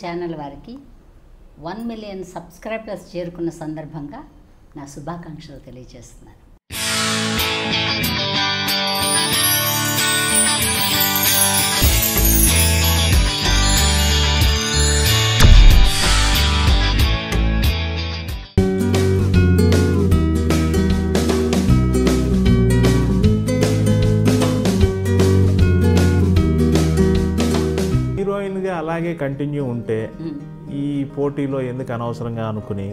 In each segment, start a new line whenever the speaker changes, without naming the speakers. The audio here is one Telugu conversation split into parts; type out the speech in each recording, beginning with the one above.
ఛానల్ వారికి 1 మిలియన్ సబ్స్క్రైబర్స్ చేరుకున్న సందర్భంగా నా శుభాకాంక్షలు తెలియజేస్తున్నాను.
హీరోయిన్గా అలాగే కంటిన్యూ ఉంటే ఈ పోటీలో ఎందుకు అనవసరంగా అనుకుని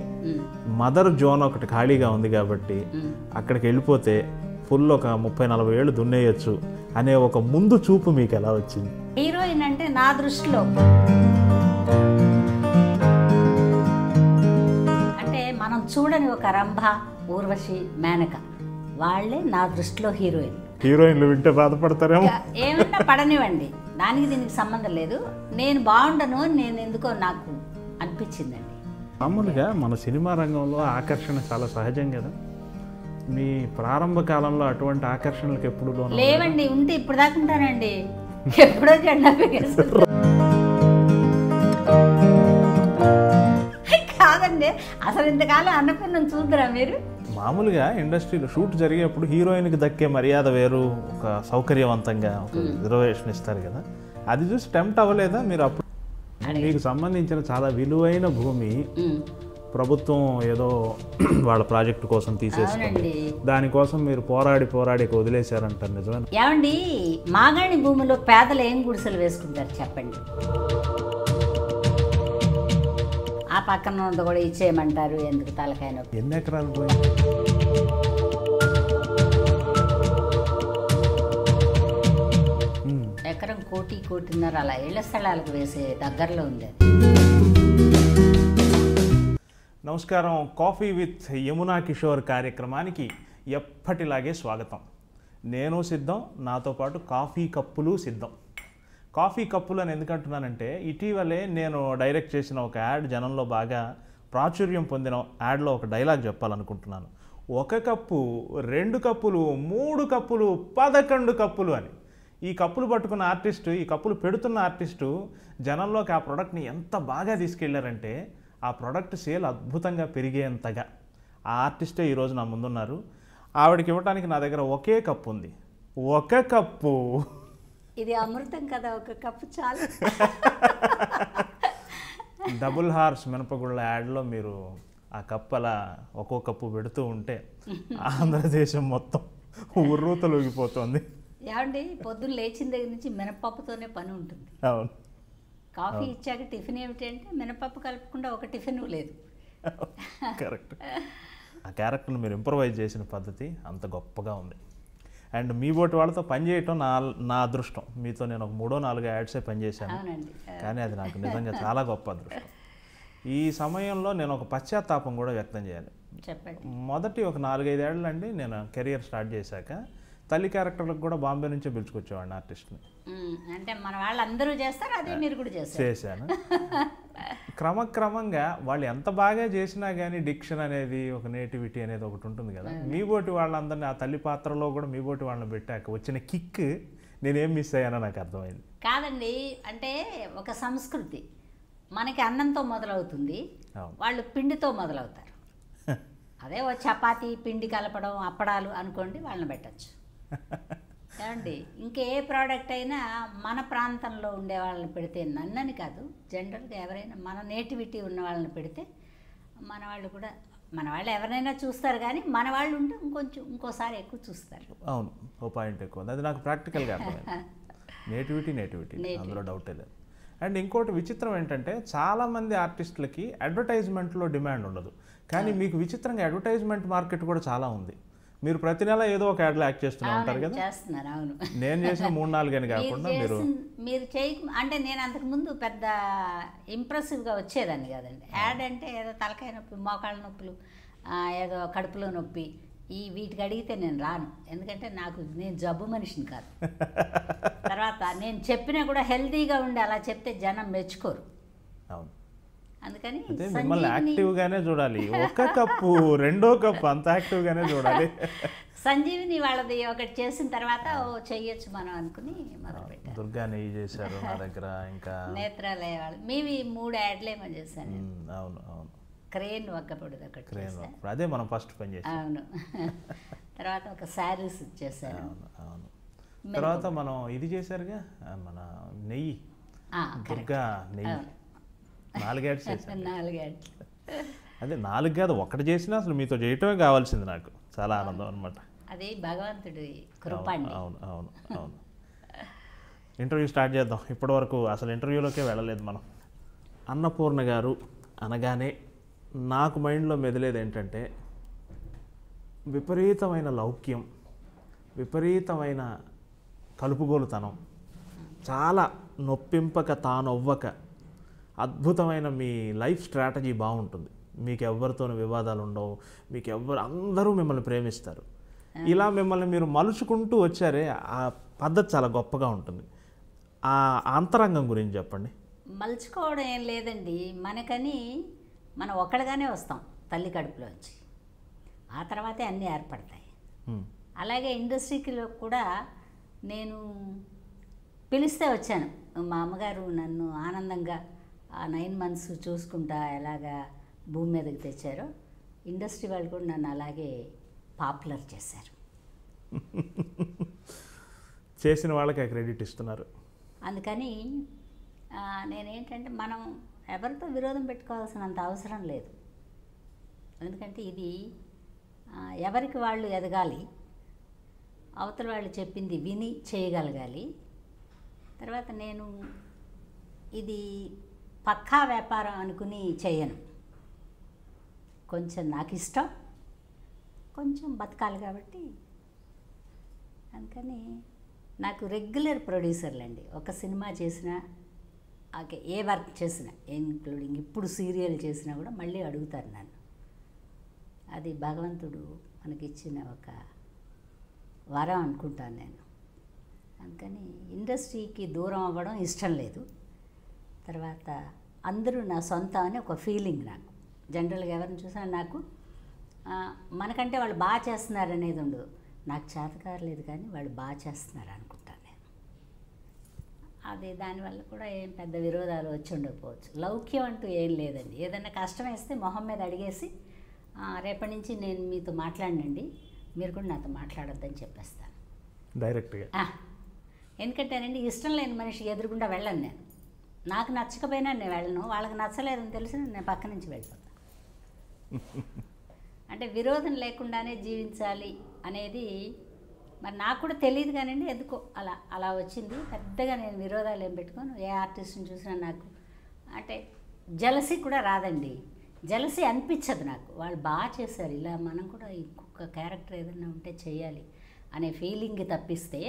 మదర్ జోన్ ఒకటి ఖాళీగా ఉంది కాబట్టి అక్కడికి వెళ్ళిపోతే ఫుల్ ఒక 30-40 ఏళ్ళు దున్నేయచ్చు అనే ఒక ముందు చూపు మీకు ఎలా వచ్చింది?
హీరోయిన్ అంటే నా దృష్టిలో అంటే మనం చూడని ఒక రంభ, ఊర్వశి, మేనక వాళ్ళే నా దృష్టిలో
హీరోయిన్లు వింటే బాధపడతారేమో.
ఏమన్నా పడనివ్వండి, దానికి దీనికి సంబంధం లేదు. నేను బాగుండను నేను ఎందుకో నాకు అనిపించిందండి.
మామూలుగా మన సినిమా రంగంలో ఆకర్షణ చాలా సహజం కదా. మీ ప్రారంభ కాలంలో అటువంటి ఆకర్షణలకు ఎప్పుడు
లేవండి. ఉంటే ఇప్పుడు దాకా ఉంటానండి. ఎప్పుడో జెండా కాదండి. అసలు ఇంతకాలం అన్నపూర్ణను చూద్దరా మీరు?
మామూలుగా ఇండస్ట్రీలో షూట్ జరిగేప్పుడు హీరోయిన్కి దక్కే మర్యాద వేరు, ఒక సౌకర్యవంతంగా ఒక రిజర్వేషన్ ఇస్తారు కదా, అది చూసి టెంప్ట్ అవ్వలేదా మీరు? అప్పుడు మీకు సంబంధించిన చాలా విలువైన భూమి ప్రభుత్వం ఏదో వాళ్ళ ప్రాజెక్టు కోసం తీసేసుకుంది, దానికోసం మీరు పోరాడి వదిలేశారంటారు, నిజమేనా?
ఏమండి, మాగాణి భూమిలో పేదలు ఏం గుడిసెలు వేసుకుంటారు చెప్పండి? ఆ పక్కన ఉన్నది కూడా ఇచ్చేయమంటారు, ఎందుకు తలకాయ నొప్పి?
ఎన్ని ఎకరాలు పోయి?
ఎకరం 1.5 అలా ఇళ్ల స్థలాలకు వేసే దగ్గరలో ఉంది.
నమస్కారం. కాఫీ విత్ యమునా కిషోర్ కార్యక్రమానికి ఎప్పటిలాగే స్వాగతం. నేను సిద్ధం, నాతో పాటు కాఫీ కప్పులు సిద్ధం. కాఫీ కప్పులు అని ఎందుకంటున్నానంటే, ఇటీవలే నేను డైరెక్ట్ చేసిన ఒక యాడ్ జనంలో బాగా ప్రాచుర్యం పొందిన యాడ్లో ఒక డైలాగ్ చెప్పాలనుకుంటున్నాను. 1 కప్పు, 2 కప్పులు, 3 కప్పులు, 11 కప్పులు అని. ఈ కప్పులు పట్టుకున్న ఆర్టిస్టు, ఈ కప్పులు పెడుతున్న ఆర్టిస్టు జనంలోకి ఆ ప్రోడక్ట్ని ఎంత బాగా తీసుకెళ్లారంటే ఆ ప్రోడక్ట్ సేల్ అద్భుతంగా పెరిగేంతగా ఆ ఆర్టిస్టే ఈరోజు నా ముందున్నారు. ఆవిడకి ఇవ్వడానికి నా దగ్గర ఒకే కప్పు ఉంది. 1 కప్పు.
ఇది అమృతం కదా, 1 కప్పు చాలు.
డబుల్ హార్స్ మినపగుళ్ళ యాడ్లో మీరు ఆ కప్పు అలా ఒక్కో కప్పు పెడుతూ ఉంటే ఆంధ్రదేశం మొత్తం ఉర్రూతలూగిపోతుంది.
ఏమండి, పొద్దున్న లేచిన దగ్గర నుంచి మినపప్పుతోనే పని ఉంటుంది.
అవును.
కాఫీ ఇచ్చాక టిఫిన్ ఏమిటంటే మినపప్పు కలుపుకుండా ఒక టిఫిన్ లేదు.
కరెక్ట్. ఆ క్యారెక్టర్ని మీరు ఇంప్రవైజ్ చేసిన పద్ధతి అంత గొప్పగా ఉంది. అండ్ మీ బోటి వాళ్ళతో పనిచేయటం నా అదృష్టం. మీతో నేను ఒక 3-4 యాడ్సే పనిచేశాను, కానీ అది నాకు నిజంగా చాలా గొప్ప అదృష్టం. ఈ సమయంలో నేను ఒక పశ్చాత్తాపం కూడా వ్యక్తం చేయాలి.
చెప్పండి.
మొదటి ఒక 4-5 ఏళ్ళు అండి, నేను కెరియర్ స్టార్ట్ చేశాక తల్లి క్యారెక్టర్లకు కూడా బాంబే నుంచే పిలుచుకొచ్చేవాడిని ఆర్టిస్ట్ని.
అంటే మన వాళ్ళందరూ చేస్తారు, అదే మీరు కూడా
చేశాను. క్రమక్రమంగా వాళ్ళు ఎంత బాగా చేసినా కానీ డిక్షన్ అనేది, ఒక నేటివిటీ అనేది ఒకటి ఉంటుంది కదా. మీ బోటి వాళ్ళందరినీ ఆ తల్లి పాత్రలో కూడా మీ బోటి వాళ్ళని పెట్టాక వచ్చిన కిక్ నేనేం మిస్ అయ్యానో నాకు అర్థమైంది.
కాదండి, అంటే ఒక సంస్కృతి మనకి అన్నంతో మొదలవుతుంది, వాళ్ళు పిండితో మొదలవుతారు. అదే ఓ చపాతీ పిండి కలపడం, అప్పడాలు అనుకోండి, వాళ్ళని పెట్టచ్చు. ఏమండి, ఇంకే ప్రోడక్ట్ అయినా మన ప్రాంతంలో ఉండే వాళ్ళని పెడితే, నన్నని కాదు, జనరల్గా ఎవరైనా మన నేటివిటీ ఉన్న వాళ్ళని పెడితే మన వాళ్ళు కూడా, మన వాళ్ళు ఎవరైనా చూస్తారు, కానీ మన వాళ్ళు ఉంటే ఇంకోసారి ఎక్కువ చూస్తారు.
అవును, ఓ పాయింట్ ఎక్కువ, అది నాకు ప్రాక్టికల్గా అర్థమైంది. నేటివిటీ అందులో డౌటే లేదు. అండ్ ఇంకోటి విచిత్రం ఏంటంటే, చాలామంది ఆర్టిస్టులకి అడ్వర్టైజ్మెంట్లో డిమాండ్ ఉండదు, కానీ మీకు విచిత్రంగా అడ్వర్టైజ్మెంట్ మార్కెట్ కూడా చాలా ఉంది. మీరు ప్రతి నెల ఏదో ఒక యాడ్లో యాక్ట్ చేస్తూనే ఉంటారు కదా.
చేస్తున్నారు. అవును.
నేను చేసిన 3-4 అని కాకుండా
మీరు అంటే నేను అంతకుముందు పెద్ద ఇంప్రెసివ్గా వచ్చేదాన్ని కదండి. యాడ్ అంటే ఏదో తలకాయ నొప్పి, మోకాళ్ళ నొప్పులు, ఏదో కడుపులో నొప్పి, వీటికి అడిగితే నేను రాను. ఎందుకంటే నేను జబ్బు మనిషిని కాదు. తర్వాత నేను చెప్పినా కూడా హెల్తీగా ఉండి అలా చెప్తే జనం మెచ్చుకోరు.
అవును.
అందుకని
అంటే మిమ్మల్ని యాక్టివ్గానే చూడాలి, ఒక కప్పు రెండో కప్పు అంత యాక్టివ్గానే చూడాలి.
సంజీవిని వాళ్ళది ఒకటి చేసిన తర్వాత చెయ్యొచ్చు మనం అనుకుని మొదలుపెట్టారు.
దుర్గా నెయ్యి చేశారు నా దగ్గర, ఇంకా
నేత్రాలయ వాళ్ళు మేవి 3 యాడ్లేమో చేశాను.
అవును అవును,
క్రేన్ ఒక్కపొడిది ఒకటి చేశాను.
అదే మనం ఫస్ట్ పని చేసాం.
అవును. తర్వాత ఒక శారీస్ చేశాను.
అవును అవును. తర్వాత మనం ఇది చేశారుగా మన నెయ్యి, దుర్గా నెయ్యి 4 యాడ్స్ చేశాను.
4 యాడ్లు.
అదే 4 కాదు, ఒకటి చేసినా అసలు మీతో చేయటమే కావాల్సింది నాకు. చాలా ఆనందం అనమాట.
అది భగవంతుడి కృప అండి.
అవును అవును అవును. ఇంటర్వ్యూ స్టార్ట్ చేద్దాం. ఇప్పటివరకు అసలు ఇంటర్వ్యూలోకే వెళ్ళలేదు మనం. అన్నపూర్ణ గారు అనగానే నాకు మైండ్లో మెదిలేది ఏంటంటే విపరీతమైన లౌక్యం, విపరీతమైన కలుపుగోలుతనం, చాలా నొప్పింపక తానొవ్వక అద్భుతమైన మీ లైఫ్ స్ట్రాటజీ బాగుంటుంది. మీకు ఎవరితోనూ వివాదాలు ఉండవు, మీకు అందరూ మిమ్మల్ని ప్రేమిస్తారు. ఇలా మిమ్మల్ని మీరు మలుచుకుంటూ వచ్చారే, ఆ పద్ధతి చాలా గొప్పగా ఉంటుంది. ఆ అంతరంగం గురించి చెప్పండి.
మలుచుకోవడం ఏం లేదండి, మనకని మనం ఒక్కడిగానే వస్తాం తల్లి కడుపులోంచి, ఆ తర్వాతే అన్నీ ఏర్పడతాయి. అలాగే ఇండస్ట్రీలో కూడా నేను పిలిస్తే వచ్చాను. మా అమ్మగారు నన్ను ఆనందంగా ఆ 9 months చూసుకుంటా ఎలాగా భూమి మీదకి తెచ్చారో, ఇండస్ట్రీ వాళ్ళు కూడా నన్ను అలాగే పాపులర్ చేశారు.
చేసిన వాళ్ళకి క్రెడిట్ ఇస్తున్నారు.
అందుకని నేనేంటంటే మనం ఎవరితో విరోధం పెట్టుకోవాల్సినంత అవసరం లేదు. ఎందుకంటే ఇది ఎవరికి వాళ్ళు ఎదగాలి, అవతల వాళ్ళు చెప్పింది విని చేయగలగాలి. తర్వాత నేను ఇది పక్కా వ్యాపారం అనుకుని చేయను. కొంచెం నాకు ఇష్టం, కొంచెం బతకాలి కాబట్టి. అందుకని నాకు రెగ్యులర్ ప్రొడ్యూసర్లండి. ఒక సినిమా చేసినా, ఓకే, ఏ వర్క్ చేసినా, ఇంక్లూడింగ్ ఇప్పుడు సీరియల్ చేసినా కూడా మళ్ళీ అడుగుతారు నన్ను. అది భగవంతుడు మనకిచ్చిన ఒక వరం అనుకుంటాను నేను. అందుకని ఇండస్ట్రీకి దూరం అవ్వడం ఇష్టం లేదు. తర్వాత అందరూ నా సొంతం అని ఒక ఫీలింగ్ నాకు. జనరల్గా ఎవరిని చూసినా నాకు మనకంటే వాళ్ళు బాగా చేస్తున్నారు అనేది ఉండదు. నాకు చేతకారలేదు కానీ వాళ్ళు బాగా చేస్తున్నారు అనుకుంటాను నేను. అది దానివల్ల కూడా ఏం పెద్ద విరోధాలు వచ్చి ఉండకపోవచ్చు. లౌక్యం అంటూ ఏం లేదండి. ఏదైనా కష్టం వేస్తే మొహం మీద అడిగేసి రేపటి నుంచి నేను మీతో మాట్లాడినండి, మీరు కూడా నాతో మాట్లాడొద్దని చెప్పేస్తాను
డైరెక్ట్గా.
ఎందుకంటేనండి ఇష్టం లేని మనిషి ఎదురుగుండా వెళ్ళను నేను. నాకు నచ్చకపోయినా నేను వెళ్ళను, వాళ్ళకి నచ్చలేదని తెలిసి నేను పక్క నుంచి వెళ్ళిపోతాను. అంటే విరోధం లేకుండానే జీవించాలి అనేది మరి నాకు కూడా తెలియదు కానండి, ఎందుకో అలా వచ్చింది. పెద్దగా నేను విరోధాలు ఏం పెట్టుకోను. ఏ ఆర్టిస్ట్ని చూసినా నాకు అంటే జలసీ కూడా రాదండి. జలసీ అనిపించదు నాకు. వాళ్ళు బాగా చేశారు, ఇలా మనం కూడా ఇంకొక క్యారెక్టర్ ఏదైనా ఉంటే చేయాలి అనే ఫీలింగ్ తప్పిస్తే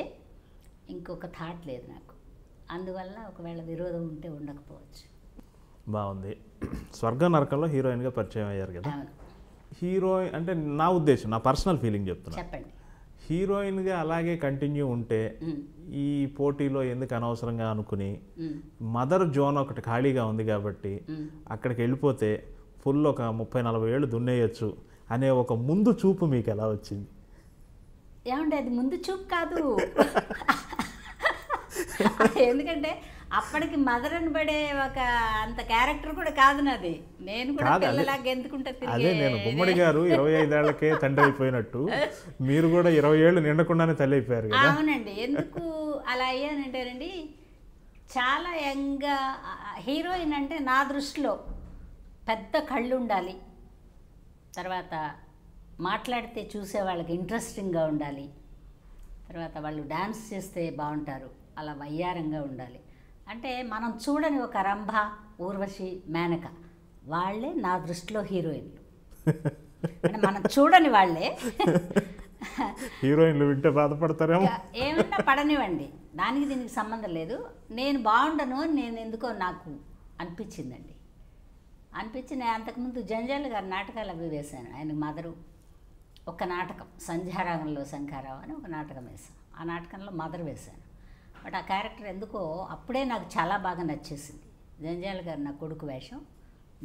ఇంకొక థాట్ లేదు నాకు. అందువల్ల ఒకవేళ విరోధం ఉంటే ఉండకపోవచ్చు.
బాగుంది. స్వర్గ నరకంలో హీరోయిన్గా పరిచయం అయ్యారు కదా.
అవును.
హీరోయిన్ అంటే నా ఉద్దేశం, నా పర్సనల్ ఫీలింగ్ చెప్తున్నా.
చెప్పండి.
హీరోయిన్గా అలాగే కంటిన్యూ ఉంటే ఈ పోటీలో ఎందుకు అనవసరంగా అనుకుని మదర్ జోన్ ఒకటి ఖాళీగా ఉంది కాబట్టి అక్కడికి వెళ్ళిపోతే ఫుల్ ఒక 30-40 ఏళ్ళు దున్నేయచ్చు అనే ఒక ముందు చూపు మీకు ఎలా వచ్చింది?
ఏమంటే అది ముందు చూపు కాదు. ఎందుకంటే అప్పటికి మదర్ అని పడే ఒక అంత క్యారెక్టర్ కూడా కాదు నాది. నేను కూడా పిల్లలాగా ఎందుకుంటా
అదే నేను గుమ్మడి గారు 25 ఏళ్లకే తండ్రి అయిపోయినట్టు మీరు కూడా 20 ఏళ్ళు నిండకుండానే తల్లి అయిపోయారు కదా.
అవునండి. ఎందుకు అలా అయ్యానంటేనండి, చాలా యంగ్గా హీరోయిన్ అంటే నా దృష్టిలో పెద్ద కళ్ళు ఉండాలి, తర్వాత మాట్లాడితే చూసే వాళ్ళకి ఇంట్రెస్టింగ్గా ఉండాలి, తర్వాత వాళ్ళు డాన్స్ చేస్తే బాగుంటారు, అలా వయ్యారంగా ఉండాలి. అంటే మనం చూడని ఒక రంభ, ఊర్వశి, మేనక వాళ్ళే నా దృష్టిలో హీరోయిన్లు. అంటే మనం చూడని వాళ్ళే.
హీరోయిన్లు వింటే బాధపడతారేమో.
ఏమన్నా పడనివ్వండి, దానికి దీనికి సంబంధం లేదు. నేను బాగుండను నేను ఎందుకో నాకు అనిపించిందండి. నేను అంతకుముందు జంజాల గారి నాటకాలు అవి వేశాను. ఆయన మదరు ఒక నాటకం సంధ్యారాగంలో శంఖారావు అని ఒక నాటకం వేశాను. ఆ నాటకంలో మదర్ వేశాను. బట్ ఆ క్యారెక్టర్ ఎందుకో అప్పుడే నాకు చాలా బాగా నచ్చేసింది. జంజాల గారు నా కొడుకు వేషం,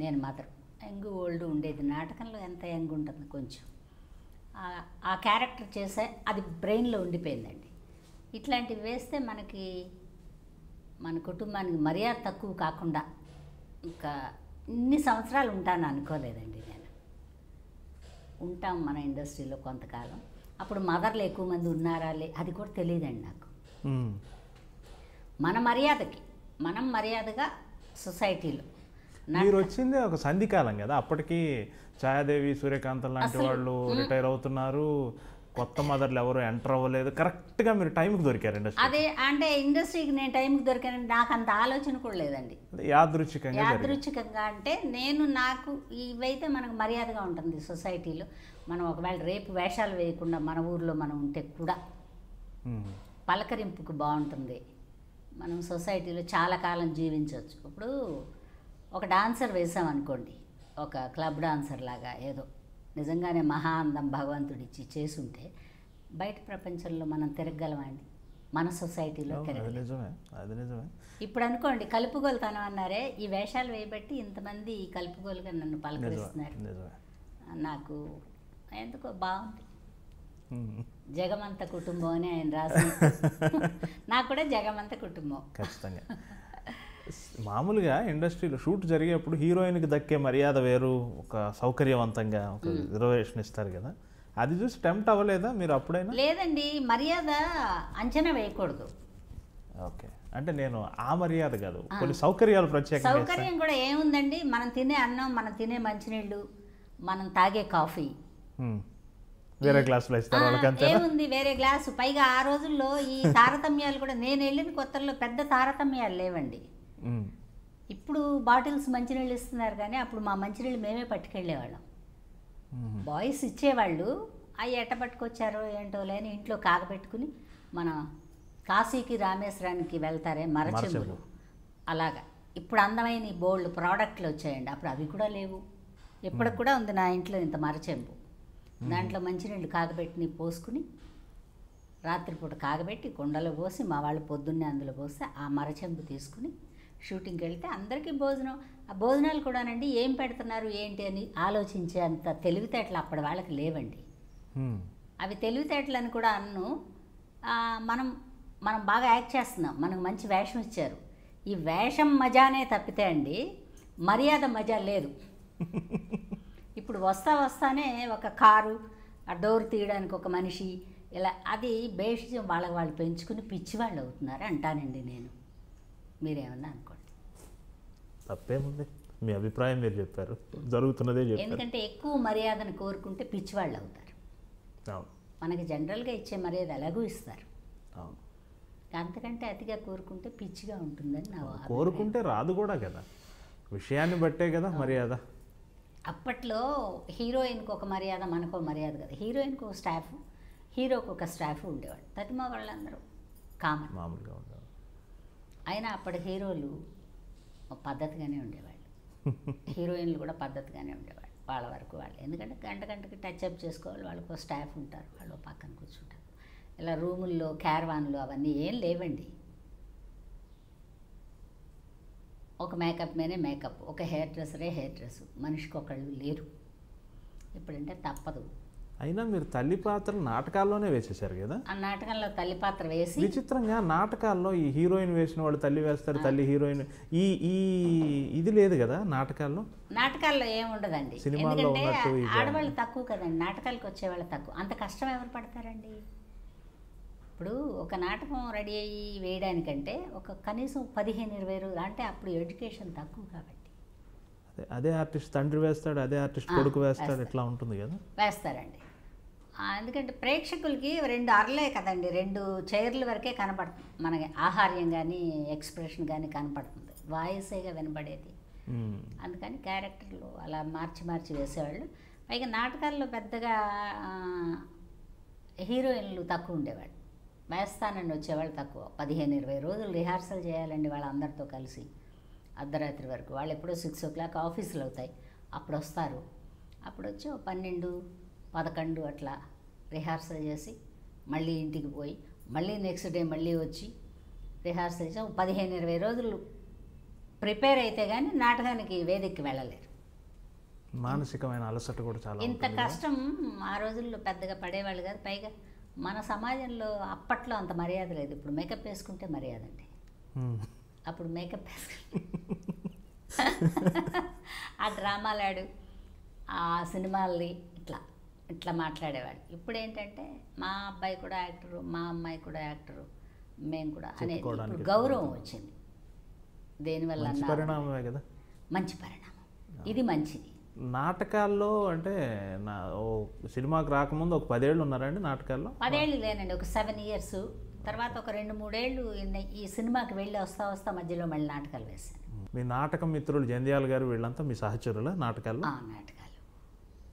నేను మదర్. యంగ్ ఓల్డ్ ఉండేది. నాటకంలో ఎంత యంగ్ ఉంటుంది కొంచెం. ఆ క్యారెక్టర్ చేసే అది బ్రెయిన్లో ఉండిపోయిందండి. ఇట్లాంటివి వేస్తే మనకి మన కుటుంబానికి మర్యాద తక్కువ కాకుండా ఇంకా ఇన్ని సంవత్సరాలు ఉంటాను అనుకోలేదండి నేను. ఉంటాం మన ఇండస్ట్రీలో కొంతకాలం. అప్పుడు మదర్లు ఎక్కువ మంది ఉన్నారా అది కూడా తెలియదండి నాకు. మన మర్యాదకి మనం మర్యాదగా సొసైటీలో.
మీరు వచ్చిందే ఒక సంధికాలం కదా, అప్పటికి ఛాయాదేవి, సూర్యకాంతం లాంటి వాళ్ళు రిటైర్ అవుతున్నారు, కొత్త మదర్లు ఎవరు ఎంటర్ అవ్వలేదు. కరెక్ట్గా మీరు టైంకి దొరికారు ఇండస్ట్రీ.
అదే అంటే ఇండస్ట్రీకి నేను టైంకి దొరికానండి. నాకు అంత ఆలోచన కూడా లేదండి. యాదృచ్ఛికంగా అంటే నాకు ఇవైతే మనకు మర్యాదగా ఉంటుంది సొసైటీలో. మనం ఒకవేళ రేపు వేషాలు వేయకుండా మన ఊర్లో మనం ఉంటే కూడా పలకరింపుకు బాగుంటుంది. మనం సొసైటీలో చాలా కాలం జీవించవచ్చు. ఇప్పుడు ఒక డాన్సర్ వేసామనుకోండి, ఒక క్లబ్ డాన్సర్ లాగా ఏదో నిజంగానే మహా అందం భగవంతుడిచ్చి చేసుంటే బయట ప్రపంచంలో మనం తిరగలమండి, మన సొసైటీలో తిరగలేము. ఇప్పుడు అనుకోండి కలుపుగోలుతనం అన్నారే, ఈ వేషాలు వేయబట్టి ఇంతమంది కలుపుగోలుగా నన్ను పలకరిస్తున్నారు. నాకు ఎందుకో బాగుంది. జగమంత కుటుంబం అని ఆయన రాసి నాకు కూడా జగమంత కుటుంబం.
ఖచ్చితంగా. మామూలుగా ఇండస్ట్రీలో షూట్ జరిగేప్పుడు హీరోయిన్కి దక్కే మర్యాద వేరు, ఒక సౌకర్యవంతంగా ఒక రిజర్వేషన్ ఇస్తారు కదా, అది చూసి టెంప్ట్ అవ్వలేదా మీరు అప్పుడైనా?
లేదండి, మర్యాద అంచనా వేయకూడదు.
ఓకే, అంటే నేను ఆ మర్యాద కాదు, కొన్ని సౌకర్యాలు ప్రత్యేక.
సౌకర్యం కూడా ఏముందండి, మనం తినే అన్నం, మనం తినే మంచినీళ్ళు, మనం తాగే కాఫీ
వేరే గ్లాసులో ఇస్తారు వాళ్ళకంటే.
ఏముంది వేరే గ్లాసు. పైగా ఆ రోజుల్లో ఈ తారతమ్యాలు కూడా, నేను వెళ్ళిన కొత్తల్లో పెద్ద తారతమ్యాలు లేవండి. ఇప్పుడు బాటిల్స్ మంచినీళ్ళు ఇస్తున్నారు, కానీ అప్పుడు మా మంచినీళ్ళు మేమే పట్టుకెళ్ళేవాళ్ళం. బాయ్స్ ఇచ్చేవాళ్ళు, అవి ఎట్ట పట్టుకొచ్చారో ఏంటో లేని ఇంట్లో కాగబెట్టుకుని మన కాశీకి రామేశ్వరానికి వెళ్తారే మరచెంబులు, అలాగా. ఇప్పుడు అందమైన ఈ బోల్డ్ ప్రోడక్ట్లు వచ్చాయండి, అప్పుడు అవి కూడా లేవు. ఇప్పటికి కూడా ఉంది నా ఇంట్లో ఇంత మరచెంబు. దాంట్లో మంచినీళ్ళు కాగబెట్టి పోసుకుని రాత్రిపూట కాగబెట్టి కుండలో పోసి మా వాళ్ళు పొద్దున్నే అందులో పోస్తే ఆ మరచెంబు తీసుకుని షూటింగ్కి వెళ్తే అందరికీ భోజనం. ఆ భోజనాలు కూడానండి ఏం పెడుతున్నారు ఏంటి అని ఆలోచించే అంత తెలివితేటలు అప్పటి వాళ్ళకి లేవండి. అవి తెలివితేటలని కూడా అన్ను. మనం బాగా యాక్ట్ చేస్తున్నాం, మనకు మంచి వేషం ఇచ్చారు, ఈ వేషం మజానే తప్పితే అండి మర్యాద మజా లేదు. ఇప్పుడు వస్తానే ఒక కారు, ఆ డోర్ తీయడానికి ఒక మనిషి, ఇలా అది బేషిజం వాళ్ళు పెంచుకుని పిచ్చివాళ్ళు అవుతున్నారు అంటానండి నేను. మీరేమన్నా అనుకోండి,
తప్పేముంది, మీ అభిప్రాయం మీరు చెప్పారు, జరుగుతున్నదే చెప్పారు.
ఎందుకంటే ఎక్కువ మర్యాదను కోరుకుంటే పిచ్చివాళ్ళు అవుతారు. మనకి జనరల్గా ఇచ్చే మర్యాద ఎలాగూ ఇస్తారు, అంతకంటే అతిగా కోరుకుంటే పిచ్చిగా ఉంటుందని నా
కోరుకుంటే రాదు కూడా కదా, విషయాన్ని బట్టే కదా మర్యాద.
అప్పట్లో హీరోయిన్కి ఒక మర్యాద, మనకు ఒక మర్యాద కదా. హీరోయిన్కి ఒక స్టాఫ్, హీరోకి ఒక స్టాఫ్ ఉండేవాడు. తతిమా వాళ్ళందరూ కామన్
మామూలుగా ఉండేవాళ్ళు.
అయినా అప్పటి హీరోలు పద్ధతిగానే ఉండేవాళ్ళు, హీరోయిన్లు కూడా పద్ధతిగానే ఉండేవాళ్ళు వాళ్ళ వరకు వాళ్ళు. ఎందుకంటే గంటకి టచ్అప్ చేసుకోవాలి, వాళ్ళకు స్టాఫ్ ఉంటారు, వాళ్ళు పక్కన కూర్చుంటారు. ఇలా రూముల్లో క్యారవాన్లు అవన్నీ ఏం లేవండి. ఒక మేకప్ మేనే మేకప్, ఒక హెయిర్ డ్రెస్సరే హెయిర్ డ్రెస్, మనిషికి ఒకళ్ళు లేరు. ఇప్పుడంటే తప్పదు.
అయినా మీరు తల్లి పాత్ర నాటకాల్లోనే వేసేసారు కదా.
ఆ నాటకంలో తల్లి పాత్ర వేసి,
విచిత్రంగా నాటకాల్లో ఈ హీరోయిన్ వేసిన వాళ్ళు తల్లి వేస్తారు, తల్లి హీరోయిన్, ఈ ఇది లేదు కదా నాటకాల్లో.
నాటకాల్లో ఏముండదండి, ఎందుకంటే ఆడవాళ్ళు తక్కువ కదండి, నాటకాలకు వచ్చేవాళ్ళు తక్కువ. అంత కష్టం ఎవరు పడతారండి? ఇప్పుడు ఒక నాటకం రెడీ అయ్యి వేయడానికంటే ఒక కనీసం 15-20 రోజులు, అంటే అప్పుడు ఎడ్యుకేషన్ తక్కువ కాబట్టి.
అదే ఆర్టిస్ట్ తండ్రి వేస్తాడు, అదే ఆర్టిస్ట్ కొడుకు వేస్తాడు, ఇట్లా ఉంటుంది కదా.
వేస్తారండి. ఎందుకంటే ప్రేక్షకులకి 2 అరలే కదండి, 2 చైర్ల వరకే కనపడుతుంది మనకి. ఆహార్యం కానీ ఎక్స్ప్రెషన్ కానీ కనపడుతుంది, వాయిసేగా వినబడేది. అందుకని క్యారెక్టర్లు అలా మార్చి వేసేవాళ్ళు. పైగా నాటకాల్లో పెద్దగా హీరోయిన్లు తక్కువ ఉండేవాళ్ళు, వేస్తానని వచ్చేవాళ్ళు తక్కువ. 15-20 రోజులు రిహార్సల్ చేయాలండి వాళ్ళందరితో కలిసి అర్ధరాత్రి వరకు. వాళ్ళు ఎప్పుడో 6 o'clock ఆఫీసులు అవుతాయి, అప్పుడు వస్తారు. అప్పుడు వచ్చి 12-11 అట్లా రిహార్సల్ చేసి మళ్ళీ ఇంటికి పోయి మళ్ళీ నెక్స్ట్ డే మళ్ళీ వచ్చి రిహార్సల్ చేసి 15-20 రోజులు ప్రిపేర్ అయితే కానీ నాటకానికి వేదికకి వెళ్ళలేరు.
మానసికమైన అలసట కూడా చాలా
ఇంత కష్టం ఆ రోజుల్లో పెద్దగా పడేవాళ్ళు కాదు. పైగా మన సమాజంలో అప్పట్లో అంత మర్యాద లేదు. ఇప్పుడు మేకప్ వేసుకుంటే మర్యాద అండి. అప్పుడు మేకప్ వేసుకుంటే ఆ డ్రామాలాడు, ఆ సినిమాల్ని ఇట్లా మాట్లాడేవాడు. ఇప్పుడు ఏంటంటే మా అబ్బాయి కూడా యాక్టరు, మా అమ్మాయి కూడా యాక్టరు, మేము కూడా అనేది ఇప్పుడు గౌరవం వచ్చింది. దేనివల్ల
పరిణామమే కదా,
మంచి పరిణామం. ఇది మంచిది.
నాటకాల్లో అంటే సినిమాకి రాకముందు ఒక 10 ఏళ్ళు ఉన్నారండి నాటకాల్లో?
10 ఏళ్ళు లేనండి, ఒక 7 years. తర్వాత ఒక 2-3 ఏళ్ళు ఈ సినిమాకి వెళ్ళి వస్తా మధ్యలో మళ్ళీ నాటకాలు వేశాను.
మీ నాటక మిత్రులు జంధ్యాల గారు వీళ్ళంతా మీ సహచరుల నాటకాల్లో?
నాటకాలు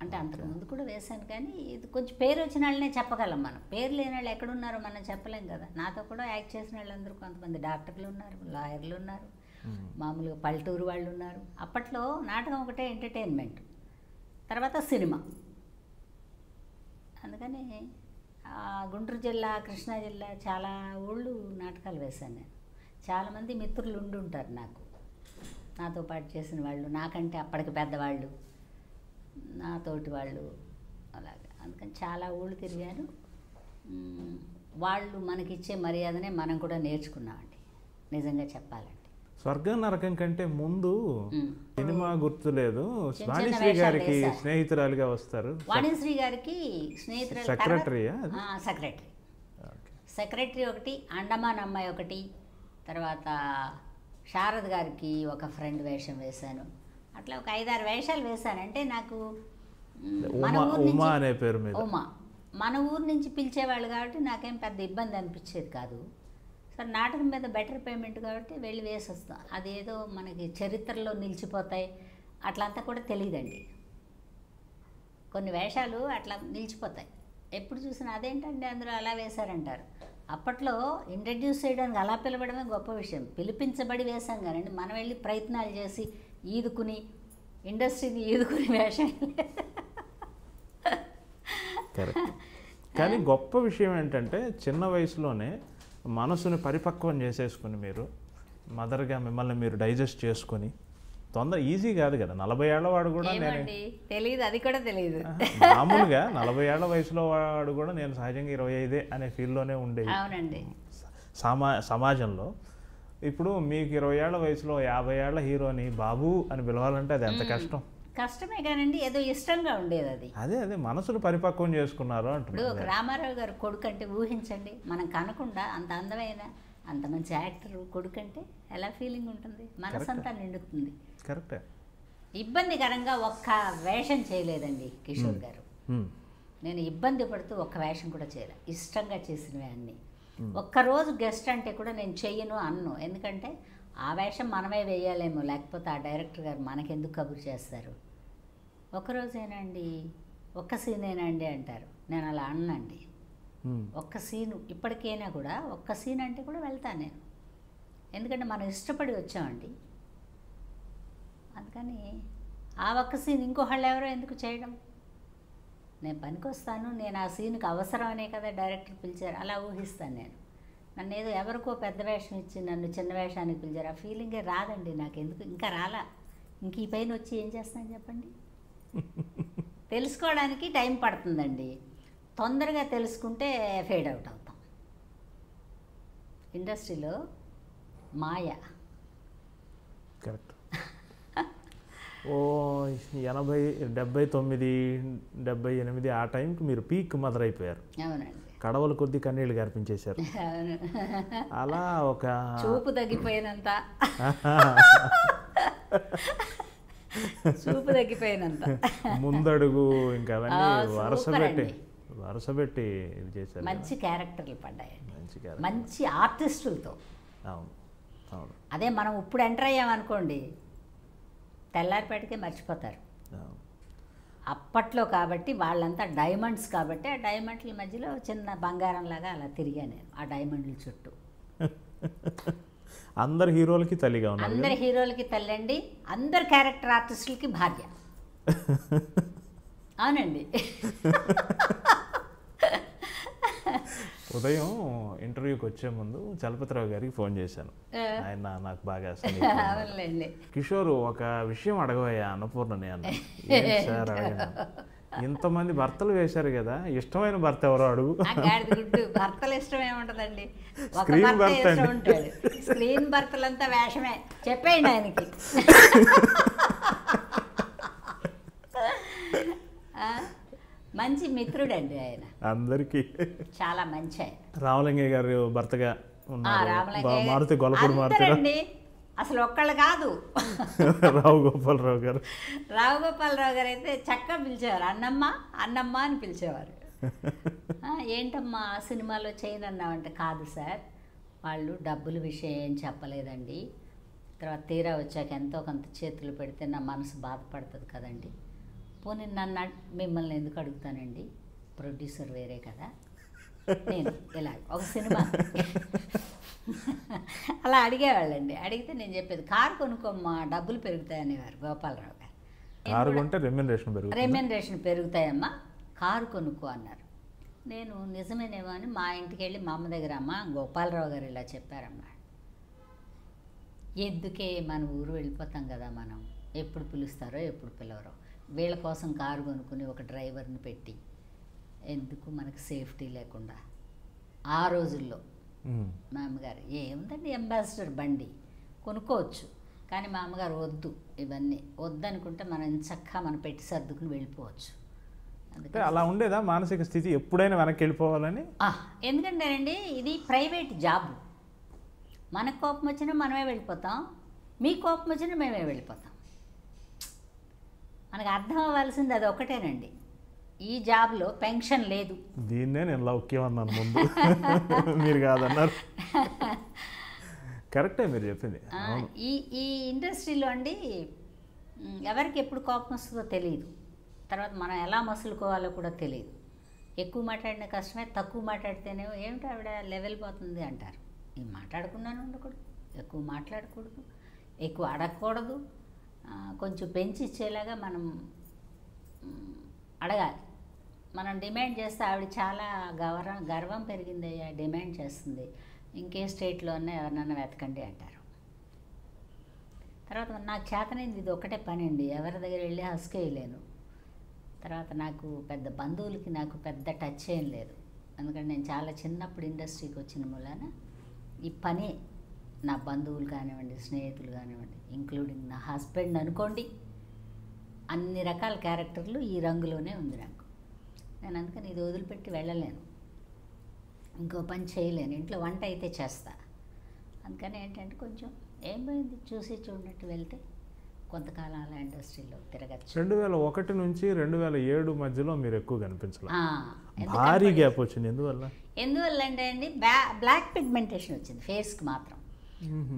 అంటే అంతకుముందు కూడా వేశాను, కానీ ఇది కొంచెం పేరు వచ్చిన వాళ్ళనే చెప్పగలం. మనం పేరు లేని వాళ్ళు ఎక్కడున్నారో మనం చెప్పలేం కదా. నాతో కూడా యాక్ట్ చేసిన వాళ్ళందరూ కొంతమంది డాక్టర్లు ఉన్నారు, లాయర్లు ఉన్నారు, మామూలుగా పల్లెటూరు వాళ్ళు ఉన్నారు. అప్పట్లో నాటకం ఒకటే ఎంటర్టైన్మెంట్, తర్వాత సినిమా. అందుకని గుంటూరు జిల్లా, కృష్ణా జిల్లా చాలా ఊళ్ళు నాటకాలు వేశాను నేను. చాలామంది మిత్రులు ఉండుంటారు నాతో పాటు చేసిన వాళ్ళు, నాకంటే అప్పటికి పెద్దవాళ్ళు, నాతోటి వాళ్ళు, అలాగే. అందుకని చాలా ఊళ్ళు తిరిగాను. వాళ్ళు మనకిచ్చే మర్యాదనే మనం కూడా నేర్చుకున్నామండి, నిజంగా చెప్పాలంటే.
స్వర్గం నరకం కంటే ముందు సినిమా గుర్తులేదు, వాణిశ్రీ గారికి స్నేహితురాలుగా వస్తారు.
వాణిశ్రీ గారికి స్నేహితురాలు, సెక్రటరీ ఒకటి, అండమాన్ అమ్మాయి ఒకటి, తర్వాత శారద గారికి ఒక ఫ్రెండ్ వేషం వేశాను. అట్లా ఒక 5-6 వేషాలు వేశాను. అంటే నాకు
ఉమా అనే పేరు మీద,
మన ఊరు నుంచి పిలిచేవాళ్ళు కాబట్టి నాకేం పెద్ద ఇబ్బంది అనిపించేది కాదు. సరే, నాటకం మీద బెటర్ పేమెంట్ కాబట్టి వెళ్ళి వేసేస్తాం. అదేదో మనకి చరిత్రలో నిలిచిపోతాయి అట్లంతా కూడా తెలియదండి. కొన్ని వేషాలు అట్లా నిలిచిపోతాయి, ఎప్పుడు చూసినా అదేంటండి అందులో అలా వేశారంటారు. అప్పట్లో ఇంట్రడ్యూస్ చేయడానికి అలా పిలవడమే గొప్ప విషయం. పిలిపించబడి వేశాం కానండి, మనం వెళ్ళి ప్రయత్నాలు చేసి ఈదుకుని ఇండస్ట్రీని ఈదుకుని వేషం.
కరెక్ట్. కానీ గొప్ప విషయం ఏంటంటే చిన్న వయసులోనే మనసుని పరిపక్వం చేసేసుకుని మీరు మదర్గా మిమ్మల్ని మీరు డైజెస్ట్ చేసుకొని, ఈజీ కాదు కదా. 40 ఏళ్ల వాడు కూడా
తెలియదు, అది కూడా తెలియదు.
మామూలుగా 40 ఏళ్ల వయసులో వాడు కూడా నేను సహజంగా 25 అనే ఫీల్డ్లోనే ఉండేది సమాజంలో. ఇప్పుడు మీకు 20 ఏళ్ల వయసులో 50 ఏళ్ల హీరోని బాబు అని పిలవాలంటే అది ఎంత కష్టం.
కష్టమే కానండి, ఏదో ఇష్టంగా ఉండేది అది.
అదే మనసును పరిపక్వం చేసుకున్నారు
ఇప్పుడు రామారావు గారు కొడుకు అంటే ఊహించండి, మనం కనకుండా అంత అందమైన అంత మంచి యాక్టర్ కొడుకు అంటే ఎలా ఫీలింగ్ ఉంటుంది, మనసంతా నిండుతుంది.
కరెక్టే.
ఇబ్బందికరంగా ఒక్క వేషం చేయలేదండి కిషోర్ గారు. నేను ఇబ్బంది పడుతూ ఒక్క వేషం కూడా చేయలేదు, ఇష్టంగా చేసినవి అన్నీ. ఒక్కరోజు గెస్ట్ అంటే కూడా నేను చెయ్యను అన్ను, ఎందుకంటే ఆ వేషం మనమే వేయాలేమో, లేకపోతే ఆ డైరెక్టర్ గారు మనకెందుకు కబురు చేస్తారు. ఒక్కరోజేనండి, ఒక్క సీనేనండి అంటారు. నేను అలా అన్నండి. ఒక్క సీను ఇప్పటికైనా కూడా ఒక్క సీన్ అంటే కూడా వెళ్తాను నేను, ఎందుకంటే మనం ఇష్టపడి వచ్చామండి. అందుకని ఆ ఒక్క సీన్ ఇంకొకళ్ళు ఎవరో ఎందుకు చేయడం, నేను పనికొస్తాను, నేను ఆ సీన్కి అవసరం అనే కదా డైరెక్టర్ పిలిచారు, అలా ఊహిస్తాను నేను. నన్ను ఏదో ఎవరికో పెద్ద వేషం ఇచ్చి నన్ను చిన్న వేషానికి పిలిచారు, ఆ ఫీలింగే రాదండి నాకు. ఎందుకు ఇంకా రాలా, ఇంక ఈ పైన వచ్చి ఏం చేస్తాను చెప్పండి. తెలుసుకోవడానికి టైం పడుతుందండి, తొందరగా తెలుసుకుంటే ఫేడ్ అవుట్ అవుతాం. ఇండస్ట్రీలో మాయ.
కరెక్ట్. 80, 79, 78 ఆ టైంకి మీరు పీక్ మదర్ అయిపోయారు.
అవునండి.
కడవల కొద్ది కన్నీళ్ళు గార్పించేశారు. అలా ఒక
చూపు తగ్గిపోయినంత
ముందడుగు ఇంకా అవన్నీ వరుస పెట్టి ఇది చేశారు.
మంచి క్యారెక్టర్లు పడ్డాయి, మంచి ఆర్టిస్టులతో.
అవును అవును.
అదే మనం ఇప్పుడు ఎంటర్ అయ్యామనుకోండి తెల్లారిపేటకే మర్చిపోతారు. అప్పట్లో కాబట్టి వాళ్ళంతా డైమండ్స్ కాబట్టి ఆ డైమండ్ల మధ్యలో చిన్న బంగారంలాగా అలా తిరిగా నేను ఆ డైమండ్ల చుట్టూ.
అందరు హీరోలకి తల్లిగా ఉన్నారు.
అందరు హీరోలకి తల్లి అండి, అందరు క్యారెక్టర్ ఆర్టిస్టులకి భార్య. అవునండి.
ఉదయం ఇంటర్వ్యూకి వచ్చే ముందు చలపతిరావు గారికి ఫోన్ చేశాను. ఆయన నాకు బాగా
అవునులేండి.
కిషోర్ ఒక విషయం అడగవయ్యా అన్నపూర్ణని అన్న. ఏంటి సార్ అడిగాను. ఇంతమంది భర్తలు వేశారు కదా, ఇష్టమైన భర్త ఎవరో అడుగు.
భర్తలు ఇష్టం ఏముంటదండి, ఒక
స్క్రీన్
భర్త
భర్త
ఇష్టం
అండి.
ఉంటాడు. స్క్రీన్ భర్తలంతా వేషమే, చెప్పేయండి ఆయనకి. ఆ, మంచి మిత్రుడండి ఆయన,
అందరికీ.
చాలా మంచి ఆయన.
రామలింగయ్య గారు భర్తగా ఉన్నారు.
రామలింగయ్య
మారుతి గొల్లపూడి మారుతి
అందరండి, అసలు ఒక్కళ్ళు కాదు.
రావు గోపాలరావు గారు.
రావు గోపాలరావు గారు అయితే చక్కగా పిలిచేవారు, అన్నమ్మ అన్నమ్మ అని పిలిచేవారు. ఏంటమ్మా సినిమాలో చేయనన్నామంటే, కాదు సార్ వాళ్ళు డబ్బుల విషయం ఏం చెప్పలేదండి, తర్వాత తీరా వచ్చాక ఎంతో కొంత చేతులు పెడితే నా మనసు బాధపడుతుంది కదండి, పోనీ నన్ను మిమ్మల్ని ఎందుకు అడుగుతానండి, ప్రొడ్యూసర్ వేరే కదా, నేను ఇలా ఒక సినిమా అలా అడిగేవాళ్ళండి. అడిగితే నేను చెప్పేది, కారు కొనుక్కోమ్మా డబ్బులు పెరుగుతాయనేవారు గోపాలరావు గారు.
కారు కొంటే
రెమ్యూనరేషన్ పెరుగుతాయమ్మా, కారు కొనుక్కో అన్నారు. నేను నిజమేనేమో అని మా ఇంటికి వెళ్ళి మా అమ్మ దగ్గర, అమ్మ గోపాలరావు గారు ఇలా చెప్పారమ్మా, ఎందుకే మన ఊరు వెళ్ళిపోతాం కదా మనం, ఎప్పుడు పిలుస్తారో ఎప్పుడు పిలవరో, వీళ్ళ కోసం కారు కొనుక్కుని ఒక డ్రైవర్ని పెట్టి ఎందుకు మనకు సేఫ్టీ లేకుండా. ఆ రోజుల్లో మా అమ్మగారు, ఏముందండి అంబాసిడర్ బండి కొనుక్కోవచ్చు, కానీ మా అమ్మగారు వద్దు, ఇవన్నీ వద్దనుకుంటే మనం చక్కగా మనం పెట్టి సర్దుకుని వెళ్ళిపోవచ్చు.
అంటే అలా ఉండేదా మానసిక స్థితి, ఎప్పుడైనా వెనక్కి వెళ్ళిపోవాలని?
ఎందుకంటేనండి ఇది ప్రైవేట్ జాబ్, మనకు కోపం వచ్చినా మనమే వెళ్ళిపోతాం, మీ కోపం వచ్చినా మేమే వెళ్ళిపోతాం. మనకు అర్థం అవ్వాల్సింది అది ఒకటేనండి, ఈ జాబ్లో పెన్షన్ లేదు.
దీన్నే నేను లౌక్యం అన్నాను ముందు, మీరు కాదన్నారు. కరెక్టే మీరు చెప్పింది.
ఈ ఇండస్ట్రీలో అండి ఎవరికి ఎప్పుడు కోపం వస్తుందో తెలియదు, తర్వాత మనం ఎలా మసులుకోవాలో కూడా తెలియదు. ఎక్కువ మాట్లాడిన కష్టమే, తక్కువ మాట్లాడితేనేమో ఏమిటి ఆవిడ లెవెల్ పోతుంది అంటారు. నేను మాట్లాడకుండానే ఉండకూడదు, ఎక్కువ మాట్లాడకూడదు, ఎక్కువ అడగకూడదు, కొంచెం పెంచి ఇచ్చేలాగా మనం అడగాలి. మనం డిమాండ్ చేస్తే ఆవిడ చాలా గర్వం పెరిగిందయ్యా, డిమాండ్ చేస్తుంది, ఇంకే స్టేట్లోనే ఎవరినన్నా వెతకండి అంటారు. తర్వాత నాకు చేతనైంది ఇది ఒకటే పని అండి, ఎవరి దగ్గర వెళ్ళి హస్కేయలేను. తర్వాత నాకు పెద్ద బంధువులకి నాకు పెద్ద టచ్ ఏం లేదు, ఎందుకంటే నేను చాలా చిన్నప్పుడు ఇండస్ట్రీకి వచ్చిన మూలాన ఈ పని నా బంధువులు కానివ్వండి, స్నేహితులు కానివ్వండి, ఇంక్లూడింగ్ నా హస్బెండ్ అనుకోండి, అన్ని రకాల క్యారెక్టర్లు ఈ రంగులోనే ఉంది నాకు. నేను అందుకని ఇది వదిలిపెట్టి వెళ్ళలేను, ఇంకో పని చేయలేను, ఇంట్లో వంట అయితే చేస్తా. అందుకని ఏంటంటే కొంచెం ఏం పోయింది చూసి చూడనట్టు వెళ్తే కొంతకాలం అలా ఇండస్ట్రీలో తిరగచ్చు.
2001 నుంచి 2007 మధ్యలో మీరు ఎక్కువ కనిపించలేదు, భారీ గ్యాప్ వచ్చింది.
ఎందువల్ల అంటే అండి బ్లాక్ పిగ్మెంటేషన్ వచ్చింది ఫేస్కి మాత్రం.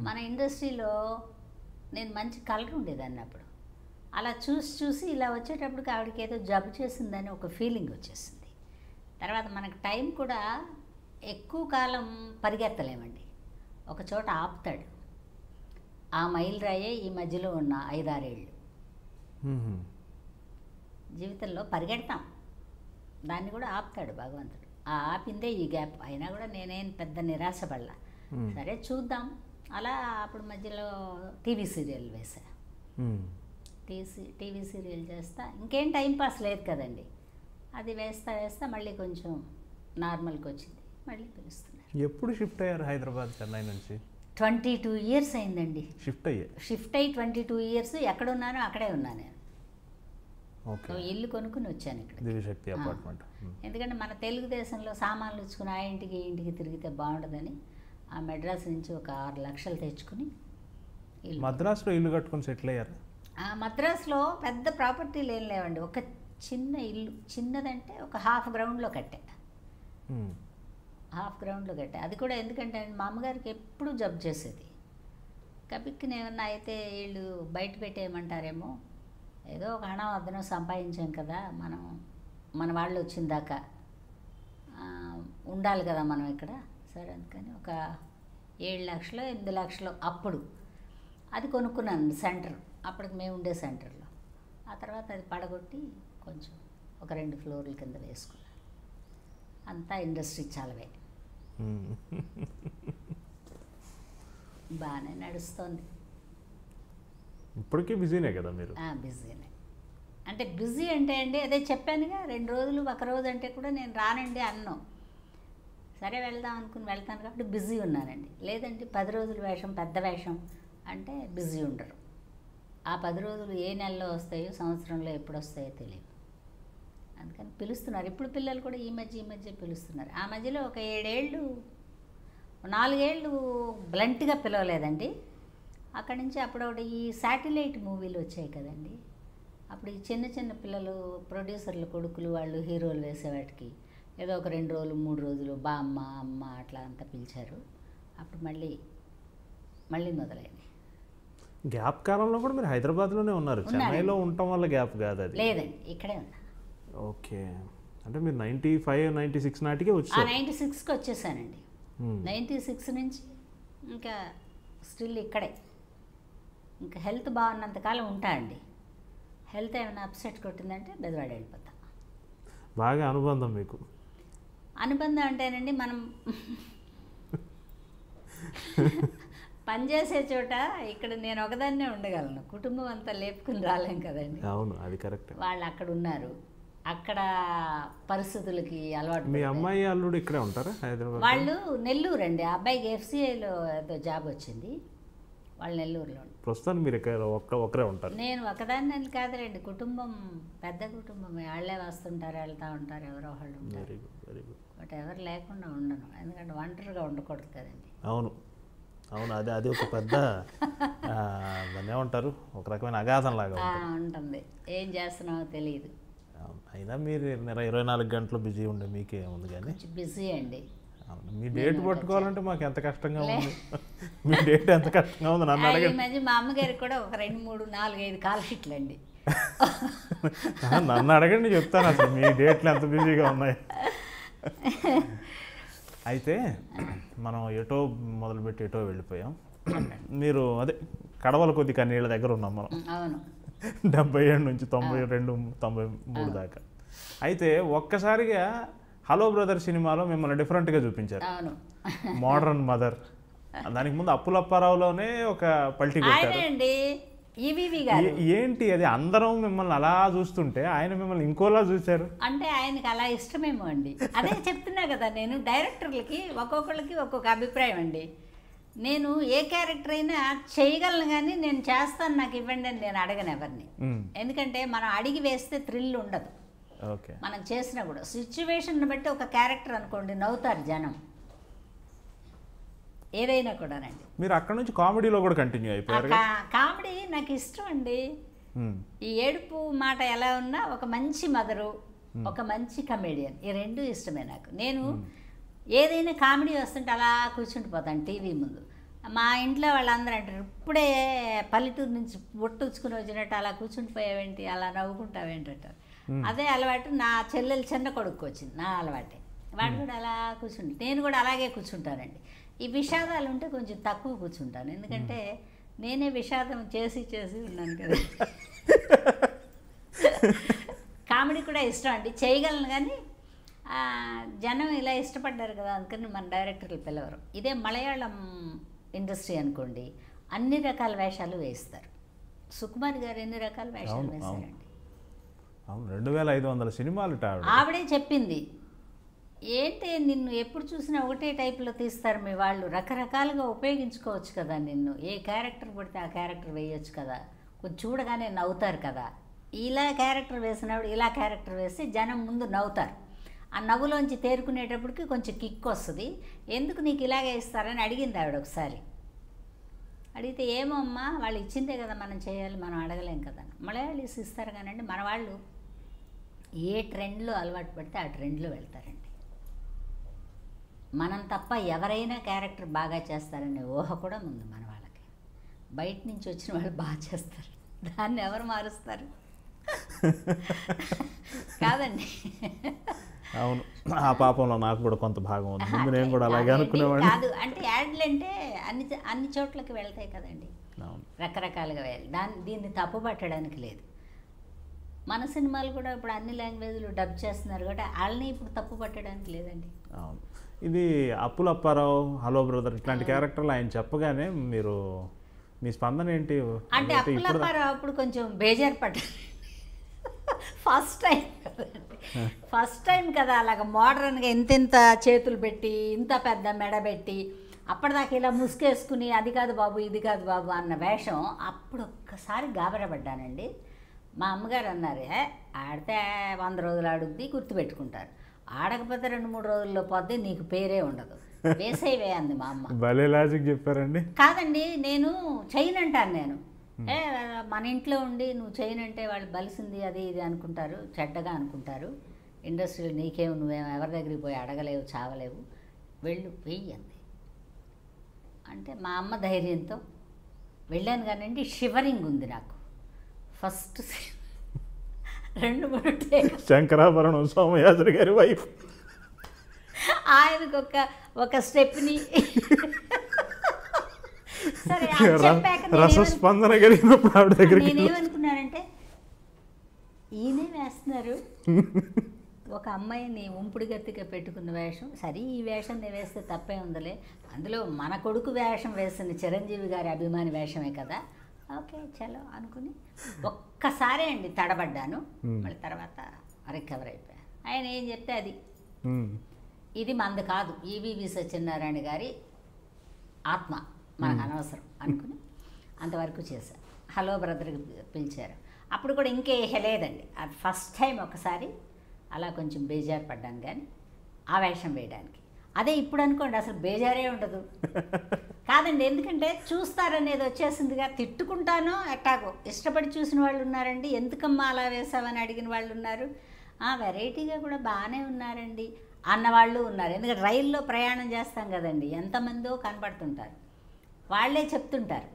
మన ఇండస్ట్రీలో నేను మంచి కలర్ ఉండేదాన్ని అప్పుడు, అలా చూసి ఇలా వచ్చేటప్పటికి ఆవిడకి ఏదో జబ్బు చేసిందని ఒక ఫీలింగ్ వచ్చేసింది. తర్వాత మనకు టైం కూడా ఎక్కువ కాలం పరిగెత్తలేమండి, ఒక చోట ఆపుతాడు. ఆ మైల్ రాయే ఈ మధ్యలో ఉన్న 5-6 ఏళ్ళు జీవితంలో పరిగెడతాం, దాన్ని కూడా ఆపుతాడు భగవంతుడు. ఆ ఆపిందే ఈ గ్యాప్. అయినా కూడా నేనేం పెద్ద నిరాశపడలా, సరే చూద్దాం అలా. అప్పుడు మధ్యలో టీవీ సీరియల్ వేసా, టీవీ సీరియల్ చేస్తా, ఇంకేం టైంపాస్ లేదు కదండి, అది వేస్తా మళ్ళీ కొంచెం నార్మల్కి వచ్చింది, మళ్ళీ పిలుస్తున్నారు.
ఎప్పుడు షిఫ్ట్ అయ్యారు హైదరాబాద్, చెన్నై నుంచి?
22 ఇయర్స్ అయిందండి
షిఫ్ట్ అయ్యి
22 ఇయర్స్. ఎక్కడున్నానో అక్కడే ఉన్నాను నేను. ఇల్లు కొనుక్కుని వచ్చాను ఇక్కడ,
దివ్యశక్తి అపార్ట్మెంట్.
ఎందుకంటే మన తెలుగుదేశంలో సామాన్లు ఇచ్చుకుని ఆ ఇంటికి ఇంటికి తిరిగితే బాగుంటుందని ఆ మెడ్రాస్ నుంచి ఒక 6 లక్షలు తెచ్చుకుని
మద్రాసులో ఇల్లు కట్టుకుని సెటిల్ అయ్యారు.
మద్రాసులో పెద్ద ప్రాపర్టీలు ఏం లేవండి, ఒక చిన్న ఇల్లు, చిన్నదంటే ఒక హాఫ్ గ్రౌండ్లో కట్టా. అది కూడా ఎందుకంటే మా అమ్మగారికి ఎప్పుడూ జబ్బు చేసేది, కబిక్కిని ఏమన్నా అయితే వీళ్ళు బయట పెట్టేయమంటారేమో, ఏదో ఒక అదనం సంపాదించాం కదా మనం, మన వాళ్ళు వచ్చిందాకా ఉండాలి కదా మనం ఇక్కడ, సరే అందుకని ఒక 7 లక్షలు 8 లక్షలు అప్పుడు అది కొనుక్కున్నాను సెంటర్, అప్పటికి మేము ఉండే సెంటర్లో. ఆ తర్వాత అది పడగొట్టి కొంచెం ఒక 2 ఫ్లోర్ల కింద వేసుకున్నాను. అంతా ఇండస్ట్రీ చాలవే. బాగానే నడుస్తోంది.
ఇప్పటికీ బిజీనే కదా మీరు?
బిజీనే. అంటే బిజీ అంటే అండి అదే చెప్పానుగా, 2 రోజులు ఒక రోజు అంటే కూడా నేను రానండి అన్నాం. సరే వెళ్దాం అనుకుని వెళ్తాను కాబట్టి బిజీ ఉన్నానండి. లేదండి 10 రోజుల వేషం, పెద్ద వేషం అంటే బిజీ ఉండరు. ఆ 10 రోజులు ఏ నెలలో వస్తాయో, సంవత్సరంలో ఎప్పుడు వస్తాయో తెలియదు. అందుకని పిలుస్తున్నారు. ఇప్పుడు పిల్లలు కూడా ఈ మధ్య పిలుస్తున్నారు. ఆ మధ్యలో ఒక 4 ఏళ్ళు బ్లంట్గా పిలవలేదండి. అక్కడి నుంచి అప్పుడొకటి ఈ శాటిలైట్ మూవీలు వచ్చాయి కదండి. అప్పుడు ఈ చిన్న పిల్లలు ప్రొడ్యూసర్లు కొడుకులు వాళ్ళు హీరోలు వేసేవాటికి ఏదో ఒక 2 రోజులు 3 రోజులు బామ్మ అమ్మ అట్లా అంతా పిలిచారు. అప్పుడు మళ్ళీ మొదలైంది.
గ్యాప్ కాలంలో కూడా మీరు హైదరాబాద్లోనే ఉన్నారు, చెన్నైలో ఉండటం వల్ల గ్యాప్ కాదు అది?
లేదండి, ఇక్కడే ఉన్నా.
ఓకే, అంటే మీరు 95, 96 నాటికే వచ్చారు?
96కి వచ్చేసానండి. 96 నుంచి ఇంకా స్టిల్ ఇక్కడే. ఇంకా హెల్త్ బాగున్నంతకాలం ఉంటా అండి. హెల్త్ ఏమైనా అప్సెట్ కొట్టిందంటే బెజవాడ వెళ్ళిపోతా.
బాగా అనుబంధం మీకు?
అనుబంధం అంటేనండి మనం పనిచేసే చోట ఇక్కడ నేను ఒకదాన్నే ఉండగలను, కుటుంబం అంతా లేపుకుని రాలేం కదండి.
అవును, అది కరెక్ట్.
వాళ్ళు అక్కడ ఉన్నారు, అక్కడ పరిస్థితులకి అలవాటు.
మీ అమ్మాయి అల్లుడు ఇక్కడే ఉంటారా హైదరాబాద్?
వాళ్ళు నెల్లూరు అండి. ఆ అబ్బాయికి FCIలో ఏదో జాబ్ వచ్చింది, వాళ్ళు నెల్లూరులో.
ప్రస్తుతానికి మీరు ఒకరే ఉంటారు? నేను
ఒకదాన్ని కాదులేండి, కుటుంబం పెద్ద కుటుంబం, వాళ్ళే వస్తుంటారు వెళ్తూ ఉంటారు, ఎవరో వాళ్ళు ఉంటారు. బట్ ఎవరు లేకుండా ఉండను, ఎందుకంటే ఒంటరిగా ఉండకూడదు కదండి.
అవును, అది ఒక పెద్ద దాన్ని ఏమంటారు, ఒక రకమైన అగాధం లాగా
ఉంటుంది. ఏం చేస్తున్నావో తెలియదు.
అయినా మీరు 24 గంటలు బిజీ ఉండే మీకేముంది కానీ?
బిజీ అండి.
మీ డేట్ పట్టుకోవాలంటే మాకు ఎంత కష్టంగా ఉంది. మీ డేట్ ఎంత కష్టంగా ఉంది నన్ను అడగండి.
ఈ మధ్య మా అమ్మగారికి కూడా ఒక 2, 3, 4, 5 కాల్ షీట్లు అండి.
నన్ను అడగండి, చెప్తాను అసలు మీ డేట్లు ఎంత బిజీగా ఉన్నాయి. అయితే మనం ఎటో మొదలుపెట్టి ఎటో వెళ్ళిపోయాం. మీరు అదే కడవల కొద్ది కన్నీళ్ళ దగ్గర ఉన్నాం మనం.
అవును,
77 నుంచి 92, 93 దాకా. అయితే ఒక్కసారిగా హలో బ్రదర్ సినిమాలో మిమ్మల్ని డిఫరెంట్గా చూపించారు. Modern mother. దానికి ముందు అప్పులప్పారావులోనే ఒక పల్టీ కొట్టారు. ఏంటి అది? అందరం మిమ్మల్ని అలా చూస్తుంటే ఆయన మిమ్మల్ని ఇంకోలా చూశారు.
అంటే ఆయనకి అలా ఇష్టమేమో అండి. అదే చెప్తున్నా కదా, నేను డైరెక్టర్లకి ఒక్కొక్కరికి ఒక్కొక్క అభిప్రాయం అండి. నేను ఏ క్యారెక్టర్ అయినా చేయగలను కానీ నేను చేస్తాను నాకు ఇవ్వండి అని నేను అడగను ఎవరిని. ఎందుకంటే మనం అడిగి వేస్తే థ్రిల్ ఉండదు. మనం చేసినా కూడా సిచ్యువేషన్ బట్టి ఒక క్యారెక్టర్ అనుకోండి నవ్వుతారు జనం, ఏదైనా కూడానండి.
మీరు అక్కడ నుంచి కామెడీలో కూడా కంటిన్యూ అయిపోయారు.
కామెడీ నాకు ఇష్టం అండి. ఈ ఏడుపు మాట ఎలా ఉన్నా ఒక మంచి మదరు, ఒక మంచి కమెడియన్, ఈ 2 ఇష్టమే నాకు. నేను ఏదైనా కామెడీ వస్తుంటే అలా కూర్చుండిపోతాను టీవీ ముందు. మా ఇంట్లో వాళ్ళందరూ అంటారు, ఇప్పుడే పల్లెటూరు నుంచి బొట్టుచ్చుకుని వచ్చినట్టు అలా కూర్చుండిపోయావేంటి, అలా నవ్వుకుంటావేంటంటారు. అదే అలవాటు నా చెల్లెలు చిన్న కొడుకు వచ్చింది, నా అలవాటే. వాడు కూడా అలా కూర్చుంటే నేను కూడా అలాగే కూర్చుంటానండి. ఈ విషాదాలు ఉంటే కొంచెం తక్కువ కూర్చుంటాను, ఎందుకంటే నేనే విషాదం చేసి ఉన్నాను కదా. కామెడీ కూడా ఇష్టం అండి, చేయగలను. కానీ జనం ఇలా ఇష్టపడ్డారు కదా, అందుకని మన డైరెక్టర్లు పిలవరు. ఇదే మలయాళం ఇండస్ట్రీ అనుకోండి, అన్ని రకాల వేషాలు వేస్తారు. సుకుమార్ గారు ఎన్ని రకాల వేషాలు వేశారండి.
2500 సినిమాలు.
ఆవిడే చెప్పింది, ఏంటి నిన్ను ఎప్పుడు చూసినా ఒకటే టైప్లో తీస్తారు మీ వాళ్ళు, రకరకాలుగా ఉపయోగించుకోవచ్చు కదా, నిన్ను ఏ క్యారెక్టర్ పడితే ఆ క్యారెక్టర్ వేయొచ్చు కదా, కొంచెం చూడగానే నవ్వుతారు కదా. ఇలా క్యారెక్టర్ వేసినప్పుడు ఇలా క్యారెక్టర్ వేస్తే జనం ముందు నవ్వుతారు. ఆ నవ్వులోంచి తేరుకునేటప్పటికి కొంచెం కిక్ వస్తుంది. ఎందుకు నీకు ఇలాగే ఇస్తారని అడిగింది ఆవిడ ఒకసారి. అడిగితే ఏమో అమ్మా వాళ్ళు ఇచ్చిందే కదా మనం చేయాలి, మనం అడగలేం కదా. మలయాళీస్ ఇస్తారు కానండి, మన వాళ్ళు ఏ ట్రెండ్లో అలవాటు పడితే ఆ ట్రెండ్లో వెళ్తారండి. మనం తప్ప ఎవరైనా క్యారెక్టర్ బాగా చేస్తారనే ఊహ కూడా ఉంది మన వాళ్ళకి. బయట నుంచి వచ్చిన వాళ్ళు బాగా చేస్తారు, దాన్ని ఎవరు మారుస్తారు కాదండి.
అవును, ఆ పాపంలో నాకు కూడా కొంత భాగం ఉంది. ముందు నేను కూడా అలాగే అనుకునేవాడిని.
కాదు అంటే యాడ్లు అంటే అన్ని చోట్లకి వెళ్తాయి కదండి, రకరకాలుగా వెళ్ళాలి. దీన్ని తప్పు పట్టడానికి లేదు. మన సినిమాలు కూడా ఇప్పుడు అన్ని లాంగ్వేజ్లు డబ్ చేస్తున్నారు కాబట్టి వాళ్ళని ఇప్పుడు తప్పు పట్టడానికి లేదండి.
అవును, ఇది అప్పుల అప్పారావు, హలో బ్రదర్ ఇట్లాంటి క్యారెక్టర్లు ఆయన చెప్పగానే మీరు మీ స్పందన ఏంటి?
అంటే అప్పులప్పారావు అప్పుడు కొంచెం బేజారు పడ్డారు. ఫస్ట్ టైం కదా అలాగ మోడర్న్గా ఇంత చేతులు పెట్టి ఇంత పెద్ద మెడ పెట్టి అప్పటిదాకా ఇలా ముసుకేసుకుని అది కాదు బాబు ఇది కాదు బాబు అన్న వేషం అప్పుడు ఒక్కసారి గాబరపడ్డానండి. మా అమ్మగారు అన్నారు, ఆడితే 100 రోజులు ఆడుద్ది గుర్తుపెట్టుకుంటారు, ఆడకపోతే 2-3 రోజుల్లో పోద్ది నీకు పేరే ఉండదు, వేసేవే అంది మా అమ్మ.
భలే లాజిక్ చెప్పారండి.
కాదండి, నేను చేయనంటాను. నేను మన ఇంట్లో ఉండి నువ్వు చేయనంటే వాళ్ళు బలిసింది అది ఇది అనుకుంటారు, చెడ్డగా అనుకుంటారు. ఇండస్ట్రీలో నీకేమో నువ్వేమో ఎవరి దగ్గరికి పోయి అడగలేవు, చావలేవు, వెళ్ళు వెయ్యి అంది. అంటే మా అమ్మ ధైర్యంతో వెళ్ళాను. కానండి షివరింగ్ ఉంది నాకు. ఫస్ట్ 2-3 టేక్
శంకరాభరణం సోమయాజులు గారి వైఫ్
ఆయనకు ఒక స్టెప్ని సరే చెప్పాక
రసస్పందన కలిగినప్పుడు ఆవిడ దగ్గరికి
నేనేమనుకున్నానంటే ఈయనే వేస్తున్నారు ఒక అమ్మాయిని ఉంపుడు గత్తిగా పెట్టుకున్న వేషం, సరే ఈ వేషం నేను వేస్తే తప్పే ఉందలే, అందులో మన కొడుకు వేషం వేసిన చిరంజీవి గారి అభిమాని వేషమే కదా, ఓకే చలో అనుకుని ఒక్కసారే అండి తడబడ్డాను. మళ్ళీ తర్వాత రికవర్ అయిపోయాను. ఆయన ఏం చెప్తే అది, ఇది మంది కాదు, ఈవీవి సత్యనారాయణ గారి ఆత్మ, మనకు అనవసరం అనుకుని అంతవరకు చేశారు. హలో బ్రదర్కి పిలిచారు. అప్పుడు కూడా ఇంకే లేదండి, అది ఫస్ట్ టైం ఒకసారి అలా కొంచెం బేజారు పడ్డాను. కానీ ఆ వేషం వేయడానికి అదే ఇప్పుడు అనుకోండి అసలు బేజారే ఉండదు కాదండి, ఎందుకంటే చూస్తారనేది వచ్చేసిందిగా. తిట్టుకుంటానో ఎట్టాగో ఇష్టపడి చూసిన వాళ్ళు ఉన్నారండి, ఎందుకమ్మా అలా వేసావని అడిగిన వాళ్ళు ఉన్నారు, వెరైటీగా కూడా బాగానే ఉన్నారండి అన్నవాళ్ళు ఉన్నారు. ఎందుకంటే రైల్లో ప్రయాణం చేస్తాం కదండి, ఎంతమందో కనపడుతుంటారు, వాళ్ళే చెప్తుంటారు.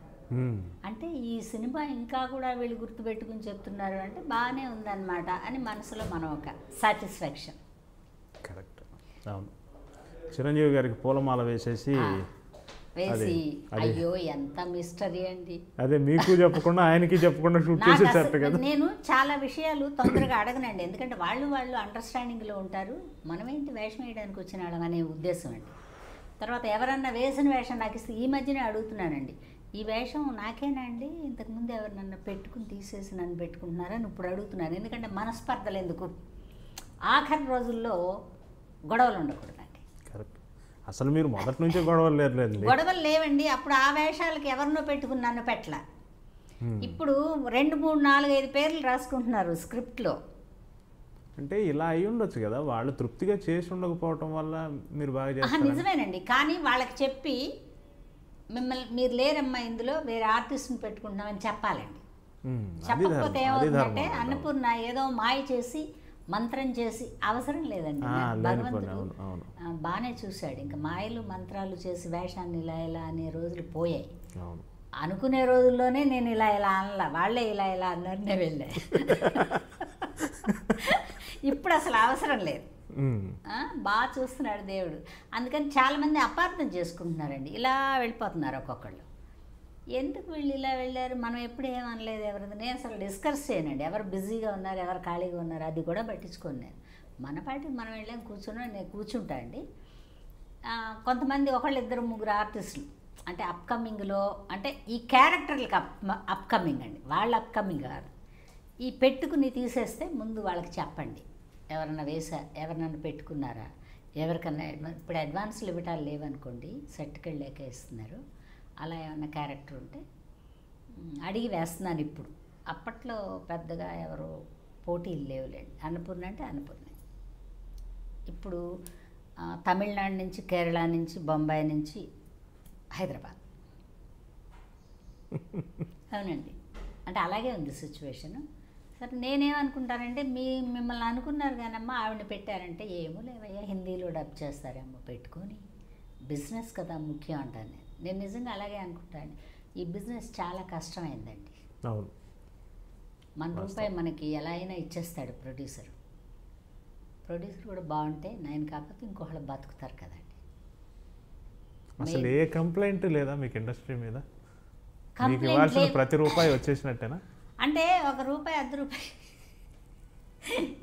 అంటే ఈ సినిమా ఇంకా కూడా వీళ్ళు గుర్తుపెట్టుకుని చెప్తున్నారు అంటే బాగానే ఉందన్నమాట అని మనసులో మనం ఒక సాటిస్ఫాక్షన్.
కరెక్ట్. అవును, చిరంజీవి గారికి పూలమాల వేసేసి
అయ్యో ఎంత మిస్టరీ అండి.
అదే మీకు చెప్పకుండా ఆయనకి చెప్పకుండా షూట్ చేసేసారు కదా.
నేను చాలా విషయాలు తొందరగా అడగనండి, ఎందుకంటే వాళ్ళు అండర్స్టాండింగ్లో ఉంటారు, మనమేంటి వేషం వేయడానికి వచ్చిన వాళ్ళం అనే ఉద్దేశం అండి. తర్వాత ఎవరన్నా వేసిన వేషం నాకు ఇస్తే ఈ మధ్యనే అడుగుతున్నానండి, ఈ వేషం నాకేనా అండి, ఇంతకుముందు ఎవరు నన్ను పెట్టుకుని తీసేసి నన్ను పెట్టుకుంటున్నారని ఇప్పుడు అడుగుతున్నాను. ఎందుకంటే మనస్పర్ధలు ఎందుకు, ఆఖరి రోజుల్లో గొడవలు ఉండకూడదండి.
కరెక్ట్. అసలు మీరు మొదటి నుంచే గొడవలు లేదు.
గొడవలు లేవండి. అప్పుడు ఆ వేషాలకి ఎవరినో పెట్టుకుని నన్ను పెట్టలా. ఇప్పుడు 2, 3, 4, 5 పేర్లు రాసుకుంటున్నారు స్క్రిప్ట్లో.
అంటే ఇలా అయి ఉండొచ్చు కదా, వాళ్ళు తృప్తిగా చేసి ఉండకపోవటం వల్ల మీరు బాగా చేస్తారు.
నిజమేనండి, కానీ వాళ్ళకి చెప్పి మిమ్మల్ని మీరు లేరమ్మా ఇందులో వేరే ఆర్టిస్ట్ని పెట్టుకుంటున్నామని చెప్పాలండి. చెప్పకపోతే ఏమవుతుందంటే అన్నపూర్ణ ఏదో మాయ చేసి మంత్రం చేసి అవసరం లేదండి. భగవంతుడు బాగానే చూశాడు, ఇంకా మాయలు మంత్రాలు చేసి వేషాన్ని ఇలా అనే రోజులు పోయాయి. అనుకునే రోజుల్లోనే నేను ఇలా అనలా, వాళ్ళే ఇలా అన్నారు, నేను వెళ్ళా. ఇప్పుడు అసలు అవసరం లేదు, బాగా చూస్తున్నాడు దేవుడు. అందుకని చాలామంది అపార్థం చేసుకుంటున్నారండి, ఇలా వెళ్ళిపోతున్నారు ఒక్కొక్కళ్ళు. ఎందుకు వీళ్ళు ఇలా వెళ్ళారు, మనం ఎప్పుడు ఏమనలేదు ఎవరిది. నేను అసలు డిస్కస్ చేయనండి, ఎవరు బిజీగా ఉన్నారు ఎవరు ఖాళీగా ఉన్నారు అది కూడా పట్టించుకోను నేను. మన పాటికి మనం వెళ్ళాం కూర్చున్నా, నేను కూర్చుంటా అండి. కొంతమంది 1-2-3 ఆర్టిస్టులు అంటే అప్కమింగ్లో, అంటే ఈ క్యారెక్టర్లకు అప్కమింగ్ అండి, వాళ్ళ అప్కమింగ్ కాదు. ఈ పెట్టుకుని తీసేస్తే ముందు వాళ్ళకి చెప్పండి, ఎవరినన్నా పెట్టుకున్నారా, ఎవరికన్నా ఇప్పుడు అడ్వాన్స్లు ఇవ్వటాలు లేవనుకోండి, సెట్కి వెళ్ళాక ఇస్తున్నారు. అలా ఏమన్నా క్యారెక్టర్ ఉంటే అడిగి వేస్తున్నాను ఇప్పుడు. అప్పట్లో పెద్దగా ఎవరు పోటీలు లేవులేండి. అన్నపూర్ణ అంటే అన్నపూర్ణ. ఇప్పుడు తమిళనాడు నుంచి, కేరళ నుంచి, బొంబాయి నుంచి, హైదరాబాద్. అవునండి, అంటే అలాగే ఉంది సిచ్యువేషను. సరే నేనేమనుకుంటానంటే మిమ్మల్ని అనుకున్నారు కానమ్మా ఆవిడని పెట్టారంటే, ఏమో లేవయ్యా హిందీలో డబ్ చేస్తారేమో, పెట్టుకొని బిజినెస్ కదా ముఖ్యం అంటాను నేను నిజంగా అలాగే అనుకుంటాను. ఈ బిజినెస్ చాలా కష్టమైందండి.
అవును,
మన రూపాయి మనకి ఎలా అయినా ఇచ్చేస్తాడు ప్రొడ్యూసర్ కూడా బాగుంటే, నేను కాకపోతే ఇంకొకళ్ళు బతుకుతారు కదండి.
అసలు ఏ కంప్లైంట్ లేదా మీకు ఇండస్ట్రీ మీద? మీకు ఇవ్వాల్సిన ప్రతి రూపాయి వచ్చేసినట్టేనా?
అంటే ₹1, ₹10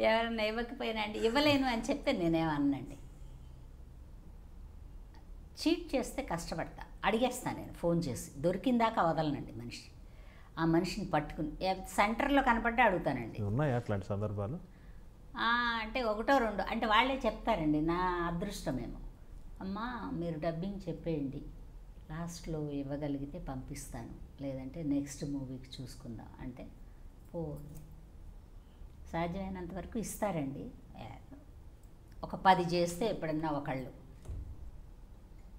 ఎవరన్నా ఇవ్వకపోయినా అండి, ఇవ్వలేను అని చెప్తే నేనేమన్నాండి. చీట్ చేస్తే కష్టపడతా, అడిగేస్తాను నేను ఫోన్ చేసి, దొరికిందాకా వదలనండి మనిషి. ఆ మనిషిని పట్టుకుని సెంటర్లో కనపడ్డా అడుగుతానండి.
ఉన్నాయా అట్లాంటి సందర్భాలు?
అంటే ఒకటో రెండో, అంటే వాళ్ళే చెప్తారండి, నా అదృష్టమేమో. అమ్మా మీరు డబ్బింగ్ చెప్పేయండి, లాస్ట్లో ఇవ్వగలిగితే పంపిస్తాను, లేదంటే నెక్స్ట్ మూవీకి చూసుకుందాం అంటే సాధ్యమైనంత వరకు ఇస్తారండి. ఒక 10 చేస్తే ఎప్పుడన్నా ఒకళ్ళు,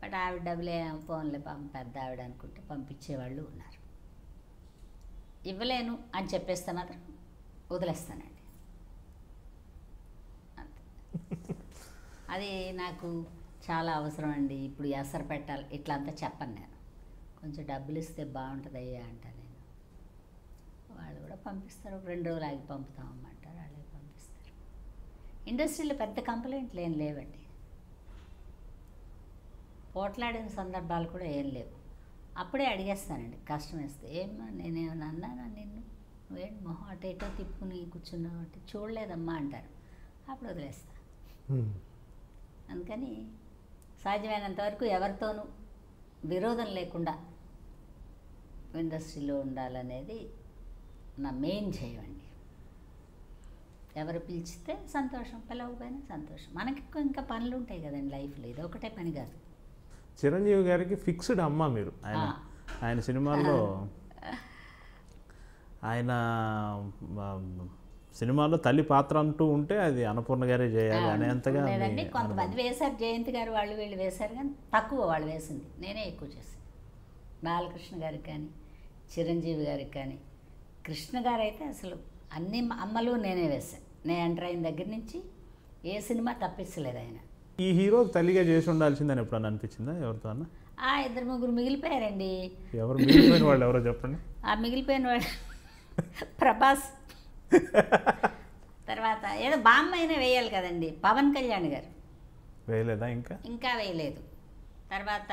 బట్ ఆవిడ డబ్బులే ఫోన్లే పెద్ద ఆవిడ అనుకుంటే పంపించేవాళ్ళు ఉన్నారు. ఇవ్వలేను అని చెప్పేస్తే మాత్రం వదిలేస్తానండి. అంతే. అది నాకు చాలా అవసరం అండి. ఇప్పుడు ఎసరు పెట్టాలి ఇట్లా అంతా చెప్పను నేను. కొంచెం డబ్బులు ఇస్తే బాగుంటుంది అయ్యా అంట నేను. వాళ్ళు కూడా పంపిస్తారు, 2 రోజులు ఆగి పంపుతామమ్మంటారు, వాళ్ళే పంపిస్తారు. ఇండస్ట్రీలో పెద్ద కంప్లైంట్లు ఏం లేవండి, పోట్లాడిన సందర్భాలు కూడా ఏం లేవు. అప్పుడే అడిగేస్తానండి కష్టం వేస్తే, ఏమ్మా నేనేమన్నా అన్నానా నిన్ను, నువ్వేంటి మొహం అటు ఇటో తిప్పుకుని కూర్చున్నావు అంటే చూడలేదమ్మా అంటారు, అప్పుడు వదిలేస్తా. అందుకని సాధ్యమైనంత వరకు ఎవరితోనూ విరోధం లేకుండా ఇండస్ట్రీలో ఉండాలనేది నా మెయిన్ ధ్యేయమండి. ఎవరు పిలిచితే సంతోషం, పిలవకపోయినా సంతోషం. మనకి ఇంకా పనులు ఉంటాయి కదండి లైఫ్లో, ఇది ఒకటే పని కాదు.
చిరంజీవి గారికి ఫిక్స్డ్ అమ్మ మీరు. ఆయన సినిమాల్లో తల్లి పాత్ర అంటూ ఉంటే అది అన్నపూర్ణ గారే చేయాలి అనేంతగా.
లేదండి, కొంతమంది వేశారు, జయంతి గారు వాళ్ళు వీళ్ళు వేశారు, కానీ తక్కువ వాళ్ళు వేసింది, నేనే ఎక్కువ చేశాను. బాలకృష్ణ గారికి కానీ చిరంజీవి గారికి కానీ. కృష్ణ గారు అయితే అసలు అన్ని అమ్మలు నేనే వేశాను. నేను ఎంటర్ అయిన దగ్గర నుంచి ఏ సినిమా తప్పించలేదు ఆయన.
ఈ హీరోకి తల్లిగా చేసి ఉండాల్సిందని ఎప్పుడన్నా అనిపించిందా ఎవరితో అన్న?
2-3 మిగిలిపోయారండి.
ఎవరు మిగిలిపోయిన వాళ్ళు ఎవరో చెప్పండి.
మిగిలిపోయిన వాళ్ళు ప్రభాస్, తర్వాత ఏదో బామ్మ అయినా వేయాలి కదండి, పవన్ కళ్యాణ్ గారు
వేయలేదా? ఇంకా
వేయలేదు. తర్వాత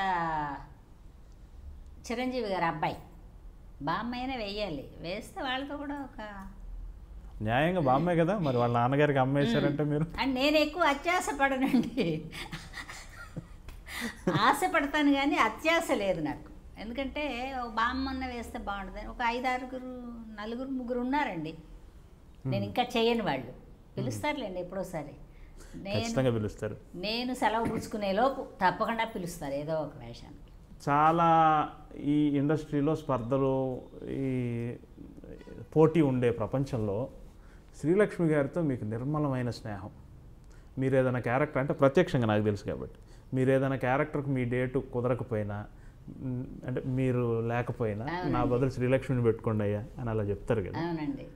చిరంజీవి గారు అబ్బాయి బామ్మ అయినా వేయాలి, వేస్తే వాళ్ళతో కూడా ఒక
న్యాయంగా బామ్మే కదా, మరి వాళ్ళ నాన్నగారికి అమ్మేశారంటే మీరు.
అండ్ నేను ఎక్కువ అత్యాశ పడనండి, ఆశపడతాను కానీ అత్యాశ లేదు నాకు. ఎందుకంటే ఒక బామ్మన్న వేస్తే బాగుంటుంది. ఒక 5-6 ఉన్నారండి, నేను ఇంకా చేయని వాళ్ళు. పిలుస్తారులేండి ఎప్పుడోసారి. నేను సెలవు పుచ్చుకునే లోపు తప్పకుండా పిలుస్తారు ఏదో ఒక వేషానికి.
చాలా ఈ ఇండస్ట్రీలో స్పర్ధలు, ఈ పోటీ ఉండే ప్రపంచంలో శ్రీలక్ష్మి గారితో మీకు నిర్మలమైన స్నేహం. మీరు ఏదైనా క్యారెక్టర్, అంటే ప్రత్యక్షంగా నాకు తెలుసు కాబట్టి, మీరు ఏదైనా క్యారెక్టర్కి మీ డేటు కుదరకపోయినా, అంటే మీరు లేకపోయినా నా బదులు శ్రీలక్ష్మిని పెట్టుకోండి అయ్యా అని అలా చెప్తారు కదా.
అవునండి.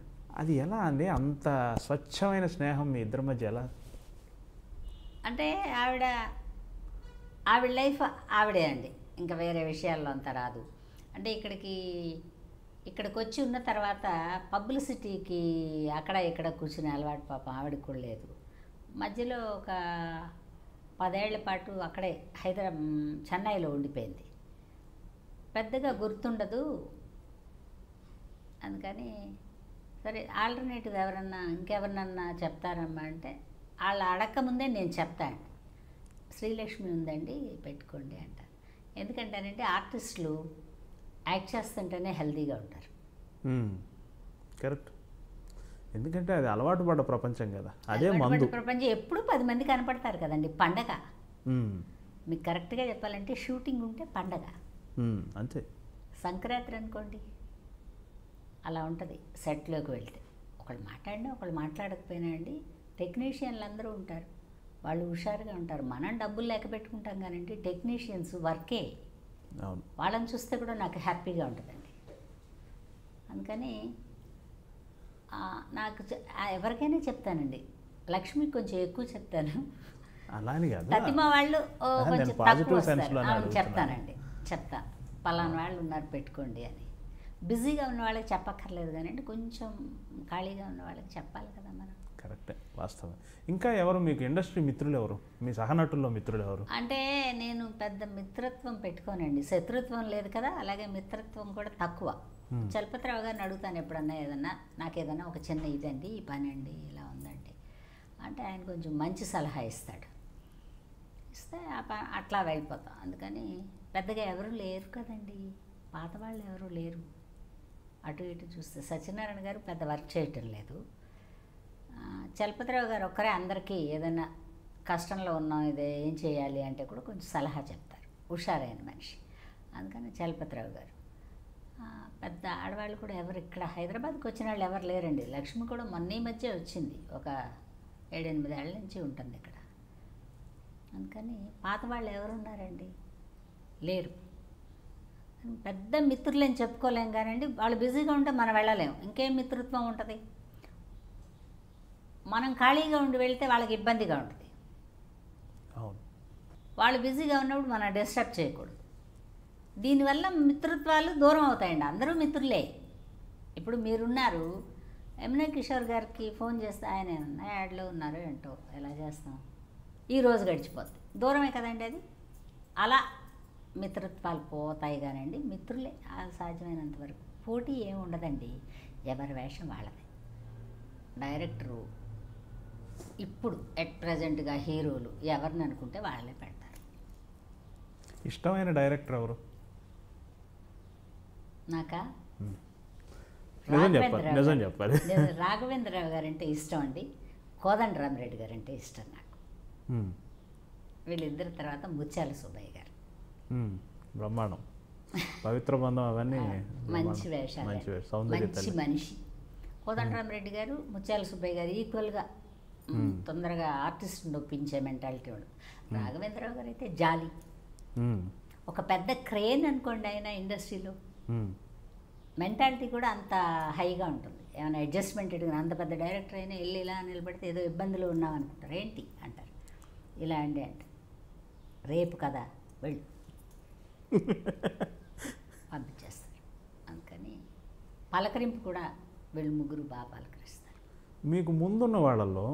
అది ఎలా అండి, అంత స్వచ్ఛమైన స్నేహం మీ ఇద్దరి మధ్య ఎలా?
అంటే ఆవిడ లైఫ్ ఆవిడే అండి, ఇంకా వేరే విషయాల్లో అంత రాదు. అంటే ఇక్కడికి వచ్చి ఉన్న తర్వాత పబ్లిసిటీకి అక్కడ ఇక్కడ కూర్చునే అలవాటు పాపం ఆవిడకి కూడా లేదు. మధ్యలో ఒక 10 ఏళ్ల పాటు అక్కడే చెన్నైలో ఉండిపోయింది, పెద్దగా గుర్తుండదు. అందుకని సరే ఆల్టర్నేటివ్ ఇంకెవరినన్నా చెప్తారమ్మా అంటే, వాళ్ళు అడగకముందే నేను చెప్తాను, శ్రీలక్ష్మి ఉందండి పెట్టుకోండి అంటారు. ఎందుకంటేనంటే ఆర్టిస్టులు యాక్ట్ చేస్తుంటేనే హెల్తీగా ఉంటారు.
కరెక్ట్. ఎందుకంటే అది అలవాటు పడ్డ ప్రపంచం కదా, అదే మందు
ప్రపంచం. ఎప్పుడు 10 మంది కనపడతారు కదండి. పండగ మీకు కరెక్ట్గా చెప్పాలంటే షూటింగ్ ఉంటే పండగ
అంతే.
సంక్రాంతి అనుకోండి అలా ఉంటుంది. సెట్లోకి వెళ్తే ఒకళ్ళు మాట్లాడినా ఒకళ్ళు మాట్లాడకపోయినా అండి, టెక్నీషియన్లు అందరూ ఉంటారు, వాళ్ళు హుషారుగా ఉంటారు. మనం డబ్బులు లెక్క పెట్టుకుంటాం కానండి, టెక్నీషియన్స్ వర్కే, వాళ్ళని చూస్తే కూడా నాకు హ్యాపీగా ఉంటుందండి. అందుకని నాకు ఎవరికైనా చెప్తానండి, లక్ష్మికి కొంచెం ఎక్కువ చెప్తాను, ప్రతిమ వాళ్ళు కొంచెం తక్కువ వస్తారు. చెప్తాను పలానా వాళ్ళు ఉన్నారు పెట్టుకోండి అని. బిజీగా ఉన్న వాళ్ళకి చెప్పక్కర్లేదు కానండి, కొంచెం ఖాళీగా ఉన్న వాళ్ళకి చెప్పాలి కదా మనం.
కరెక్టే, వాస్తవం. ఇంకా ఎవరు మీకు ఇండస్ట్రీ మిత్రులు ఎవరు, మీ సహనటుల్లో మిత్రులు ఎవరు?
అంటే నేను పెద్ద మిత్రత్వం పెట్టుకోనండి, శత్రుత్వం లేదు కదా, అలాగే మిత్రత్వం కూడా తక్కువ. చలపతిరావు గారిని అడుగుతాను ఎప్పుడన్నా నాకు ఏదైనా ఒక చిన్న ఇదండి, ఈ పని అండి ఇలా ఉందండి అంటే ఆయన కొంచెం మంచి సలహా ఇస్తాడు. ఇస్తే అట్లా వెళ్ళిపోతాం. అందుకని పెద్దగా ఎవరు లేరు కదండి, పాత వాళ్ళు ఎవరు లేరు. అటు ఇటు చూస్తే సత్యనారాయణ గారు పెద్ద వర్క్ చేయటం లేదు. చలపతిరావు గారు ఒక్కరే అందరికీ ఏదైనా కష్టంలో ఉన్నాం ఇదే ఏం చేయాలి అంటే కూడా కొంచెం సలహా చెప్తారు, హుషారైన మనిషి. అందుకని చలపతిరావు గారు. పెద్ద ఆడవాళ్ళు కూడా ఎవరు ఇక్కడ హైదరాబాద్కి వచ్చిన వాళ్ళు ఎవరు లేరండి. లక్ష్మి కూడా మొన్న మధ్య వచ్చింది, ఒక 7-8 ఏళ్ళ నుంచి ఉంటుంది ఇక్కడ. అందుకని పాత వాళ్ళు ఎవరున్నారండి, లేరు. పెద్ద మిత్రులని చెప్పుకోలేం కానండి, వాళ్ళు బిజీగా ఉంటే మనం వెళ్ళలేము, ఇంకేం మిత్రత్వం ఉంటుంది. మనం ఖాళీగా ఉండి వెళ్తే వాళ్ళకి ఇబ్బందిగా ఉంటుంది. వాళ్ళు బిజీగా ఉన్నప్పుడు మనం డిస్టర్బ్ చేయకూడదు. దీనివల్ల మిత్రత్వాలు దూరం అవుతాయండి. అందరూ మిత్రులే. ఇప్పుడు మీరున్నారు, యమునా కిషోర్ గారికి ఫోన్ చేస్తే ఆయన యాడ్లో ఉన్నారో ఏంటో, ఎలా చేస్తాం, ఈరోజు గడిచిపోతుంది, దూరమే కదండి అది. అలా మిత్రత్వాలు పోతాయి కానండి, మిత్రులే సాధ్యమైనంత వరకు. పోటీ ఏమి ఉండదండి, ఎవరి వేషం వాళ్ళది. డైరెక్టరు ఇప్పుడు ఎట్ ప్రజెంట్గా హీరోలు ఎవరిని అనుకుంటే వాళ్ళే పెడతారు.
ఇష్టమైన డైరెక్టర్ ఎవరు?
నాకా
నిజం చెప్పాలి.
రాఘవేంద్రరావు గారంటే ఇష్టం అండి, కోదండరామరెడ్డి గారంటే ఇష్టం నాకు. వీళ్ళిద్దరి తర్వాత ముత్యాల సుబ్బయ్య గారు.
బ్రహ్మాండం, పవిత్ర బంధం, అవన్నీ
మంచి వేషాలు, మంచి మనిషి. కోదండరామరెడ్డి గారు, ముత్యాల సుబ్బయ్య గారు ఈక్వల్గా తొందరగా ఆర్టిస్ట్ని ఒప్పించే మెంటాలిటీ వాడు. రాఘవేంద్రరావు గారు అయితే జాలి, ఒక పెద్ద క్రేన్ అనుకోండి ఆయన ఇండస్ట్రీలో. మెంటాలిటీ కూడా అంత హైగా ఉంటుంది. ఏమైనా అడ్జస్ట్మెంట్ అడిగిన అంత పెద్ద డైరెక్టర్ అయినా వెళ్ళి ఇలా నిలబడితే ఏదో ఇబ్బందులు ఉన్నాం అనుకుంటారు. ఏంటి అంటారు, ఇలా అండి అంటే రేపు కదా వెళ్ళు పంపించేస్తారు. అందుకని పలకరింపు కూడా వీళ్ళు ముగ్గురు బాగా పలకరిస్తారు.
మీకు ముందున్న వాళ్ళల్లో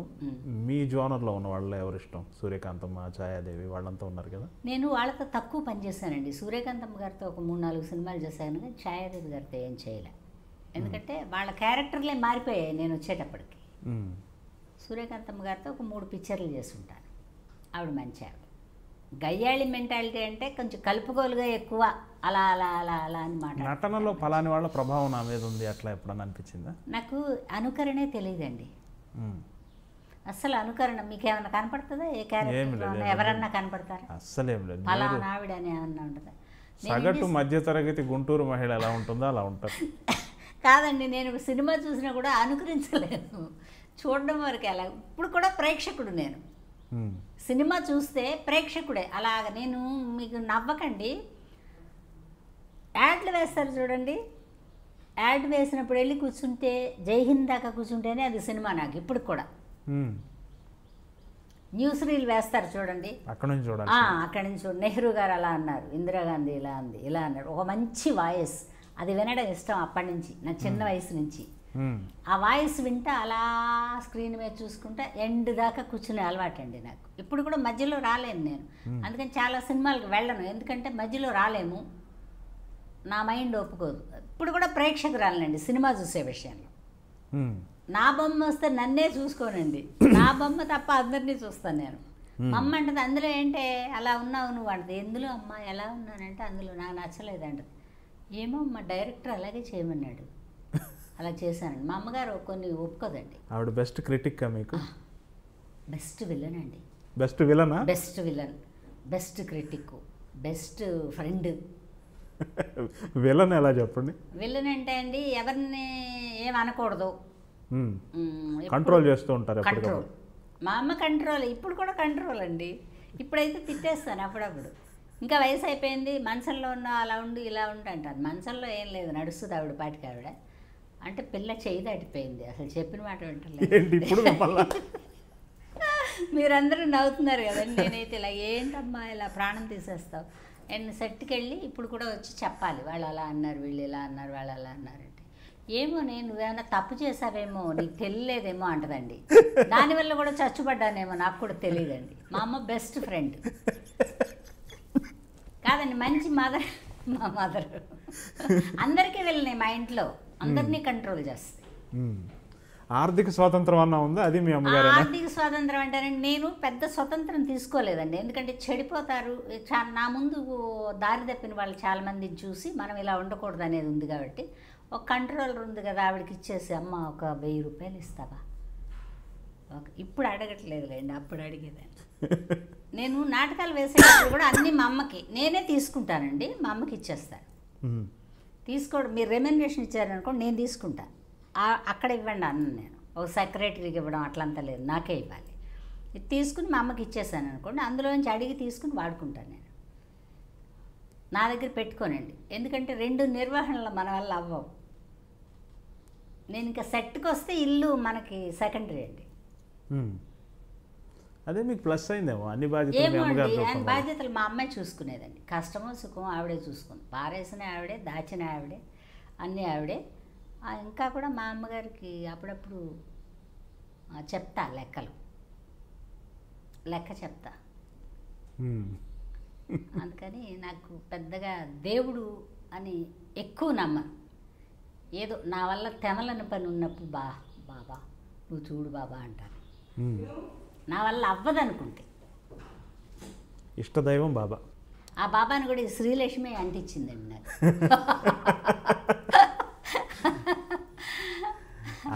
మీ జోనర్లో ఉన్న వాళ్ళు ఎవరు ఇష్టం? సూర్యకాంతమ్మ, ఛాయాదేవి వాళ్ళంతా ఉన్నారు కదా. నేను
వాళ్ళతో తక్కువ పనిచేశానండి. సూర్యకాంతమ్మ గారితో ఒక 3-4 సినిమాలు చేశాను, కానీ ఛాయాదేవి గారితో ఏం చేయలే. ఎందుకంటే వాళ్ళ క్యారెక్టర్లే మారిపోయాయి నేను వచ్చేటప్పటికి. సూర్యకాంతమ్మ గారితో ఒక 3 పిక్చర్లు చేసి ఉంటాను. ఆవిడ మంచి ఆవిడ. గయ్యాళి మెంటాలిటీ అంటే కొంచెం కలుపుగోలుగా ఎక్కువ, అలా అలా అలా అలా అని మాట.
నటనలో ఫలాని వాళ్ళ ప్రభావం నా మీద ఉంది అట్లా ఎప్పుడన్నా అనిపించిందా?
నాకు అనుకరణే తెలియదండి అస్సలు. అనుకరణ మీకు ఏమైనా కనపడుతుందా? ఏ క్యారెక్టర్ ఎవరన్నా కనపడతారా?
అస్సలేం లేదు.
ఫలానా ఆవిడ అని ఏమన్నా ఉంటుందా?
సగటు మధ్యతరగతి గుంటూరు మహిళ ఎలా ఉంటుందో అలా ఉంటారు.
కాదండి, నేను సినిమా చూసినా కూడా అనుకరించలేదు, చూడడం వరకు. అలా ఇప్పుడు కూడా ప్రేక్షకుడు నేను. సినిమా చూస్తే ప్రేక్షకుడే. అలాగ నేను మీకు నవ్వకండి, యాడ్లు వేస్తారు చూడండి, యాడ్ వేసినప్పుడు వెళ్ళి కూర్చుంటే జై హింద్ దాకా కూర్చుంటేనే అది సినిమా నాకు ఇప్పుడు కూడా. న్యూస్ రీల్ వేస్తారు చూడండి, అక్కడి నుంచి చూడండి. నెహ్రూ గారు అలా అన్నారు, ఇందిరాగాంధీ ఇలా అంది, ఇలా అన్నారు. ఒక మంచి వాయిస్, అది వినడం ఇష్టం అప్పటి నుంచి, నా చిన్న వయసు నుంచి. ఆ వాయిస్ వింటే అలా స్క్రీన్ మీద చూసుకుంటా ఎండ్ దాకా కూర్చునే అలవాటు అండి నాకు. ఇప్పుడు కూడా మధ్యలో రాలేను నేను, అందుకని చాలా సినిమాలకు వెళ్ళను. ఎందుకంటే మధ్యలో రాలేము, నా మైండ్ ఒప్పుకోదు. ఇప్పుడు కూడా ప్రేక్షకురాలండి సినిమా చూసే విషయంలో. నా బొమ్మ వస్తే నన్నే చూసుకోనండి, నా బొమ్మ తప్ప అందరినీ చూస్తాను నేను. మా అమ్మ అంటది, అందులో ఏంటే అలా ఉన్నావు నువ్వు అంటది. ఎందులో అమ్మ ఎలా ఉన్నానంటే అందులో నాకు నచ్చలేదంటది. ఏమో మా డైరెక్టర్ అలాగే చేయమన్నాడు, అలా చేశానండి. మా అమ్మగారు కొన్ని ఒప్పుకోదండి.
ఆవిడ బెస్ట్ క్రిటిక్ మీకు?
బెస్ట్ విలన్ అండి.
బెస్ట్ విలనా?
Best villain, best critic, best friend.
Villain ఎలా చెప్పండి?
విలన్ అంటే అండి ఎవరిని ఏమనకూడదు,
కంట్రోల్ చేస్తూ ఉంటారు.
కంట్రోల్. మా అమ్మ కంట్రోల్, ఇప్పుడు కూడా కంట్రోల్ అండి. ఇప్పుడైతే తిట్టేస్తాను అప్పుడప్పుడు. ఇంకా వయసు అయిపోయింది, మంచంలో ఉన్న అలా ఉండు ఇలా ఉండు అంటాను. మంచంలో ఏం లేదు, నడుస్తుంది ఆవిడ పాటికి ఆవిడ. అంటే పిల్ల చేయి దాటిపోయింది, అసలు చెప్పిన మాట వింటలేదు. మీరందరూ నవ్వుతున్నారు కదండి, నేనైతే ఇలా ఏంటమ్మా ఇలా ప్రాణం తీసేస్తావు. నేను సెట్కి వెళ్ళి ఇప్పుడు కూడా వచ్చి చెప్పాలి, వాళ్ళు అలా అన్నారు, వీళ్ళు ఇలా అన్నారు, వాళ్ళు అలా అన్నారు అంటే. ఏమో నేను నువ్వేమైనా తప్పు చేసావేమో నీకు తెలియలేదేమో అంటదండి. దానివల్ల కూడా చచ్చుపడ్డానేమో నాకు కూడా తెలియదండి. మా అమ్మ బెస్ట్ ఫ్రెండ్ కాదండి, మంచి మదర్. మా మదర్ అందరికీ వెళ్ళినాయి, మా ఇంట్లో అందరినీ కంట్రోల్ చేస్తాయి.
ఆర్థిక స్వాతంత్రం అన్నా ఉందా? అది మీ అమ్మగారు
ఆర్థిక స్వాతంత్రం అంటారండి. నేను పెద్ద స్వతంత్రం తీసుకోలేదండి. ఎందుకంటే చెడిపోతారు, నా ముందు దారి తప్పిన వాళ్ళు చాలామంది చూసి మనం ఇలా ఉండకూడదు అనేది ఉంది కాబట్టి ఒక కంట్రోలర్ ఉంది కదా, ఆవిడకి ఇచ్చేసి అమ్మ ఒక 1000 రూపాయలు ఇస్తావా, ఇప్పుడు అడగట్లేదులేండి, అప్పుడు అడిగేదాన్ని. నేను నాటకాలు వేసేటప్పుడు కూడా అన్నీ మా అమ్మకి నేనే తీసుకుంటానండి, మా అమ్మకి ఇచ్చేస్తాను. తీసుకోవడం, మీరు రెమ్యునరేషన్ ఇచ్చారనుకోండి నేను తీసుకుంటాను, అక్కడ ఇవ్వండి అన్న, నేను ఒక సెక్రటరీకి ఇవ్వడం అట్లంతా లేదు, నాకే ఇవ్వాలి. ఇది తీసుకుని మా అమ్మకి ఇచ్చేసాను అనుకోండి, అందులోంచి అడిగి తీసుకుని వాడుకుంటాను. నేను నా దగ్గర పెట్టుకోనండి, ఎందుకంటే 2 నిర్వహణలు మన వల్ల అవ్వవు. నేను ఇంకా సెట్కి వస్తే ఇల్లు మనకి సెకండరీ అండి.
అదే మీకు ప్లస్ అయిందేమో, అన్ని
బాధ్యతలు మా అమ్మాయి చూసుకునేదండి. కష్టమో సుఖమో ఆవిడే చూసుకుంది, పారేసిన ఆవిడే, దాచిన ఆవిడే, అన్నీ ఆవిడే. ఇంకా కూడా మా అమ్మగారికి అప్పుడప్పుడు చెప్తా, లెక్క చెప్తా. అందుకని నాకు పెద్దగా దేవుడు అని ఎక్కువ నమ్మను. ఏదో నా వల్ల తెమలని పని ఉన్నప్పుడు బాబా నువ్వు చూడు బాబా అంటాను. నా వల్ల అవ్వదనుకుంటే
ఇష్టదైవం బాబా.
ఆ బాబాని కూడా ఈ శ్రీలక్ష్మి అంటించిందండి నాకు.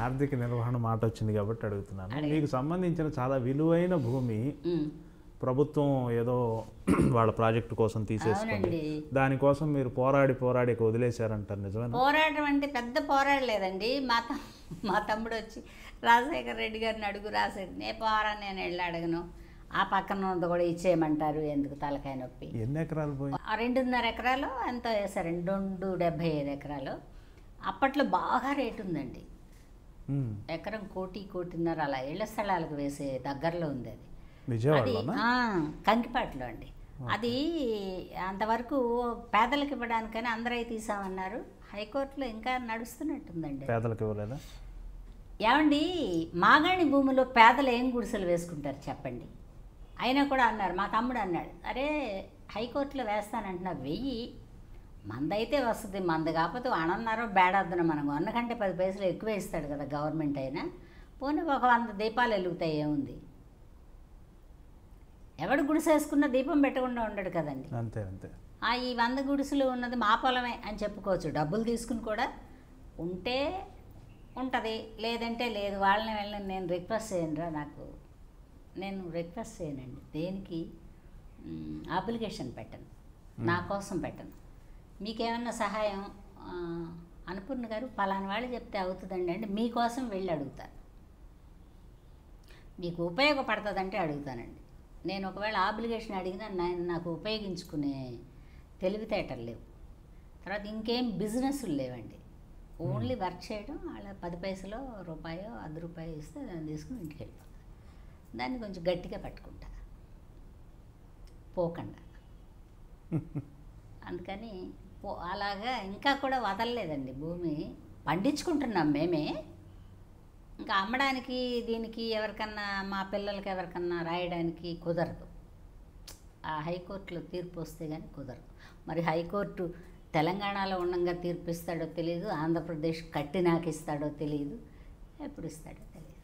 ఆర్థిక నిర్వహణ మాట వచ్చింది కాబట్టి అడుగుతున్నాను. మీకు సంబంధించిన చాలా విలువైన భూమి ప్రభుత్వం ఏదో వాళ్ళ ప్రాజెక్టు కోసం తీసేసుకుంది, దానికోసం మీరు పోరాడి వదిలేశారంటారు, నిజమే?
పోరాటం అంటే పెద్ద పోరాడలేదండి. మా తమ్ముడు వచ్చి రాజశేఖర రెడ్డి గారిని అడుగు, రాజశేఖర్ నేను వెళ్ళి అడగను, ఆ పక్కన ఉన్నది కూడా ఇచ్చేయమంటారు, ఎందుకు తలకాయ నొప్పి.
ఎన్ని ఎకరాలు పోయి?
2.5 ఎకరాలు ఎంతో వేశారండి, 275 ఎకరాలు. అప్పట్లో బాగా రేటు ఉందండి, ఎకరం 1.5 అలా ఇళ్ల స్థలాలకు వేసే దగ్గరలో ఉంది. అది కంకిపాటిలో అండి. అది అంతవరకు పేదలకు ఇవ్వడానికని అందరూ తీసామన్నారు. హైకోర్టులో ఇంకా నడుస్తున్నట్టుందండి.
పేదలకు ఇవ్వలేదా?
ఏమండి, మాగాణి భూమిలో పేదలు ఏం గుడిసెలు వేసుకుంటారు చెప్పండి. అయినా కూడా అన్నారు, మా తమ్ముడు అన్నాడు, అరే హైకోర్టులో వేస్తానంటున్నా, వెయ్యి, మందైతే వస్తుంది, మంద కాకపోతే అనన్నారో బేడద్దున, మనం అన్నకంటే 10 పైసలు ఎక్కువ ఇస్తాడు కదా గవర్నమెంట్ అయినా, పోనీ ఒక 100 దీపాలు వెలుగుతాయి, ఏముంది. ఎవడు గుడిసేసుకున్న దీపం పెట్టకుండా ఉండడు కదండి.
అంతే అంతే.
ఈ 100 గుడిసెలు ఉన్నది మా పొలమే అని చెప్పుకోవచ్చు. డబ్బులు తీసుకుని కూడా ఉంటే ఉంటుంది, లేదంటే లేదు. వాళ్ళని నేను రిక్వెస్ట్ చేయనురా, నేను రిక్వెస్ట్ చేయనండి, దేనికి అప్లికేషన్ పెట్టను, నా కోసం పెట్టను. మీకేమన్నా సహాయం అనుపూర్ణ గారు పలానా వాళ్ళు చెప్తే అవుతుందండి అంటే మీకోసం వెళ్ళి అడుగుతాను, మీకు ఉపయోగపడుతుందంటే అడుగుతానండి. నేను ఒకవేళ అప్లికేషన్ అడిగినా నాకు ఉపయోగించుకునే తెలివితేటలు లేవు. తర్వాత ఇంకేం బిజినెస్లు లేవండి, ఓన్లీ వర్క్ చేయడం. వాళ్ళ 10 పైసలో రూపాయో 10 రూపాయలు ఇస్తే దాన్ని తీసుకుని ఇంటికి వెళ్ళిపోతాను. దాన్ని కొంచెం గట్టిగా పట్టుకుంటా, పోకుండా. అందుకని అలాగా ఇంకా కూడా వదలలేదండి. భూమి పండించుకుంటున్నాం మేమే, ఇంకా అమ్మడానికి దీనికి ఎవరికన్నా మా పిల్లలకి ఎవరికన్నా రాయడానికి కుదరదు. ఆ హైకోర్టులో తీర్పు వస్తే కానీ కుదరదు. మరి హైకోర్టు తెలంగాణలో ఉండగా తీర్పు ఇస్తాడో తెలియదు, ఆంధ్రప్రదేశ్ కట్టి నాకు ఇస్తాడో తెలియదు, ఎప్పుడు ఇస్తాడో తెలియదు.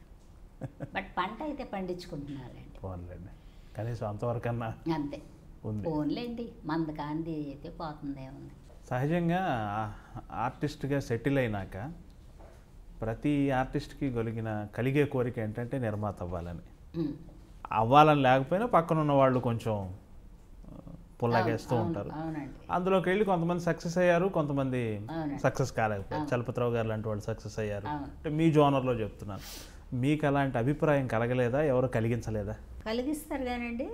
బట్ పంట అయితే పండించుకుంటున్నారండి.
కనీసం అంతవరకన్నా
అంతే. ఫోన్లేండి, మంద కాంతి అయితే పోతుందేముంది.
సహజంగా ఆర్టిస్ట్గా సెటిల్ అయినాక ప్రతి ఆర్టిస్ట్కి కలిగే కోరిక ఏంటంటే నిర్మాత అవ్వాలని లేకపోయినా పక్కన ఉన్న వాళ్ళు కొంచెం పుల్లగేస్తూ ఉంటారు. అందులోకి వెళ్ళి కొంతమంది సక్సెస్ అయ్యారు, కొంతమంది సక్సెస్ కాలేకపోయారు. చలపతిరావు గారు లాంటి వాళ్ళు సక్సెస్ అయ్యారు. అంటే మీ జోనర్లో చెప్తున్నాను, మీకు అలాంటి అభిప్రాయం కలగలేదా? ఎవరు కలిగించలేదా?
కలిగిస్తారు కానండి,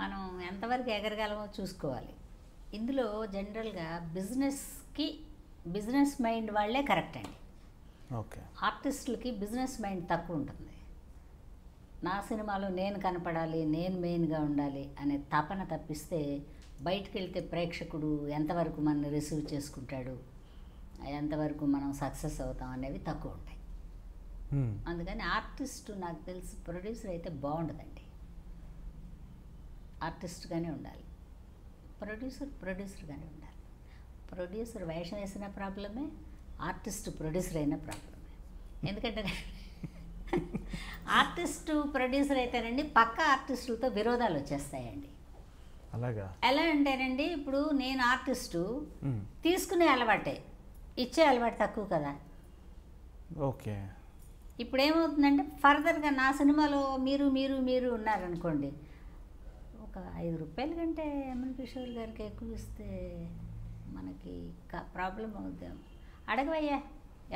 మనం ఎంతవరకు ఎగరగలమో చూసుకోవాలి. ఇందులో జనరల్గా బిజినెస్ మైండ్ వాళ్ళే కరెక్ట్ అండి.
ఓకే.
ఆర్టిస్టులకి బిజినెస్ మైండ్ తక్కువ ఉంటుంది. నా సినిమాలో నేను కనపడాలి, నేను మెయిన్గా ఉండాలి అనే తపన తప్పిస్తే బయటికి వెళ్తే ప్రేక్షకుడు ఎంతవరకు మనల్ని రిసీవ్ చేసుకుంటాడు, ఎంతవరకు మనం సక్సెస్ అవుతాం అనేవి తక్కువ ఉంటాయి. అందుకని ఆర్టిస్టు నాకు తెలిసి ప్రొడ్యూసర్ అయితే బాగుండదండి. ఆర్టిస్ట్గానే ఉండాలి, ప్రొడ్యూసర్గానే ఉండాలి. ప్రొడ్యూసర్ వేషం వేసిన ప్రాబ్లమే, ఆర్టిస్ట్ ప్రొడ్యూసర్ అయిన ప్రాబ్లమే. ఎందుకంటే ఆర్టిస్టు ప్రొడ్యూసర్ అయితేనండి పక్క ఆర్టిస్టులతో విరోధాలు వచ్చేస్తాయండి.
అలాగా?
ఎలా అంటేనండి, ఇప్పుడు నేను ఆర్టిస్టు, తీసుకునే అలవాటే, ఇచ్చే అలవాటు తక్కువ కదా.
ఓకే.
ఇప్పుడు ఏమవుతుందంటే ఫర్దర్గా నా సినిమాలో మీరు మీరు మీరు ఉన్నారనుకోండి, ఒక 5 రూపాయల కంటే ఎమ్ఎన్ కిషోర్ గారికి ఎక్కువ ఇస్తే మనకి ప్రాబ్లం అవుద్దాం. అడగవయ్యా,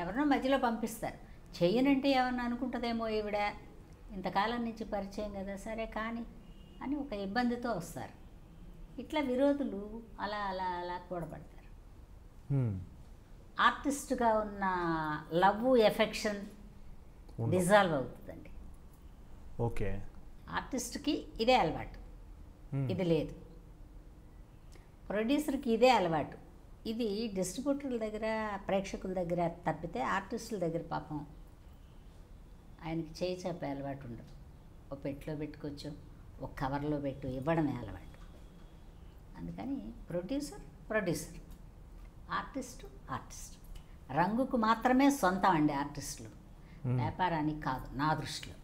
ఎవరినో మధ్యలో పంపిస్తారు. చెయ్యనంటే ఏమన్నా అనుకుంటుందేమో ఈవిడ, ఇంతకాలం నుంచి పరిచయం కదా, సరే కానీ అని ఒక ఇబ్బందితో వస్తారు. ఇట్లా విరోధులు అలా అలా అలా కూడబడతారు. ఆర్టిస్ట్గా ఉన్న లవ్ ఎఫెక్షన్ డిజాల్వ్ అవుతుందండి.
ఓకే.
ఆర్టిస్ట్కి ఇదే అలవాటు, ఇది లేదు. ప్రొడ్యూసర్కి ఇదే అలవాటు. ఇది డిస్ట్రిబ్యూటర్ల దగ్గర, ప్రేక్షకుల దగ్గర తప్పితే ఆర్టిస్టుల దగ్గర పాపం ఆయనకి చేయి చెప్పే అలవాటు ఉండదు. ఒక పెట్టులో పెట్టుకోవచ్చు, ఒక కవర్లో పెట్టు ఇవ్వడమే అలవాటు. అందుకని ప్రొడ్యూసర్ ప్రొడ్యూసర్, ఆర్టిస్టు ఆర్టిస్ట్. రంగుకు మాత్రమే సొంతం అండి ఆర్టిస్టులు, వ్యాపారానికి కాదు నా దృష్టిలో.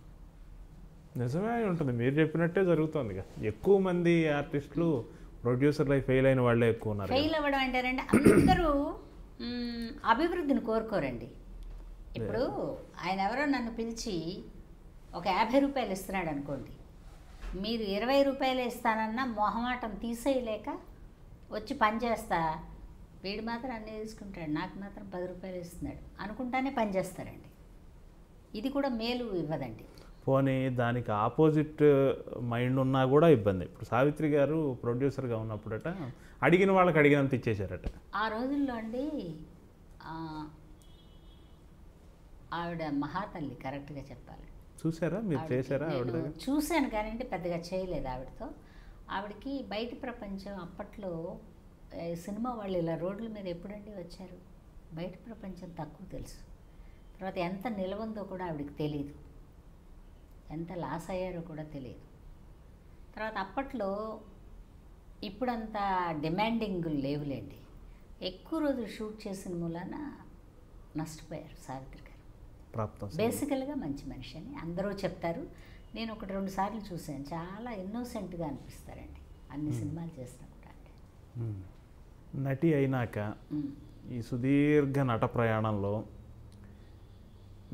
నిజమే ఉంటుంది, మీరు చెప్పినట్టే జరుగుతుంది. ఎక్కువ మంది ఆర్టిస్టులు ప్రొడ్యూసర్లు ఫెయిల్ అయిన వాళ్ళే ఎక్కువ ఉన్నారు.
ఫెయిల్ అవ్వడం అంటేనండి, అందరూ అభివృద్ధిని కోరుకోరండి. ఇప్పుడు ఆయన ఎవరో నన్ను పిలిచి ఒక 50 రూపాయలు ఇస్తున్నాడు అనుకోండి, మీరు 20 రూపాయలు ఇస్తానన్నా మొహమాటం తీసేయలేక వచ్చి పని చేస్తా, వీడు మాత్రం అన్నీ తీసుకుంటాడు, నాకు మాత్రం 10 రూపాయలు ఇస్తున్నాడు అనుకుంటానే పని చేస్తారండి. ఇది కూడా మేలు ఇవ్వదండి.
పోనీ దానికి ఆపోజిట్ మైండ్ ఉన్నా కూడా ఇబ్బంది. ఇప్పుడు సావిత్రి గారు ప్రొడ్యూసర్గా ఉన్నప్పుడట అడిగిన వాళ్ళకి అడిగినంత ఇచ్చేశారట.
ఆ రోజుల్లో అండి ఆవిడ మహాతల్లి, కరెక్ట్గా చెప్పాలి.
చూసారా మీరు? చేశారా? ఆవిడ
చూశాను కానీ అంటే పెద్దగా చేయలేదు ఆవిడతో. ఆవిడకి బయట ప్రపంచం అప్పట్లో సినిమా వాళ్ళు ఇలా రోడ్ల మీద ఎప్పుడండి వచ్చారు, బయట ప్రపంచం తక్కువ తెలుసు. తర్వాత ఎంత నిలవందో కూడా ఆవిడకి తెలియదు, ఎంత లాస్ అయ్యారో కూడా తెలియదు. తర్వాత అప్పట్లో ఇప్పుడంత డిమాండింగ్ లేవులేండి, ఎక్కువ రోజులు షూట్ చేసిన మూలాన నష్టపోయారు సావిత్రి గారు. బేసికల్గా మంచి మనిషి అని అందరూ చెప్తారు. నేను 1-2 సార్లు చూశాను, చాలా ఇన్నోసెంట్గా అనిపిస్తారండి అన్ని సినిమాలు చేసినా కూడా. అంటే
నటి అయినాక ఈ సుదీర్ఘ నట ప్రయాణంలో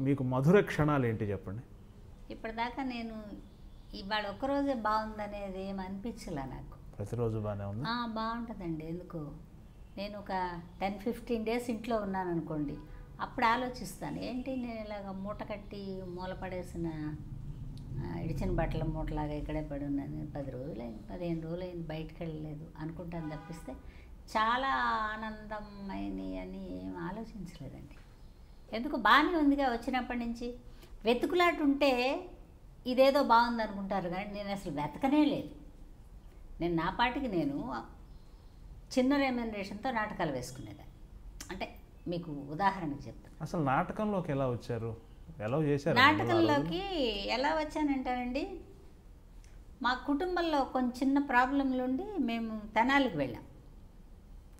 మీకు మధుర క్షణాలు ఏంటి చెప్పండి?
ఇప్పటిదాకా నేను ఇవాళ ఒక్కరోజే బాగుందనేది ఏమి అనిపించలే నాకు.
ప్రతిరోజు బాగానే ఉంది.
బాగుంటుందండి. ఎందుకు, నేను ఒక 10-15 డేస్ ఇంట్లో ఉన్నాను అనుకోండి, అప్పుడు ఆలోచిస్తాను, ఏంటి నేను ఇలాగ మూట కట్టి మూల పడేసిన ఇడిచిన బట్టల మూటలాగా ఇక్కడే పడి ఉన్నాను, 10 రోజులైంది 15 రోజులైంది బయటకు వెళ్ళలేదు అనుకుంటాను తప్పిస్తే చాలా ఆనందమైనవి అని ఏం ఆలోచించలేదండి. ఎందుకు, బాగానే ఉందిగా వచ్చినప్పటి నుంచి. వెతుకులాట ఉంటే ఇదేదో బాగుంది అనుకుంటారు కానీ నేను అసలు వెతకనే లేదు. నేను నా పాటికి నేను చిన్న రెమ్యునరేషన్తో నాటకాలు వేసుకునేదాన్ని. అంటే మీకు ఉదాహరణకు చెప్తాను.
అసలు నాటకంలోకి ఎలా వచ్చారు, ఎలా చేశారు?
నాటకంలోకి ఎలా వచ్చానంటానండి, మా కుటుంబంలో కొంచెం చిన్న ప్రాబ్లంలు ఉండి మేము తెనాలికి వెళ్ళాం.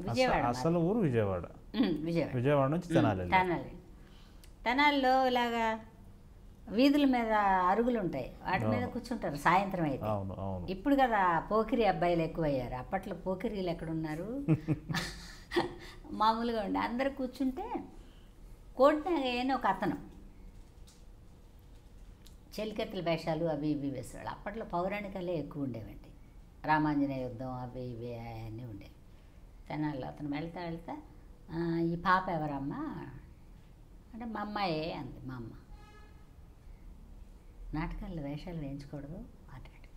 విజయవాడ,
అసలు ఊరు విజయవాడ. విజయవాడ నుంచి
తెనాలిలో ఇలాగా వీధుల మీద అరుగులు ఉంటాయి, వాటి మీద కూర్చుంటారు సాయంత్రం అయితే. ఇప్పుడు కదా పోకిరి అబ్బాయిలు ఎక్కువయ్యారు, అప్పట్లో పోకిరీలు ఎక్కడున్నారు, మామూలుగా ఉండే అందరు కూర్చుంటే కోటినాగయ్య అని ఒక అతను చెలికత్తుల వేషాలు అవి ఇవి వేసేవాళ్ళు. అప్పట్లో పౌరాణికాలే ఎక్కువ ఉండేవండి, రామాంజనేయ యుద్ధం అవి ఇవి అన్నీ ఉండేవి. తెనాలిలో అతను వెళ్తా ఈ పాప ఎవరమ్మా అంటే మా అమ్మాయే అంది. మా అమ్మ నాటకాల్లో వేషాలు వేయించకూడదు మాట్లాడు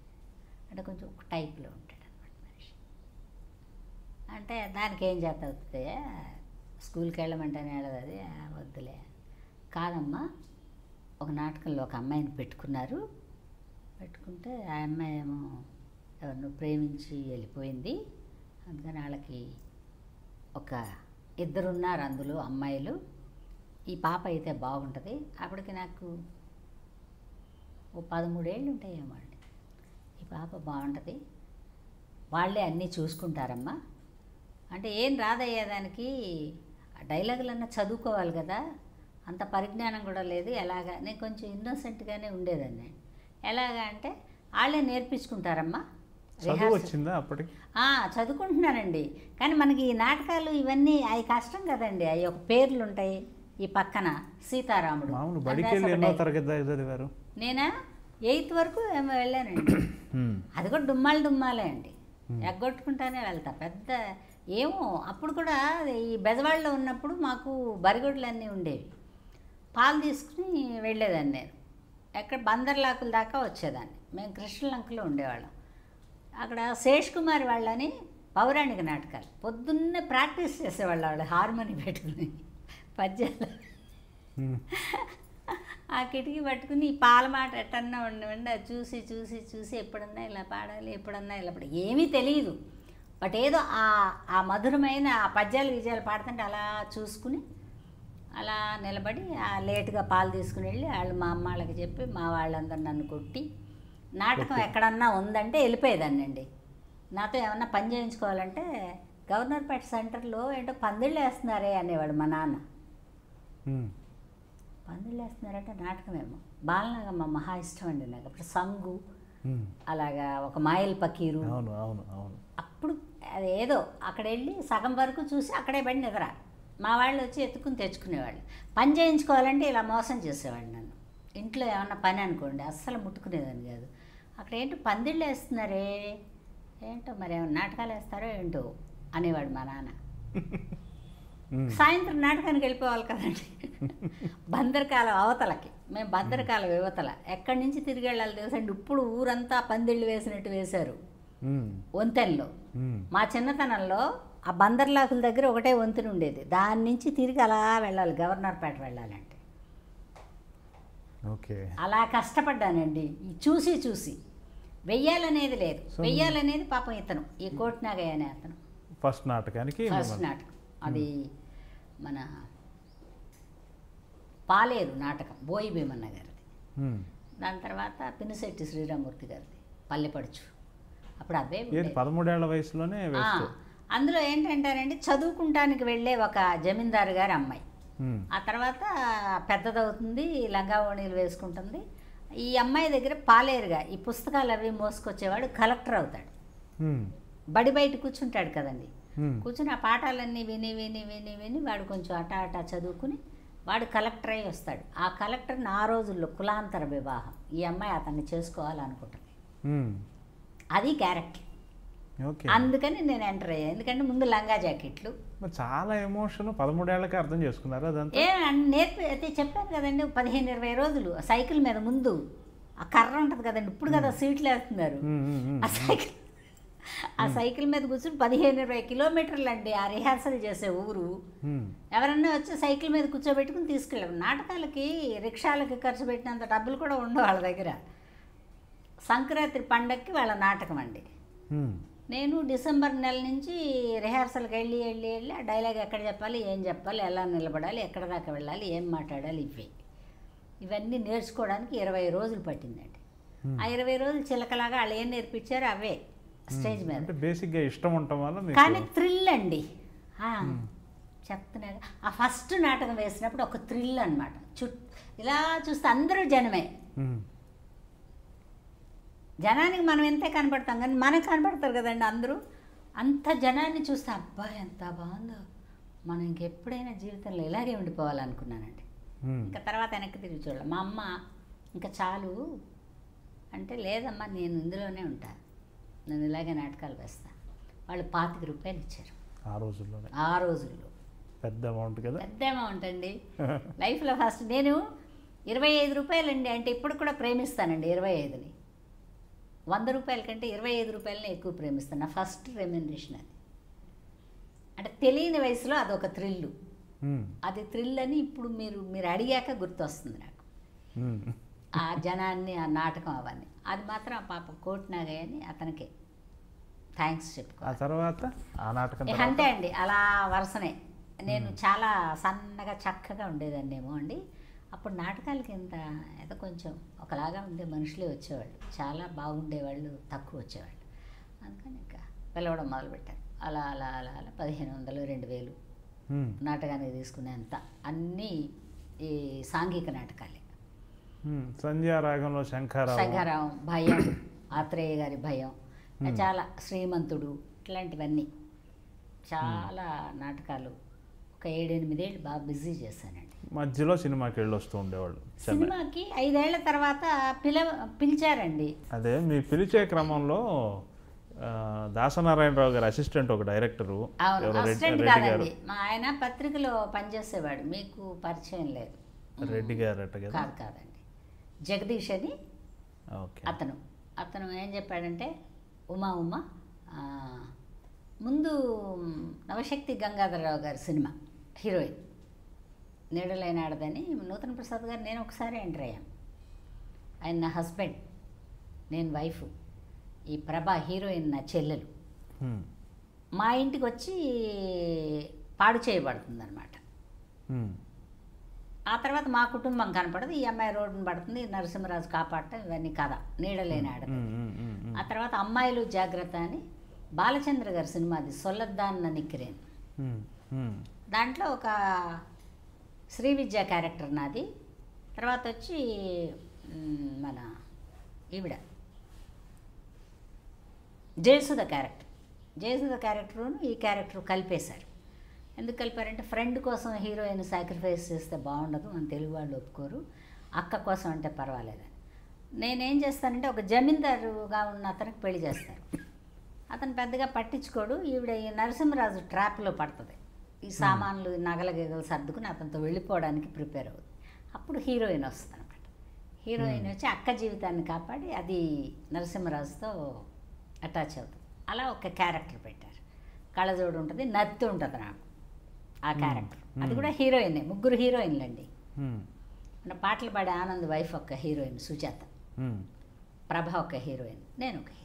అంటే కొంచెం ఒక టైప్లో ఉంటాడు అనమాట మనిషి. అంటే దానికి ఏం చేత అవుతుంది, స్కూల్కి వెళ్ళమంటేనే వెళ్ళదు, అది వద్దులే. కాదమ్మా, ఒక నాటకంలో ఒక అమ్మాయిని పెట్టుకుంటే ఆ అమ్మాయి ఏమో ఎవరినో ప్రేమించి వెళ్ళిపోయింది, అందుకని వాళ్ళకి ఒక 2 ఉన్నారు అందులో అమ్మాయిలు, ఈ పాప అయితే బాగుంటుంది. అప్పటికి నాకు ఓ 13 ఏళ్ళు ఉంటాయేమో అండి. ఈ పాప బాగుంటుంది, వాళ్ళే అన్నీ చూసుకుంటారమ్మా అంటే ఏం రాదయ్యేదానికి డైలాగులన్నా చదువుకోవాలి కదా, అంత పరిజ్ఞానం కూడా లేదు. ఎలాగా నేను కొంచెం ఇన్నోసెంట్గానే ఉండేదాన్ని. ఎలాగా అంటే వాళ్ళే నేర్పించుకుంటారమ్మా.
చదువు వచ్చిందా అప్పటికి?
చదువుకుంటున్నానండి. కానీ మనకి ఈ నాటకాలు ఇవన్నీ అవి కష్టం కదండి. అవి ఒక పేర్లు ఉంటాయి. ఈ పక్కన సీతారాముడు.
మామూలు బడికి వెళ్ళి ఎన్నో తరగతి చదివారు?
నేనా 8th వరకు ఏమో వెళ్ళానండి. అది కూడా డుమ్మాలే అండి. ఎగ్గొట్టుకుంటానే వెళ్తా. పెద్ద ఏమో అప్పుడు కూడా ఈ బెజవాడలో ఉన్నప్పుడు మాకు బరిగొడ్లు ఉండేవి. పాలు తీసుకుని వెళ్ళేదాన్ని నేను. ఎక్కడ బందర్లాకుల దాకా వచ్చేదాన్ని. మేము కృష్ణలంకలో ఉండేవాళ్ళం. అక్కడ శేష్ కుమార్ వాళ్ళని పౌరాణిక నాటకాలు పొద్దున్నే ప్రాక్టీస్ చేసేవాళ్ళు. వాళ్ళు హార్మోని పెట్టుకుని పద్యాలు ఆ కిటికీ పట్టుకుని ఈ పాల మాట ఎట్టన్నా ఉండి అది చూసి చూసి చూసి ఎప్పుడన్నా ఇలా పాడాలి, ఎప్పుడన్నా ఇలా పాడాలి. ఏమీ తెలియదు. బట్ ఏదో ఆ మధురమైన ఆ పద్యాలు విజయాలు పాడుతుంటే అలా చూసుకుని అలా నిలబడి లేటుగా పాలు తీసుకుని వెళ్ళి వాళ్ళు మా అమ్మ వాళ్ళకి చెప్పి మా వాళ్ళందరూ నన్ను కొట్టి నాటకం ఎక్కడన్నా ఉందంటే వెళ్ళిపోయేదాన్ని అండి. నాతో ఏమన్నా పని చేయించుకోవాలంటే గవర్నర్పేట సెంటర్లో ఏంటో పందిళ్ళు వేస్తున్నారే అనేవాడు మా నాన్న. పందిళ్ళు వేస్తున్నారంటే నాటకమేమో. బాలనాగమ్మ మహా ఇష్టం అండి నాకు. అప్పుడు సంగు అలాగా ఒక మాయల్ పకీరు. అప్పుడు అదేదో అక్కడ వెళ్ళి సగం వరకు చూసి అక్కడే పడి నిద్ర. మా వాళ్ళు వచ్చి ఎత్తుకుని తెచ్చుకునేవాళ్ళు. పని చేయించుకోవాలంటే ఇలా మోసం చేసేవాడు నన్ను. ఇంట్లో ఏమన్నా పని అనుకోండి అస్సలు ముట్టుకునేదాన్ని కాదు. అక్కడ ఏంటో పందిళ్ళు వేస్తున్నారే, ఏంటో మరి ఏమన్నా నాటకాలు వేస్తారో ఏంటో అనేవాడు మా నాన్న. సాయంత్రం నాటకానికి వెళ్ళిపోవాలి కదండి. బందరకాలం అవతలకి, మేము బందరకాలం యువతల. ఎక్కడి నుంచి తిరిగి వెళ్ళాలి తెలుసండి. ఇప్పుడు ఊరంతా పందిళ్ళు వేసినట్టు వేశారు వంతెనలో. మా చిన్నతనంలో ఆ బందర్లాకుల దగ్గర ఒకటే వంతెన ఉండేది. దాని నుంచి తిరిగి అలా వెళ్ళాలి గవర్నర్పేట వెళ్ళాలంటే. అలా కష్టపడ్డానండి చూసి చూసి. వెయ్యాలనేది లేదు. వెయ్యాలనేది పాపం ఇతను ఈ కోటినాగయ్య అనే అతను
ఫస్ట్ నాటకం
అది మన పాలేరు నాటకం బోయి భీమన్న గారిది. దాని తర్వాత పినిశెట్టి శ్రీరామూర్తి గారిది పల్లెపడుచు. అప్పుడు అవే
13 ఏళ్ల వయసులోనే.
అందులో ఏంటంటారండి, చదువుకుంటానికి వెళ్ళే ఒక జమీందారు గారి అమ్మాయి. ఆ తర్వాత పెద్దదవుతుంది, లంగావోణీలు వేసుకుంటుంది. ఈ అమ్మాయి దగ్గర పాలేరుగా ఈ పుస్తకాలు అవి మోసుకొచ్చేవాడు కలెక్టర్ అవుతాడు. బడి బయట కూర్చుంటాడు కదండి. కూర్చుని ఆ పాఠాలన్నీ విని విని విని విని వాడు కొంచెం అటా చదువుకుని వాడు కలెక్టర్ అయి వస్తాడు. ఆ కలెక్టర్ని ఆ రోజుల్లో కులాంతర వివాహం. ఈ అమ్మాయి అతన్ని చేసుకోవాలనుకుంటుంది. అది క్యారెక్టర్. అందుకని నేను ఎంటర్ అయ్యాను. ఎందుకంటే ముందు లంగా జాకెట్లు
చాలా ఎమోషన్. 13 ఏళ్ళకి అర్థం చేసుకున్నారు అదంతా.
అయితే చెప్పాను కదండి, 15-20 రోజులు సైకిల్ మీద ముందు ఆ కర్ర ఉంటుంది కదండి. ఇప్పుడు కదా సీట్లు వేస్తున్నారు. ఆ సైకిల్ మీద కూర్చుని 15-20 కిలోమీటర్లు అండి ఆ రిహార్సల్ చేసే ఊరు. ఎవరన్నా వచ్చి సైకిల్ మీద కూర్చోబెట్టుకుని తీసుకెళ్ళాము. నాటకాలకి రిక్షాలకి ఖర్చు పెట్టినంత డబ్బులు కూడా ఉండవు వాళ్ళ దగ్గర. సంక్రాంతి పండగకి వాళ్ళ నాటకం అండి. నేను డిసెంబర్ నెల నుంచి రిహార్సల్కి వెళ్ళి వెళ్ళి వెళ్ళి ఆ డైలాగ్ ఎక్కడ చెప్పాలి, ఏం చెప్పాలి, ఎలా నిలబడాలి, ఎక్కడ దాకా వెళ్ళాలి, ఏం మాట్లాడాలి, ఇవన్నీ నేర్చుకోవడానికి 20 రోజులు పట్టిందండి. ఆ 20 రోజులు చిలకలాగా వాళ్ళు ఏం నేర్పించారో అవే స్టేజ్ మీద.
బేసిక్గా ఇష్టం ఉండటం వల్ల.
కానీ థ్రిల్ అండి. చెప్తున్నా ఆ ఫస్ట్ నాటకం వేసినప్పుడు ఒక థ్రిల్ అనమాట. ఇలా చూస్తే అందరూ జనమే. జనానికి మనం ఎంతే కనపడతాం కానీ మనకు కనపడతారు కదండి అందరూ. అంత జనాన్ని చూస్తే అబ్బా ఎంత బాగుందో, మనం ఇంకెప్పుడైనా జీవితంలో ఇలాగే ఉండిపోవాలనుకున్నానండి. ఇంకా తర్వాత వెనక్కి తిరిగి చూడాలి. మా అమ్మ ఇంకా చాలు అంటే, లేదమ్మా నేను ఇందులోనే ఉంటా, నేను ఇలాగే నాటకాలు వేస్తా. వాళ్ళు 25 రూపాయలు ఇచ్చారు ఆ రోజుల్లో.
పెద్ద అమౌంట్ కదా.
పెద్ద అమౌంట్ అండి. లైఫ్లో ఫస్ట్ నేను 25 రూపాయలండి అంటే ఇప్పుడు కూడా ప్రేమిస్తానండి 25ని. 100 రూపాయల కంటే 25 రూపాయలని ఎక్కువ ప్రేమిస్తాను. నా ఫస్ట్ రెమ్యునరేషన్ అది. అంటే తెలియని వయసులో అదొక థ్రిల్లు. అది థ్రిల్ అని ఇప్పుడు మీరు అడిగాక గుర్తొస్తుంది నాకు. ఆ జనాన్ని, ఆ నాటకం, అవన్నీ. అది మాత్రం ఆ పాప కోటినాగయ్య అని అతనికి థ్యాంక్స్ చెప్పుకో.
ఆ తర్వాత ఆ నాటకం
అంతే అండి. అలా వరుసనే నేను చాలా సన్నగా చక్కగా ఉండేదాన్నేమో అండి. అప్పుడు నాటకాలకి ఏదో కొంచెం ఒకలాగా ఉండే మనుషులే వచ్చేవాళ్ళు. చాలా బాగుండేవాళ్ళు తక్కువ వచ్చేవాళ్ళు. అందుకని ఇంకా పిలవడం మొదలుపెట్టారు. అలా అలా అలా అలా 1500, 2000 నాటకానికి తీసుకునేంత అన్నీ ఈ సాంఘిక నాటకాలే.
సంధ్యారాగంలో
శంఖారావం, భయం, ఆత్రేయ గారి భయం, చాలా శ్రీమంతుడు, ఇట్లాంటివన్నీ చాలా నాటకాలు ఒక 7-8 ఏళ్ళు బాగా బిజీ చేశానండి.
మధ్యలో సినిమాకి వెళ్ళి వస్తూ ఉండేవాళ్ళు.
సినిమాకి 5 ఏళ్ల తర్వాత పిలిచారండి.
అదే మీ పిలిచే క్రమంలో దాసనారాయణరావు గారి అసిస్టెంట్ ఒక డైరెక్టరు,
అసిస్టెంట్ కాదండి, మా ఆయన పత్రికలో పనిచేసేవాడు, మీకు పరిచయం లేదు.
రెడ్డి గారు
కాదండి, జగదీష్ అని అతను ఏం చెప్పాడంటే, ఉమా ముందు నవశక్తి గంగాధరరావు గారి సినిమా హీరోయిన్ నీడలేనాడదని నూతన ప్రసాద్ గారు నేను ఒకసారి ఎంటర్ అయ్యాను. ఆయన నా హస్బెండ్, నేను వైఫ్, ఈ ప్రభా హీరోయిన్ నా చెల్లెలు. మా ఇంటికి వచ్చి పాడు చేయబడుతుంది అనమాట. ఆ తర్వాత మా కుటుంబం కనపడదు, ఈ అమ్మాయి రోడ్డును పడుతుంది, నరసింహరాజు కాపాడటం, ఇవన్నీ కథ నీడలేనాడదు. ఆ తర్వాత అమ్మాయిలు జాగ్రత్త అని బాలచంద్ర గారి సినిమా, అది సొల్లద్దాన్న నిక్కిరేన్. దాంట్లో ఒక శ్రీ విద్యా క్యారెక్టర్ నాది. తర్వాత వచ్చి మన ఈవిడ జయసుధ క్యారెక్టర్ను ఈ క్యారెక్టర్ కలిపేశారు. ఎందుకు కలిపారంటే, ఫ్రెండ్ కోసం హీరోయిన్ సాక్రిఫైస్ చేస్తే బాగుండదు, మన తెలుగు వాళ్ళు ఒప్పుకోరు, అక్క కోసం అంటే పర్వాలేదని. నేనేం చేస్తానంటే, ఒక జమీందారుగా ఉన్న అతనికి పెళ్లి చేస్తారు. అతను పెద్దగా పట్టించుకోడు. ఈవిడ ఈ నరసింహరాజు ట్రాప్లో పడుతుంది. ఈ సామాన్లు నగల గిగలు సర్దుకుని అతనితో వెళ్ళిపోవడానికి ప్రిపేర్ అవుతుంది. అప్పుడు హీరోయిన్ వస్తుంది అనమాట. హీరోయిన్ వచ్చి అక్క జీవితాన్ని కాపాడి అది నరసింహరాజుతో అటాచ్ అవుతుంది. అలా ఒక క్యారెక్టర్ పెట్టారు. కళ్ళజోడు ఉంటుంది, నత్తి ఉంటుంది నాకు ఆ క్యారెక్టర్. అది కూడా హీరోయినే, 3 హీరోయిన్లండి. మన పాటలు పాడే ఆనంద్ వైఫ్ ఒక హీరోయిన్ సుజాత, ప్రభ ఒక హీరోయిన్, నేను ఒక హీరోయిన్.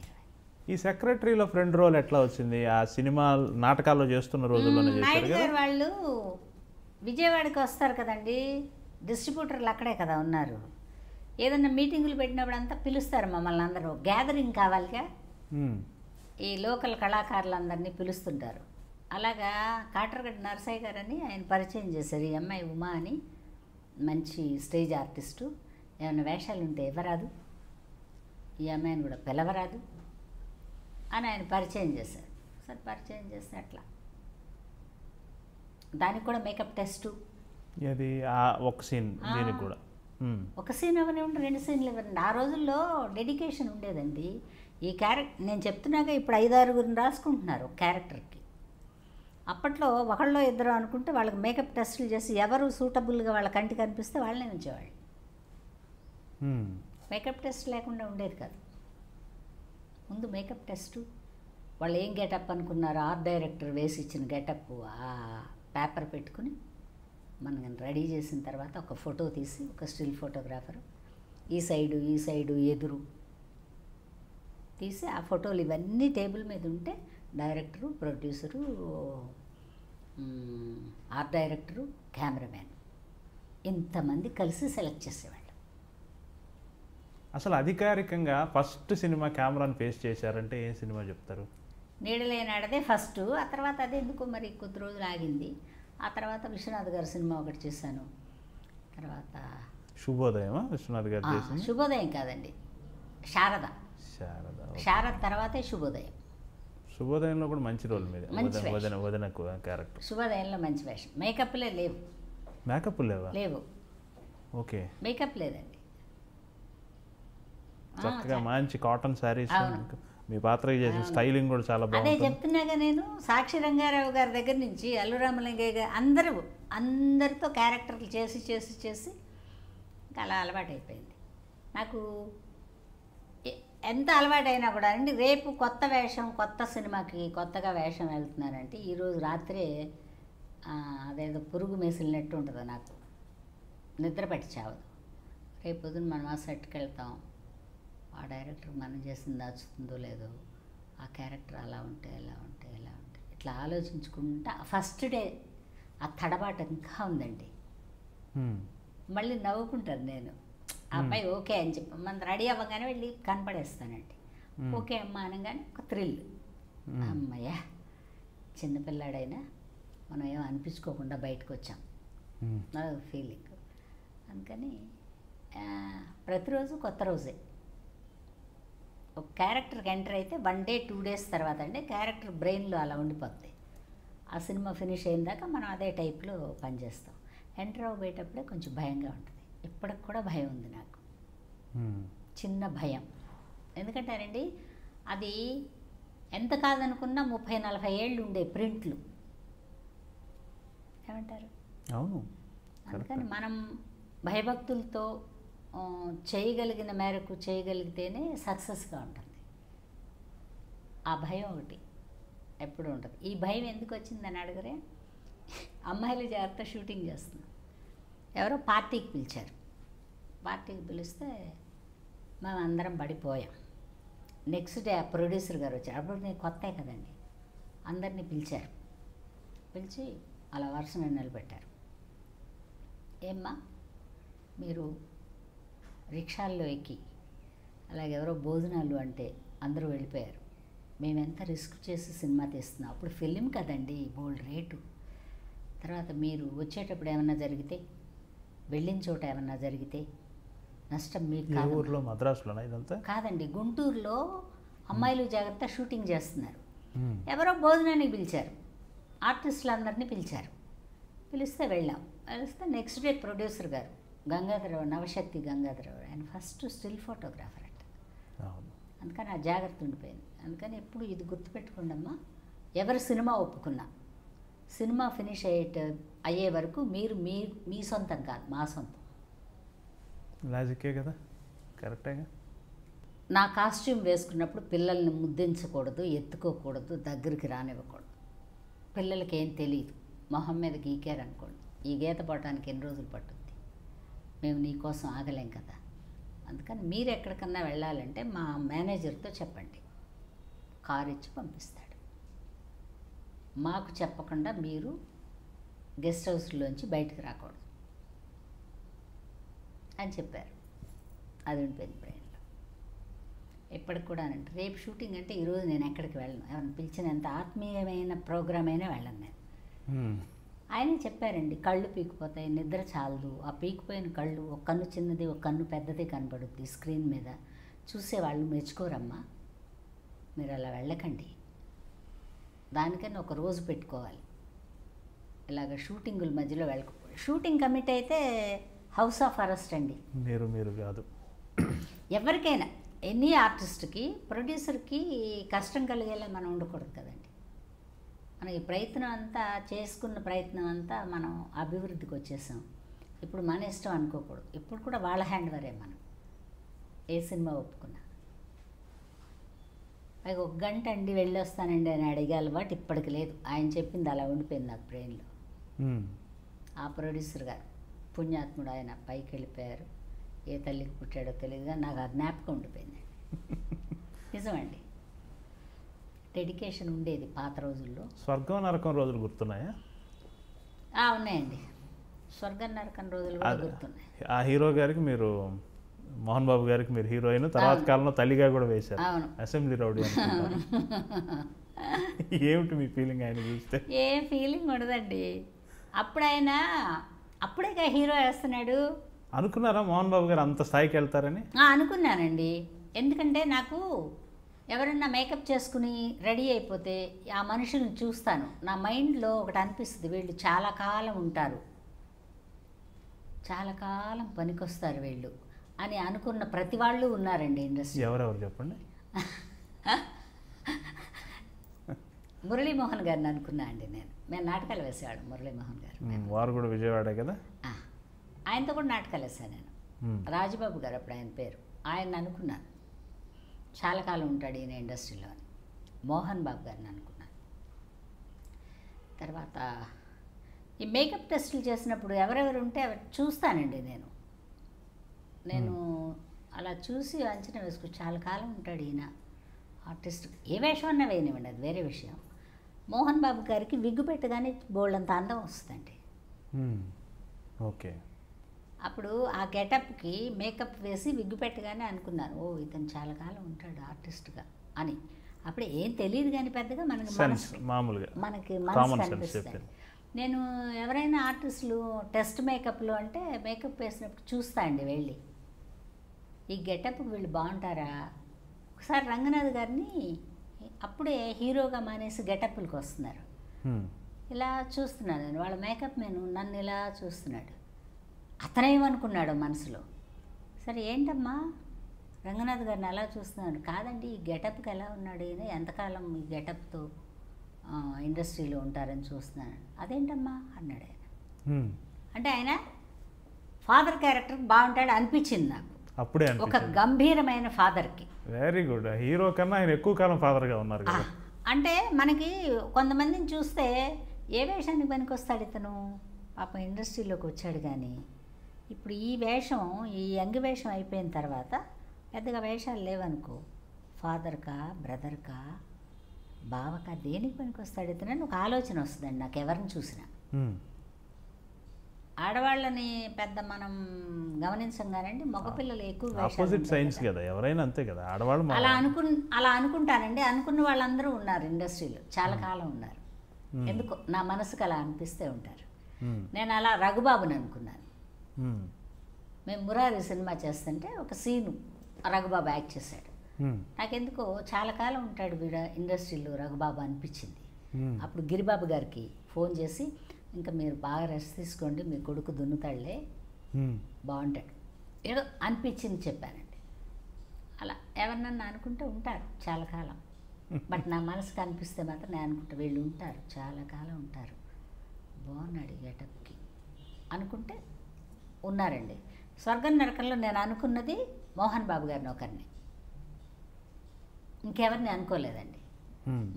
ఈ సెక్రటరీలో ఫ్రెండ్ రోల్ ఎట్లా వచ్చింది? ఆ సినిమా నాటకాల్లో చేస్తున్న రోజుల్లోనే
నాయుడు గారు వాళ్ళు విజయవాడకి వస్తారు కదండి, డిస్ట్రిబ్యూటర్లు అక్కడే కదా ఉన్నారు. ఏదన్నా మీటింగులు పెట్టినప్పుడు అంతా పిలుస్తారు మమ్మల్ని, అందరూ గ్యాదరింగ్ కావాలిగా, ఈ లోకల్ కళాకారులందరినీ పిలుస్తుంటారు. అలాగా కాటరగడ్డ నరసయ్య గారని ఆయన పరిచయం చేశారు. ఈ అమ్మాయి ఉమా అని మంచి స్టేజ్ ఆర్టిస్టు, ఏమైనా వేషాలు ఉంటే ఇవ్వరాదు, ఈ అమ్మాయిని కూడా పిలవరాదు అని ఆయన పరిచయం చేశారు. సరే పరిచయం చేస్తే అట్లా దానికి కూడా మేకప్ టెస్టు,
అది ఒక సీన్, దీనికి కూడా
ఒక సీన్ ఇవ్వనివ్వండి, 2 సీన్లు ఇవ్వండి. ఆ రోజుల్లో డెడికేషన్ ఉండేదండి. ఈ క్యారెక్టర్ నేను చెప్తున్నాక ఇప్పుడు 5-6 రాసుకుంటున్నారు క్యారెక్టర్కి. అప్పట్లో ఒకళ్ళో ఇద్దరు అనుకుంటే వాళ్ళకి మేకప్ టెస్టులు చేసి ఎవరు సూటబుల్గా వాళ్ళ కంటికి కనిపిస్తే వాళ్ళనే ఉంచేవాళ్ళు. మేకప్ టెస్ట్ లేకుండా ఉండేది కాదు. ముందు మేకప్ టెస్టు, వాళ్ళు ఏం గెటప్ అనుకున్నారు, ఆర్ట్ డైరెక్టర్ వేసి ఇచ్చిన గెటప్ ఆ పేపర్ పెట్టుకుని మనం రెడీ చేసిన తర్వాత ఒక ఫోటో తీసి, ఒక స్టిల్ ఫోటోగ్రాఫరు ఈ సైడు ఎదురు తీసి ఆ ఫోటోలు ఇవన్నీ టేబుల్ మీద ఉంటే director, producer, art director, cameraman ఇంతమంది కలిసి సెలెక్ట్ చేసేవాళ్ళు.
అసలు అధికారికంగా ఫస్ట్ సినిమా కెమెరాని ఫేస్ చేశారంటే ఏ సినిమా చెప్తారు?
నీడలేనాడదే ఫస్ట్. ఆ తర్వాత అది ఎందుకో మరి కొద్ది రోజులు ఆగింది. ఆ తర్వాత విశ్వనాథ్ గారి సినిమా ఒకటి చేశాను. తర్వాత
శుభోదయమా విశ్వనాథ్ గారు చేసింది?
శుభోదయం కాదండి, శారద తర్వాతే శుభోదయం.
శుభోదయంలో కూడా మంచి రోల్ మీద, వదన క్యారెక్టర్.
శుభోదయంలో మంచి వేషం. మేకప్లే లేవు.
మేకప్ లేవు.
ఓకే, మేకప్ లేదండి.
చక్కగా మంచి కాటన్ శారీస్, మీ పాత్ర చేసిన స్టైలింగ్ కూడా చాలా బాగుంది.
అదే చెప్తున్నాగా నేను, సాక్షి రంగారావు గారి దగ్గర నుంచి అల్లు రామలింగయ్య గారు అందరితో క్యారెక్టర్లు చేసి అలా అలవాటైపోయింది నాకు. ఎంత అలవాటైనా కూడా అండి, రేపు కొత్త సినిమాకి కొత్తగా వేషం వెళ్తున్నానంటే ఈరోజు రాత్రే అదేదో పురుగు మేసిలినట్టు ఉంటుంది నాకు, నిద్ర పట్టి చావదు. రేపు పొద్దున మనం ఆ సెట్కి వెళ్తాం, ఆ డైరెక్టర్ మనం చేసింది దాచుతుందో లేదో, ఆ క్యారెక్టర్ అలా ఉంటే ఇట్లా ఆలోచించుకుంటా ఫస్ట్ డే ఆ తడబాటు ఇంకా ఉందండి. మళ్ళీ నవ్వుకుంటాను నేను, ఆ అబ్బాయి ఓకే అని చెప్పి మనం రెడీ అవ్వగానే వెళ్ళి కనపడేస్తానండి. ఓకే అమ్మ అనగానే ఒక థ్రిల్, అమ్మయ్య చిన్నపిల్లాడైనా మనం ఏమో అనిపించుకోకుండా బయటకు వచ్చాం, ఫీలింగ్. అందుకని ప్రతిరోజు కొత్త రోజే. ఒక క్యారెక్టర్కి ఎంటర్ అయితే 1 డే 2 డేస్ తర్వాత అంటే క్యారెక్టర్ బ్రెయిన్లో అలా ఉండిపోద్ది. ఆ సినిమా ఫినిష్ అయిన దాకా మనం అదే టైప్లో పనిచేస్తాం. ఎంటర్ అవ్వబోయేటప్పుడే కొంచెం భయంగా ఉంటుంది. ఇప్పటికి కూడా భయం ఉంది నాకు, చిన్న భయం. ఎందుకంటేనండి అది ఎంత కాదనుకున్నా 30-40 ఏళ్ళు ఉండే ప్రింట్లు. ఏమంటారు?
అవును.
అందుకని మనం భయభక్తులతో చేయగలిగిన మేరకు చేయగలిగితేనే సక్సెస్గా ఉంటుంది. ఆ భయం ఒకటి ఎప్పుడు ఉంటుంది. ఈ భయం ఎందుకు వచ్చిందని అడగరే, అమ్మాయిలు జాగ్రత్త షూటింగ్ చేస్తున్నాం. ఎవరో పార్టీకి పిలిచారు. పార్టీకి పిలిస్తే మేము అందరం పడిపోయాం. నెక్స్ట్ డే ఆ ప్రొడ్యూసర్ గారు వచ్చారు. అప్పుడు నేను కొత్త కదండి. అందరినీ పిలిచారు. పిలిచి అలా వరుసను నిలబెట్టారు. ఏమ్మా మీరు రిక్షాల్లో ఎక్కి అలాగే ఎవరో భోజనాలు అంటే అందరూ వెళ్ళిపోయారు. మేము ఎంత రిస్క్ చేసి సినిమా తీస్తున్నాం. అప్పుడు ఫిలిం కదండి, బోల్డ్ రేటు. తర్వాత మీరు వచ్చేటప్పుడు ఏమన్నా జరిగితే, వెళ్ళిన చోట ఏమన్నా జరిగితే నష్టం మీకు కాదు.
ఊర్లో మద్రాసులోనా ఇదంతా?
కాదండి, గుంటూరులో అమ్మాయిలు జాగ్రత్త షూటింగ్ చేస్తున్నారు. ఎవరో భోజనానికి పిలిచారు. ఆర్టిస్టులందరినీ పిలిచారు. పిలిస్తే వెళ్ళాం. పిలిస్తే నెక్స్ట్ డే ప్రొడ్యూసర్ గారు గంగాధరరావు, నవశక్తి గంగాధరరావు, ఆయన ఫస్ట్ స్టిల్ ఫోటోగ్రాఫర్ అంట. అందుకని ఆ జాగ్రత్త ఉండిపోయింది. అందుకని ఎప్పుడు ఇది గుర్తుపెట్టుకోండమ్మా, ఎవరు సినిమా ఒప్పుకున్నా సినిమా ఫినిష్ అయ్యే వరకు మీరు మీ సొంతం కాదు, మా సొంతం.
లాజికే కదా, కరెక్టేగా.
నా కాస్ట్యూమ్ వేసుకున్నప్పుడు పిల్లల్ని ముద్దించకూడదు, ఎత్తుకోకూడదు, దగ్గరికి రానివ్వకూడదు. పిల్లలకి ఏం తెలియదు, మొహం మీద గీకారనుకోండి, ఈ గీత పడటానికి ఎన్ని రోజులు పట్టుద్ది, మేము నీకోసం ఆగలేం కదా. అందుకని మీరు ఎక్కడికన్నా వెళ్ళాలంటే మా మేనేజర్తో చెప్పండి, కారు ఇచ్చి పంపిస్తాడు. మాకు చెప్పకుండా మీరు గెస్ట్ హౌస్లోంచి బయటకు రాకూడదు అని చెప్పారు. అది ఉండిపోయింది బ్రెయిన్లో. ఎప్పటికి కూడా అంటే రేపు షూటింగ్ అంటే ఈరోజు నేను ఎక్కడికి వెళ్ళను, ఎవరిని పిలిచినంత ఆత్మీయమైన ప్రోగ్రామ్ అయినా వెళ్ళను నేను. ఆయనే చెప్పారండి, కళ్ళు పీకిపోతాయి, నిద్ర చాలదు. ఆ పీకిపోయిన కళ్ళు, ఒక కన్ను చిన్నది ఒక కన్ను పెద్దది కనబడుద్ది స్క్రీన్ మీద, చూసేవాళ్ళు మెచ్చుకోరమ్మా, మీరు అలా వెళ్ళకండి. దానికని ఒక రోజు పెట్టుకోవాలి. ఇలాగ షూటింగుల మధ్యలో వెళ్ళకపోయి, షూటింగ్ కమిట్ అయితే హౌస్ ఆఫ్ అరెస్ట్ అండి.
మీరు కాదు,
ఎవరికైనా ఎనీ ఆర్టిస్ట్కి ప్రొడ్యూసర్కి కష్టం కలిగేలా మనం ఉండకూడదు కదండి. మనకి ప్రయత్నం అంతా చేసుకున్న ప్రయత్నం అంతా మనం అభివృద్ధికి వచ్చేసాం. ఇప్పుడు మన ఇష్టం అనుకోకూడదు. ఇప్పుడు కూడా వాళ్ళ హ్యాండ్ వరే మనం ఏ సినిమా ఒప్పుకున్నా. పైగా 1 గంట అండి వెళ్ళొస్తానండి అని అడిగే అలవాటు ఇప్పటికి లేదు. ఆయన చెప్పింది అలా ఉండిపోయింది నాకు బ్రెయిన్లో. ఆ ప్రొడ్యూసర్ గారు పుణ్యాత్ముడు, ఆయన పైకి వెళ్ళిపోయారు. ఏ తల్లికి పుట్టాడో తెలియదుగా నాకు ఆ జ్ఞాపకం ఉండిపోయింది. నిజమండి, డెడికేషన్ ఉండేది పాత రోజుల్లో.
స్వర్గం నరకం రోజులు గుర్తున్నాయా?
ఉన్నాయండి, స్వర్గం నరకం రోజులు కూడా గుర్తున్నాయి.
ఆ హీరో గారికి మీరు, మోహన్ బాబు గారికి మీరు హీరోయిన్, తర్వాత కాలంలో తల్లిగా కూడా వేశారు.
అవును,
అసెంబ్లీ రౌడీ. ఏమిటి మీ ఫీలింగ్ ఆయన చూస్తే?
ఏ ఫీలింగ్ ఉండదండి. అప్పుడు ఆయన అప్పుడేగా హీరో వేస్తున్నాడు.
అనుకున్నారా మోహన్ బాబు గారు అంత స్థాయికి వెళ్తారని?
అనుకున్నానండి. ఎందుకంటే నాకు ఎవరన్నా మేకప్ చేసుకుని రెడీ అయిపోతే ఆ మనుషులను చూస్తాను, నా మైండ్లో ఒకటి అనిపిస్తుంది, వీళ్ళు చాలా కాలం ఉంటారు, చాలా కాలం పనికొస్తారు వీళ్ళు అని అనుకున్న ప్రతి వాళ్ళు ఉన్నారండి ఇండస్ట్రీ.
ఎవరెవరు చెప్పండి.
మురళీమోహన్ గారిని అనుకున్నా అండి మేము నాటకాలు వేసేవాడు మురళీమోహన్ గారు.
వారు కూడా విజయవాడే కదా.
ఆయనతో కూడా నాటకాలు వేసాను నేను. రాజబాబు గారు అప్పుడు ఆయన పేరు. ఆయన అనుకున్నాను చాలా కాలం ఉంటాడు ఈయన ఇండస్ట్రీలో అని. మోహన్ బాబు గారిని అనుకున్నాను. తర్వాత ఈ మేకప్ టెస్టులు చేసినప్పుడు ఎవరెవరు ఉంటే చూస్తానండి నేను అలా చూసి అంచనా వేసుకు చాలా కాలం ఉంటాడు ఈయన ఆర్టిస్ట్. ఏ వేషం అన్నా వేయనివ్వండి, అది వేరే విషయం. మోహన్ బాబు గారికి విగ్గు పెట్టగానే బోల్డంత అందం వస్తుందండి.
ఓకే.
అప్పుడు ఆ గెటప్కి మేకప్ వేసి విగ్గు పెట్టగానే అనుకున్నాను, ఓ ఇతను చాలా కాలం ఉంటాడు ఆర్టిస్ట్గా అని. అప్పుడు ఏం తెలియదు కానీ పెద్దగా మనకి
మామూలుగా
మనకి మనసు కనిపిస్తుంది. నేను ఎవరైనా ఆర్టిస్టులు టెస్ట్ మేకప్లు అంటే మేకప్ వేసినప్పుడు చూస్తా అండి వెళ్ళి, ఈ గెటప్కి వీళ్ళు బాగుంటారా. ఒకసారి రంగనాథ్ గారిని అప్పుడే హీరోగా మానేసి గెటప్లకు వస్తున్నారు, ఇలా చూస్తున్నాను నేను. వాళ్ళ మేకప్ మెన్ నన్ను ఇలా చూస్తున్నాడు. అతనేమనుకున్నాడు మనసులో, సరే ఏంటమ్మా రంగనాథ్ గారిని అలా చూస్తున్నాను. కాదండి ఈ గెటప్కి ఎలా ఉన్నాడు ఈయన, ఎంతకాలం ఈ గెటప్తో ఇండస్ట్రీలో ఉంటారని చూస్తున్నాను. అదేంటమ్మా అన్నాడు ఆయన. అంటే ఆయన ఫాదర్ క్యారెక్టర్ బాగుంటాడు అనిపించింది నాకు
అప్పుడే,
ఒక గంభీరమైన ఫాదర్కి.
Very good. హీరో కన్నా ఆయన ఎక్కువ కాలం ఫాదర్గా ఉన్నారు కదా.
అంటే మనకి కొంతమందిని చూస్తే ఏ వేషానికి పనికొస్తాడు ఇతను, పాపం ఇండస్ట్రీలోకి వచ్చాడు. కానీ ఇప్పుడు ఈ వేషం, ఈ యంగ్ వేషం అయిపోయిన తర్వాత పెద్దగా వేషాలు లేవనుకో, ఫాదర్కా బ్రదర్కా బావకా దేనికి పనికొస్తాడు ఇతనని ఒక ఆలోచన వస్తుందండి నాకు ఎవరిని చూసినా. ఆడవాళ్ళని పెద్ద మనం గమనించంగానండి, మగపిల్లలు ఎక్కువ
ఆపోజిట్ సైన్స్ కదా, ఎవరైనా అంతే కదా. ఆడవాళ్ళు
అలా అనుకుంటానండి. అనుకున్న వాళ్ళందరూ ఉన్నారు ఇండస్ట్రీలో, చాలా కాలం ఉన్నారు. ఎందుకో నా మనసుకు అలా అనిపిస్తే ఉంటారు. నేను అలా రఘుబాబుని అనుకున్నాను. మేము మురారి సినిమా చేస్తుంటే ఒక సీను రఘుబాబు యాక్ట్ చేశాడు. నాకెందుకో చాలా కాలం ఉంటాడు వీడ ఇండస్ట్రీలో రఘుబాబు అనిపించింది. అప్పుడు గిరిబాబు గారికి ఫోన్ చేసి, ఇంకా మీరు బాగా రెస్ట్ తీసుకోండి, మీ కొడుకు దున్నుతాడులే, బాగుంటాడు, ఏదో అనిపించింది చెప్పానండి. అలా ఎవరినన్నా అనుకుంటే ఉంటారు చాలా కాలం. బట్ నా మనసుకు అనిపిస్తే మాత్రం నేను అనుకుంటా వీళ్ళు ఉంటారు చాలా కాలం ఉంటారు, బాగున్నాడు గెటప్కి అనుకుంటే ఉన్నారండి. స్వర్గం నరకంలో నేను అనుకున్నది మోహన్ బాబు గారిని ఒకరిని, ఇంకెవరిని అనుకోలేదండి.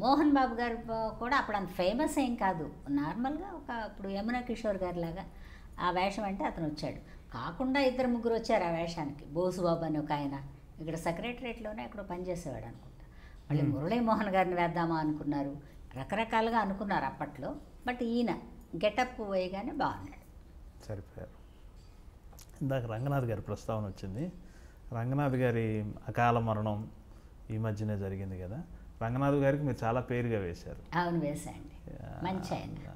మోహన్ బాబు గారు కూడా అప్పుడు అంత ఫేమస్ ఏం కాదు, నార్మల్గా ఒక ఇప్పుడు యమునా కిషోర్ గారి లాగా ఆ వేషం అంటే అతను వచ్చాడు. కాకుండా 2-3 వచ్చారు ఆ వేషానికి. బోసుబాబు అని ఒక ఆయన ఇక్కడ సెక్రటరియట్లోనే ఎక్కడో పనిచేసేవాడు అనుకుంటా. మళ్ళీ మురళీమోహన్ గారిని వేద్దామా అనుకున్నారు, రకరకాలుగా అనుకున్నారు అప్పట్లో. బట్ ఈయన గెటప్ వేయగానే బాగున్నాడు,
సరిపోయారు. ఇందాక రంగనాథ్ గారి ప్రస్తావన వచ్చింది. రంగనాథ్ గారి అకాల మరణం ఈ మధ్యనే జరిగింది కదా. రంగనాథ్ గారికి మీరు చాలా పేరుగా వేశారు.
అవును, వేశాండి, మంచి ఆయన.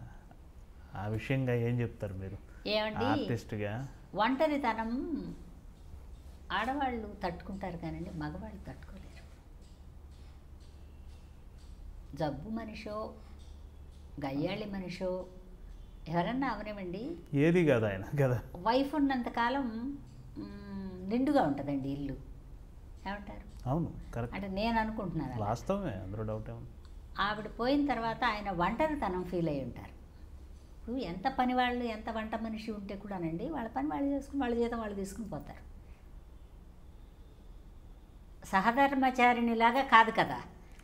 ఆ విషయంగా ఏం చెప్తారు మీరు
ఏమండి?
ఆర్టిస్ట్గా
ఒంటరితనం ఆడవాళ్ళు తట్టుకుంటారు కానండి మగవాళ్ళు తట్టుకోలేరు. జబ్బు మనిషో గయ్యాళి మనిషో ఎవరన్నా అవనివ్వండి,
ఏది కాదు ఆయన కదా,
వైఫ్ ఉన్నంతకాలం నిండుగా ఉంటుందండి ఇల్లు. ఏమంటారు?
అవును, కరెక్ట్.
అంటే నేను అనుకుంటున్నాను
వాస్తవమే, అందులో డౌట్ ఏముంది.
ఆవిడ పోయిన తర్వాత ఆయన ఒంటరితనం ఫీల్ అయి ఉంటారు. ఇప్పుడు ఎంత పని వాళ్ళు, ఎంత వంట మనిషి ఉంటే కూడానండి వాళ్ళ పని వాళ్ళు చేసుకుని వాళ్ళ జీతం వాళ్ళు తీసుకుని పోతారు. సహధర్మచారిణిలాగా కాదు కదా.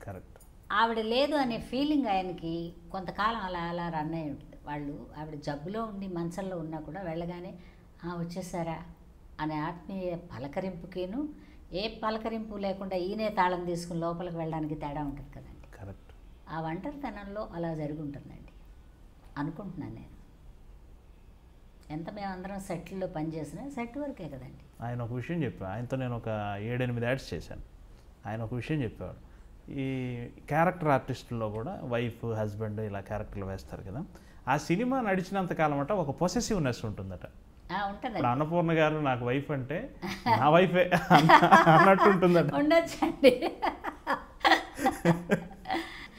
కరెక్ట్.
ఆవిడ లేదు అనే ఫీలింగ్ ఆయనకి కొంతకాలం అలా అలా రన్ అయి ఉంటుంది. వాళ్ళు ఆవిడ జబ్బులో ఉండి మంచంలో ఉన్నా కూడా వెళ్ళగానే వచ్చేసారా అనే ఆత్మీయ పలకరింపుకేను, ఏ పలకరింపు లేకుండా ఈయనే తాళం తీసుకుని లోపలికి వెళ్ళడానికి తేడా ఉంటుంది కదండి.
కరెక్ట్.
ఆ ఒంటరితనంలో అలా జరిగి ఉంటుందండి అనుకుంటున్నాను నేను. ఎంత మేమందరం సెట్లో పనిచేసినా సెట్ వరకే కదండి.
ఆయన ఒక విషయం చెప్పాడు, ఆయనతో నేను ఒక 7-8 యాడ్స్ చేశాను. ఆయన ఒక విషయం చెప్పేవాడు, ఈ క్యారెక్టర్ ఆర్టిస్టుల్లో కూడా వైఫ్ హస్బెండ్ ఇలా క్యారెక్టర్లు వేస్తారు కదా, ఆ సినిమా నడిచినంత కాలం అట ఒక పొసెసివ్నెస్ ఉంటుందట. ఇప్పుడు అన్నపూర్ణ గారు నాకు వైఫ్ అంటే నా వైఫే అన్నట్టు ఉంటుందట.
ఉండొచ్చండి.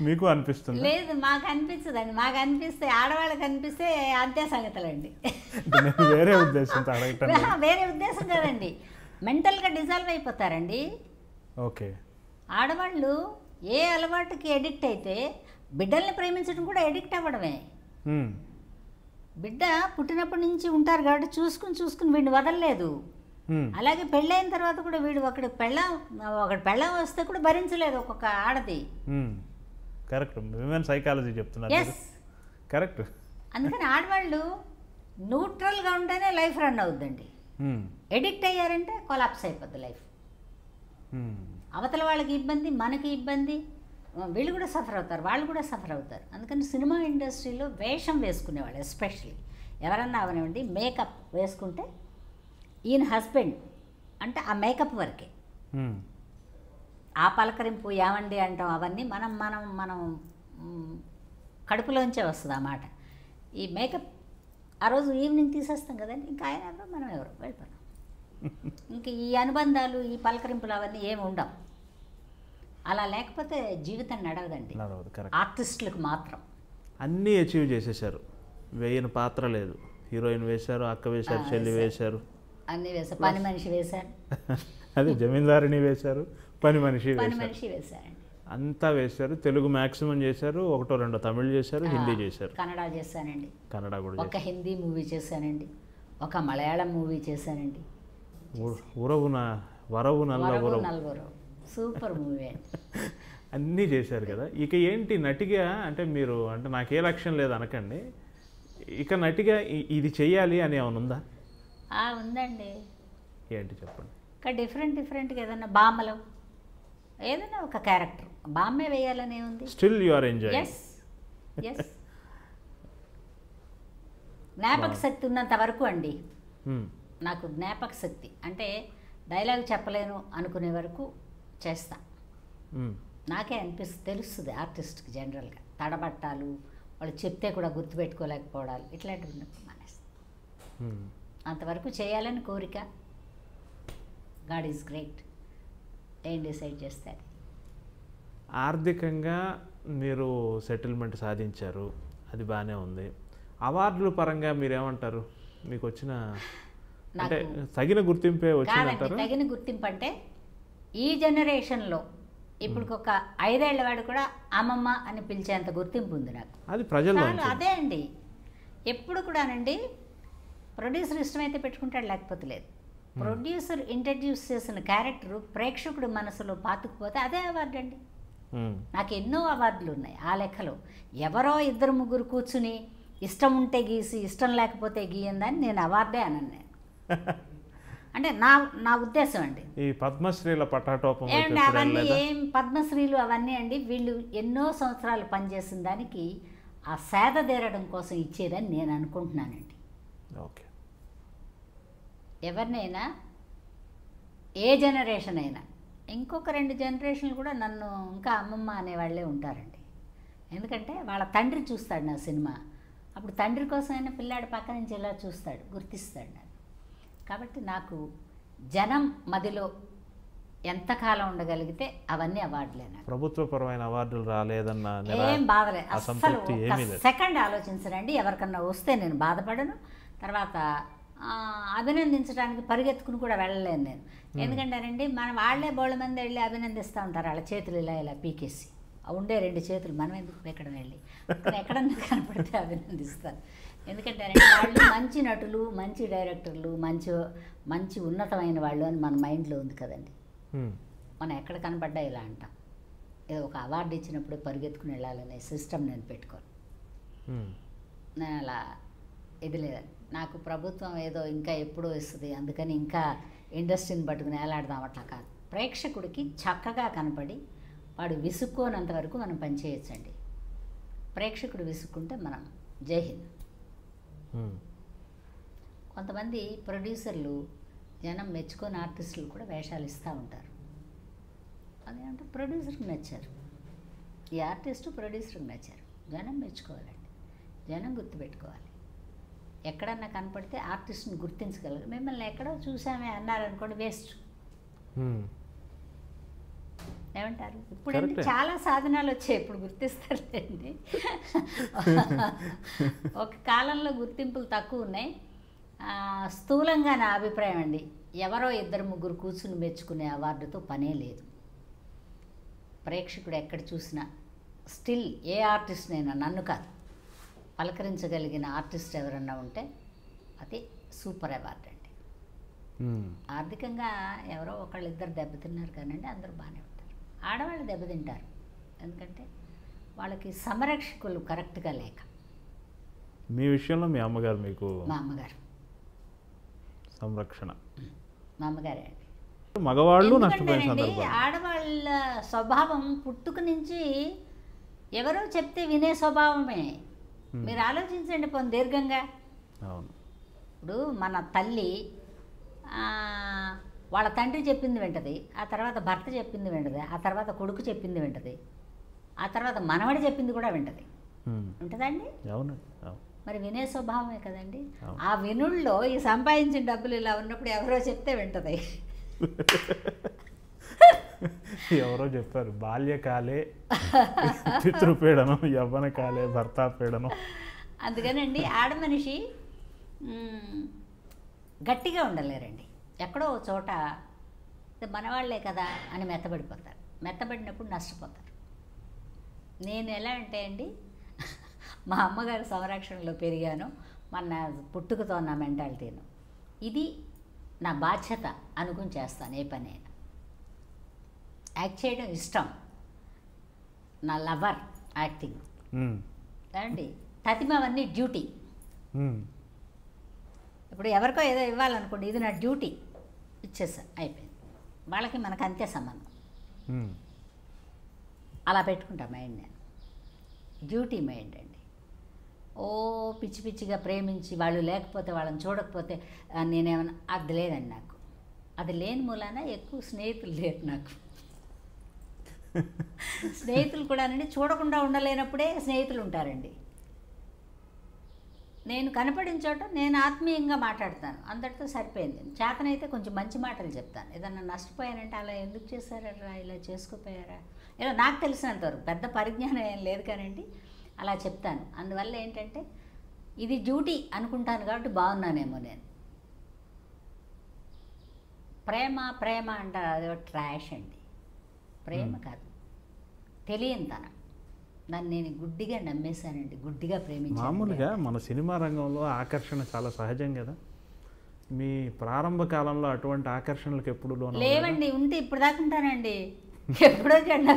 మీకు అనిపిస్తుంది?
లేదు, మాకు అనిపించదండి. మాకు అనిపిస్తే, ఆడవాళ్ళకి అనిపిస్తే అంతే సంగతులండి.
వేరే ఉద్దేశంతో అడగటం,
వేరే ఉద్దేశం కదండి, మెంటల్గా డిజాల్వ్ అయిపోతారండి.
ఓకే.
ఆడవాళ్ళు ఏ అలవాటుకి ఎడిక్ట్ అయితే బిడ్డల్ని ప్రేమించడం కూడా ఎడిక్ట్ అవ్వడమే. బిడ్డ పుట్టినప్పటి నుంచి ఉంటారు కాబట్టి చూసుకుని వీడిని వదలలేదు. అలాగే పెళ్ళైన తర్వాత కూడా వీడు ఒకటి పెళ్ళం వస్తే కూడా భరించలేదు ఒక్కొక్క ఆడది.
కరెక్ట్. విమెన్ సైకాలజీ చెప్తున్నారు. కరెక్ట్.
అందుకని ఆడవాళ్ళు న్యూట్రల్గా ఉంటేనే లైఫ్ రన్ అవుద్దండి. ఎడిక్ట్ అయ్యారంటే కొలాప్స్ అయిపోద్ది లైఫ్. అవతల వాళ్ళకి ఇబ్బంది, మనకి ఇబ్బంది, వీళ్ళు కూడా సఫర్ అవుతారు, వాళ్ళు కూడా సఫర్ అవుతారు. అందుకని సినిమా ఇండస్ట్రీలో వేషం వేసుకునేవాళ్ళు ఎస్పెషలీ ఎవరన్నా అవనివ్వండి, మేకప్ వేసుకుంటే ఈయన హస్బెండ్ అంటే ఆ మేకప్ వరకే. ఆ పలకరింపు ఏమండి అంటాం అవన్నీ మనం కడుపులోంచే వస్తుంది ఆ మాట. ఈ మేకప్ ఆ రోజు ఈవినింగ్ తీసేస్తాం కదండి, ఇంకా ఆయన ఎవరో మనం ఎవరో వెళ్ళిపోతాం. ఇంక ఈ అనుబంధాలు ఈ పలకరింపులు అవన్నీ ఏమి ఉండవు. అలా లేకపోతే జీవితం నడవదండి ఆర్టిస్టులకు మాత్రం.
అన్నీ అచీవ్ చేసేసారు, వేయని పాత్ర లేదు. హీరోయిన్ వేశారు, అక్క వేశారు, చెల్లి వేశారు,
అన్నీ వేశారు. పని మనిషి వేశారు,
అదే జమీందారిని వేశారు, పని మనిషి
వేశారండి,
అంతా వేశారు. తెలుగు మ్యాక్సిమం చేశారు, ఒకటో రెండో తమిళ్ చేశారు, హిందీ చేశారు,
కన్నడ చేశానండి,
కన్నడ కూడా
ఒక హిందీ మూవీ చేశానండి, ఒక మలయాళం మూవీ చేశానండి.
వరవు నల్లవరవు
సూపర్ మూవీ
అన్నీ చేశారు కదా. ఇక ఏంటి నటిగా అంటే మీరు అంటే నాకే లక్ష్యం లేదు అనకండి, ఇక నటిగా ఇది చెయ్యాలి అని ఏమైనా ఉందా?
ఉందండి.
ఏంటి చెప్పండి.
ఇంకా డిఫరెంట్గా ఏదైనా బామ్మలో ఏదైనా ఒక క్యారెక్టర్ బామ్మే వేయాలనే ఉంది.
Still you are enjoying.
Yes జ్ఞాపక శక్తి ఉన్నంత వరకు అండి. నాకు జ్ఞాపక శక్తి అంటే డైలాగ్ చెప్పలేను అనుకునే వరకు చేస్తా. నాకే తెలుస్తుంది ఆర్టిస్ట్కి జనరల్గా తడబట్టాలు, వాళ్ళు చెప్తే కూడా గుర్తుపెట్టుకోలేకపోవడాలు ఇట్లాంటివి ఉన్నప్పుడు మానేస్తాం. అంతవరకు చేయాలని కోరిక. గాడ్ ఈజ్ గ్రేట్, ఏం డిసైడ్ చేస్తారు.
ఆర్థికంగా మీరు సెటిల్మెంట్ సాధించారు, అది బాగానే ఉంది. అవార్డుల పరంగా మీరేమంటారు? మీకు వచ్చిన అంటే తగిన గుర్తింపే వచ్చిందంటారు?
తగిన గుర్తింపు అంటే ఈ జనరేషన్లో ఇప్పుడు ఒక 5 ఏళ్ల వాడు కూడా అమ్మమ్మ అని పిలిచేంత గుర్తింపు ఉంది నాకు.
అది ప్రజలు
అదే అండి. ఎప్పుడు కూడానండి ప్రొడ్యూసర్ ఇష్టమైతే పెట్టుకుంటాడు, లేకపోతే లేదు. ప్రొడ్యూసర్ ఇంట్రడ్యూస్ చేసిన క్యారెక్టరు ప్రేక్షకుడు మనసులో పాతుకుపోతే అదే అవార్డు అండి. నాకు ఎన్నో అవార్డులు ఉన్నాయి ఆ లెక్కలో. ఎవరో 2-3 కూర్చుని ఇష్టం ఉంటే గీసి ఇష్టం లేకపోతే గీయందని నేను అవార్డే అనను. నేను అంటే నా ఉద్దేశం అండి.
ఈ పద్మశ్రీల పటాటోపం
అవన్నీ ఏం పద్మశ్రీలు అవన్నీ అండి, వీళ్ళు ఎన్నో సంవత్సరాలు పనిచేసిన దానికి ఆ సేద తీరడం కోసం ఇచ్చేదని నేను అనుకుంటున్నానండి.
ఓకే.
ఎవరినైనా ఏ జనరేషన్ అయినా ఇంకొక 2 జనరేషన్లు కూడా నన్ను ఇంకా అమ్మమ్మ అనేవాళ్ళే ఉంటారండి. ఎందుకంటే వాళ్ళ తండ్రి చూస్తాడు నా సినిమా, అప్పుడు తండ్రి కోసమైనా పిల్లాడి పక్క నుంచి ఇలా చూస్తాడు, గుర్తిస్తాడు నన్ను. కాబట్టి నాకు జనం మదిలో ఎంతకాలం ఉండగలిగితే అవన్నీ అవార్డులేనా.
ప్రభుత్వపరమైన అవార్డులు రాలేదన్న
ఏం బాధలేదు అస్సలు. సెకండ్ ఆలోచించరండి. ఎవరికన్నా వస్తే నేను బాధపడను. తర్వాత అభినందించడానికి పరిగెత్తుకుని కూడా వెళ్ళలేను నేను. ఎందుకంటేనండి వాళ్ళే బోళ్ళ మంది వెళ్ళి అభినందిస్తూ ఉంటారు, వాళ్ళ చేతులు ఇలా పీకేసి ఉండే 2 చేతులు మనం ఎందుకు పీకడం వెళ్ళి ఎక్కడన్నా కనపడితే అభినందిస్తాను. ఎందుకంటే వాళ్ళు మంచి నటులు, మంచి డైరెక్టర్లు, మంచి ఉన్నతమైన వాళ్ళు అని మన మైండ్లో ఉంది కదండి. మనం ఎక్కడ కనపడ్డా ఇలా అంటాం. ఏదో ఒక అవార్డు ఇచ్చినప్పుడు పరిగెత్తుకుని వెళ్ళాలనే సిస్టమ్ నేను పెట్టుకోను. నేను అలా ఇది లేదండి. నాకు ప్రభుత్వం ఏదో ఇంకా ఎప్పుడూ ఇస్తుంది అందుకని ఇంకా ఇండస్ట్రీని పట్టుకుని వేలాడదాం అట్లా కాదు. ప్రేక్షకుడికి చక్కగా కనపడి వాడు విసుక్కోనంత వరకు మనం పనిచేయచ్చండి. ప్రేక్షకుడు విసుక్కుంటే మనం జై హింద్. కొంతమంది ప్రొడ్యూసర్లు జనం మెచ్చుకొని ఆర్టిస్టులు కూడా వేషాలు ఇస్తూ ఉంటారు. అదేంటే ప్రొడ్యూసర్కి నచ్చారు, ఈ ఆర్టిస్టు ప్రొడ్యూసర్కి నచ్చారు, జనం మెచ్చుకోవాలండి, జనం గుర్తుపెట్టుకోవాలి. ఎక్కడన్నా కనపడితే ఆర్టిస్ట్ని గుర్తించగలరు. మిమ్మల్ని ఎక్కడో చూసామే అన్నారనుకోండి వేస్ట్. ఏమంటారు? ఇప్పుడు చాలా సాధనాలు వచ్చాయి, ఇప్పుడు గుర్తిస్తారులేండి. ఒక కాలంలో గుర్తింపులు తక్కువ ఉన్నాయి. స్థూలంగా నా అభిప్రాయం అండి, ఎవరో 2-3 కూర్చుని మెచ్చుకునే అవార్డుతో పనే లేదు. ప్రేక్షకుడు ఎక్కడ చూసినా స్టిల్ ఏ ఆర్టిస్ట్నైనా, నన్ను కాదు, పలకరించగలిగిన ఆర్టిస్ట్ ఎవరన్నా ఉంటే అది సూపర్ అవార్డు అండి. ఆర్థికంగా ఎవరో 1-2 దెబ్బతిన్నారు కానండి, అందరూ బాగానే ఉంటారు. ఆడవాళ్ళు దెబ్బతింటారు, ఎందుకంటే వాళ్ళకి సంరక్షకులు కరెక్ట్గా లేక.
మీ విషయంలో మీ అమ్మగారు మీకు?
మా అమ్మగారు
సంరక్షణ.
మా అమ్మగారే అండి.
మగవాళ్ళు నష్టపోయిన సందర్భాలు.
ఆడవాళ్ళ స్వభావం పుట్టుక నుంచి ఎవరో చెప్తే వినే స్వభావమే. మీరు ఆలోచించండి పోనీ దీర్ఘంగా. ఇప్పుడు మన తల్లి వాళ్ళ తండ్రి చెప్పింది వింటది, ఆ తర్వాత భర్త చెప్పింది వింటది, ఆ తర్వాత కొడుకు చెప్పింది వింటది, ఆ తర్వాత మనవడి చెప్పింది కూడా వింటది. వింటదండి? మరి వినే స్వభావమే కదండి. ఆ వినుల్లో ఈ సంపాదించిన డబ్బులు ఇలా ఉన్నప్పుడు ఎవరో చెప్తే వింటది.
ఎవరో చెప్పారు, బాల్యకాలే పితృపీడనం, యవ్వనకాలే భర్తాపీడనం.
అందుకనండి ఆడ మనిషి గట్టిగా ఉండలేరండి. ఎక్కడో ఒక చోట మనవాళ్లే కదా అని మెత్తబడిపోతారు. మెత్తబడినప్పుడు నష్టపోతారు. నేను ఎలా అంటే అండి, మా అమ్మగారి సంరక్షణలో పెరిగాను. మన పుట్టుకతో నా మెంటాలిటీను, ఇది నా బాధ్యత అనుకుని చేస్తాను. ఏ పని అయినా యాక్ట్ చేయడం ఇష్టం, నా లవర్ యాక్టింగ్ అండి. తతిమవన్నీ డ్యూటీ. ఇప్పుడు ఎవరికో ఏదో ఇవ్వాలనుకోండి, ఇది నా డ్యూటీ, ఇచ్చేసా, అయిపోయింది. వాళ్ళకి మనకు అంతే సంబంధం. అలా పెట్టుకుంటా మైండ్. నేను డ్యూటీ మైండ్ అండి. ఓ పిచ్చి పిచ్చిగా ప్రేమించి వాళ్ళు లేకపోతే, వాళ్ళని చూడకపోతే నేనేమన్నా, అది లేదండి నాకు. అది లేని మూలాన ఎక్కువ స్నేహితులు లేరు నాకు. స్నేహితులు కూడా అండి చూడకుండా ఉండలేనప్పుడే స్నేహితులు ఉంటారండి. నేను కనపడిన చోట నేను ఆత్మీయంగా మాట్లాడతాను, అందరితో సరిపోయింది. చేతనైతే కొంచెం మంచి మాటలు చెప్తాను. ఏదన్నా నష్టపోయానంటే, అలా ఎందుకు చేశారా, ఇలా చేసుకోపోయారా, ఇలా నాకు తెలిసినంతవరకు పెద్ద పరిజ్ఞానం ఏం లేదు కానండి, అలా చెప్తాను. అందువల్ల ఏంటంటే ఇది డ్యూటీ అనుకుంటాను కాబట్టి బాగున్నానేమో నేను. ప్రేమ ప్రేమ అంటారు, అదే ట్రాష్ అండి. ప్రేమ కాదు, తెలియనితనం. దాన్ని నేను గుడ్డిగా నమ్మేశానండి, గుడ్డిగా ప్రేమించాను.
మామూలుగా మన సినిమా రంగంలో ఆకర్షణ చాలా సహజం కదా. మీ ప్రారంభ కాలంలో అటువంటి ఆకర్షణలకు ఎప్పుడు
లేవండి. ఉంటే ఇప్పుడు దాకా ఉంటానండి. ఎప్పుడో జెండా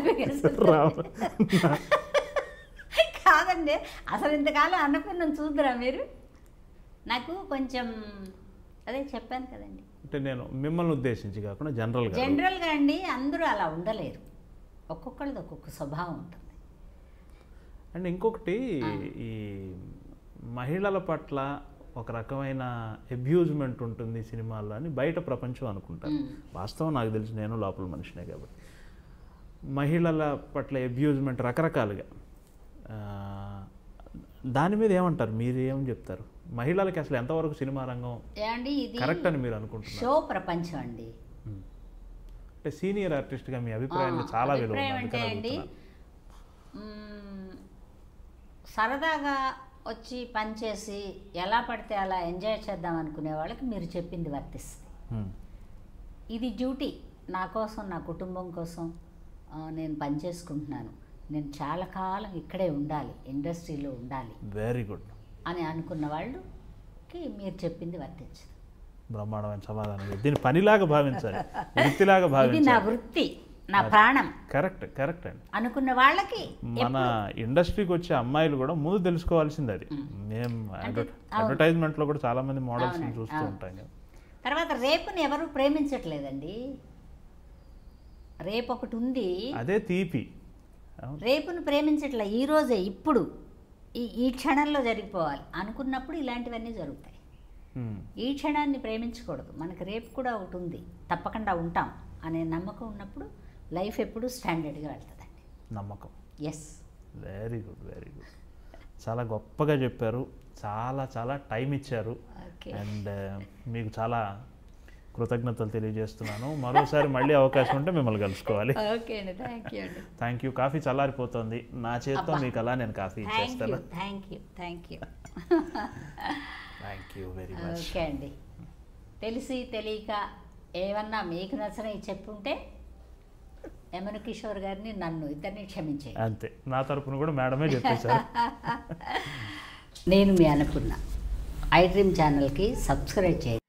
కాదండి, అసలు ఇంతకాలం అన్నపూర్ణను చూద్దురా మీరు. నాకు కొంచెం అదే చెప్పాను కదండి.
అంటే నేను మిమ్మల్ని ఉద్దేశించి కాకుండా
జనరల్గా అండి, అందరూ అలా ఉండలేరు. ఒక్కొక్కరిది ఒక్కొక్క స్వభావం ఉంటుంది.
అండ్ ఇంకొకటి, ఈ మహిళల పట్ల ఒక రకమైన అబ్యూజ్మెంట్ ఉంటుంది సినిమాల్లో అని బయట ప్రపంచం అనుకుంటారు. వాస్తవం నాకు తెలిసి, నేను లోపల మనిషినే కాబట్టి. మహిళల పట్ల అబ్యూజ్మెంట్ రకరకాలుగా, దాని మీద ఏమంటారు, మీరు ఏమని చెప్తారు? మహిళలకి అసలు ఎంతవరకు సినిమా రంగం కరెక్ట్ అని మీరు అనుకుంటున్నారు?
షో ప్రపంచం అండి.
అంటే సీనియర్ ఆర్టిస్ట్గా మీ అభిప్రాయానికి చాలా విలువ
అండి. సరదాగా వచ్చి పనిచేసి ఎలా పడితే అలా ఎంజాయ్ చేద్దాం అనుకునే వాళ్ళకి మీరు చెప్పింది వర్తిస్తుంది. ఇది డ్యూటీ, నా కోసం, నా కుటుంబం కోసం నేను పనిచేసుకుంటున్నాను, నేను చాలా కాలం ఇక్కడే ఉండాలి, ఇండస్ట్రీలో ఉండాలి,
వెరీ గుడ్
అని అనుకున్న వాళ్ళకి మీరు చెప్పింది వర్తించదు.
బ్రహ్మాండమైన సమాధానం. దీన్ని పనిలాగా భావించాలి, వృత్తిలాగా భావించాలి.
ఇది నా వృత్తి, నా ప్రాణం.
కరెక్ట్ కరెక్ట్ అండి.
అనుకున్న వాళ్ళకి
మన ఇండస్ట్రీకి వచ్చే అమ్మాయిలు కూడా ముందు తెలుసుకోవాల్సింది అది. మేము అడ్వర్టైజ్మెంట్లో కూడా చాలా మంది మోడల్స్ చూస్తూ ఉంటాం కదా.
తర్వాత రేపుని ఎవరు ప్రేమించట్లేదండి. రేపు ఒకటి ఉంది,
అదే తీపి.
రేపుని ప్రేమించట్లే. ఈరోజే, ఇప్పుడు ఈ క్షణంలో జరిగిపోవాలి అనుకున్నప్పుడు ఇలాంటివన్నీ జరుగుతాయి. ఈ క్షణాన్ని ప్రేమించకూడదు. మనకి రేపు కూడా ఒకటి ఉంది, తప్పకుండా ఉంటాం అనే నమ్మకం ఉన్నప్పుడు లైఫ్ ఎప్పుడు స్టాండర్డ్గా వెళ్తుందండి.
నమ్మకం.
Yes.
Very good, very good. చాలా గొప్పగా చెప్పారు, చాలా చాలా టైం ఇచ్చారు. అండ్ మీకు చాలా కృతజ్ఞతలు తెలియజేస్తున్నాను. మరోసారి మళ్ళీ అవకాశం ఉంటే మిమ్మల్ని కలుసుకోవాలి. Thank you. కాఫీ చల్లారిపోతుంది, నా చేతితో మీకు అలా నేను కాఫీ ఇచ్చేస్తాను.
Thank you
very much.
Okay అండి. తెలిసి తెలియక ఏమన్నా మీకు నచ్చని చెప్పుంటే యమున కిషోర్ గారిని, నన్ను, ఇద్దరిని క్షమించే.
అంతే, నా తరపున కూడా మేడమే చెప్పేశారు.
నేను మీ అన్నపూర్ణ. ఐ డ్రీమ్ ఛానల్కి సబ్స్క్రైబ్ చేయండి.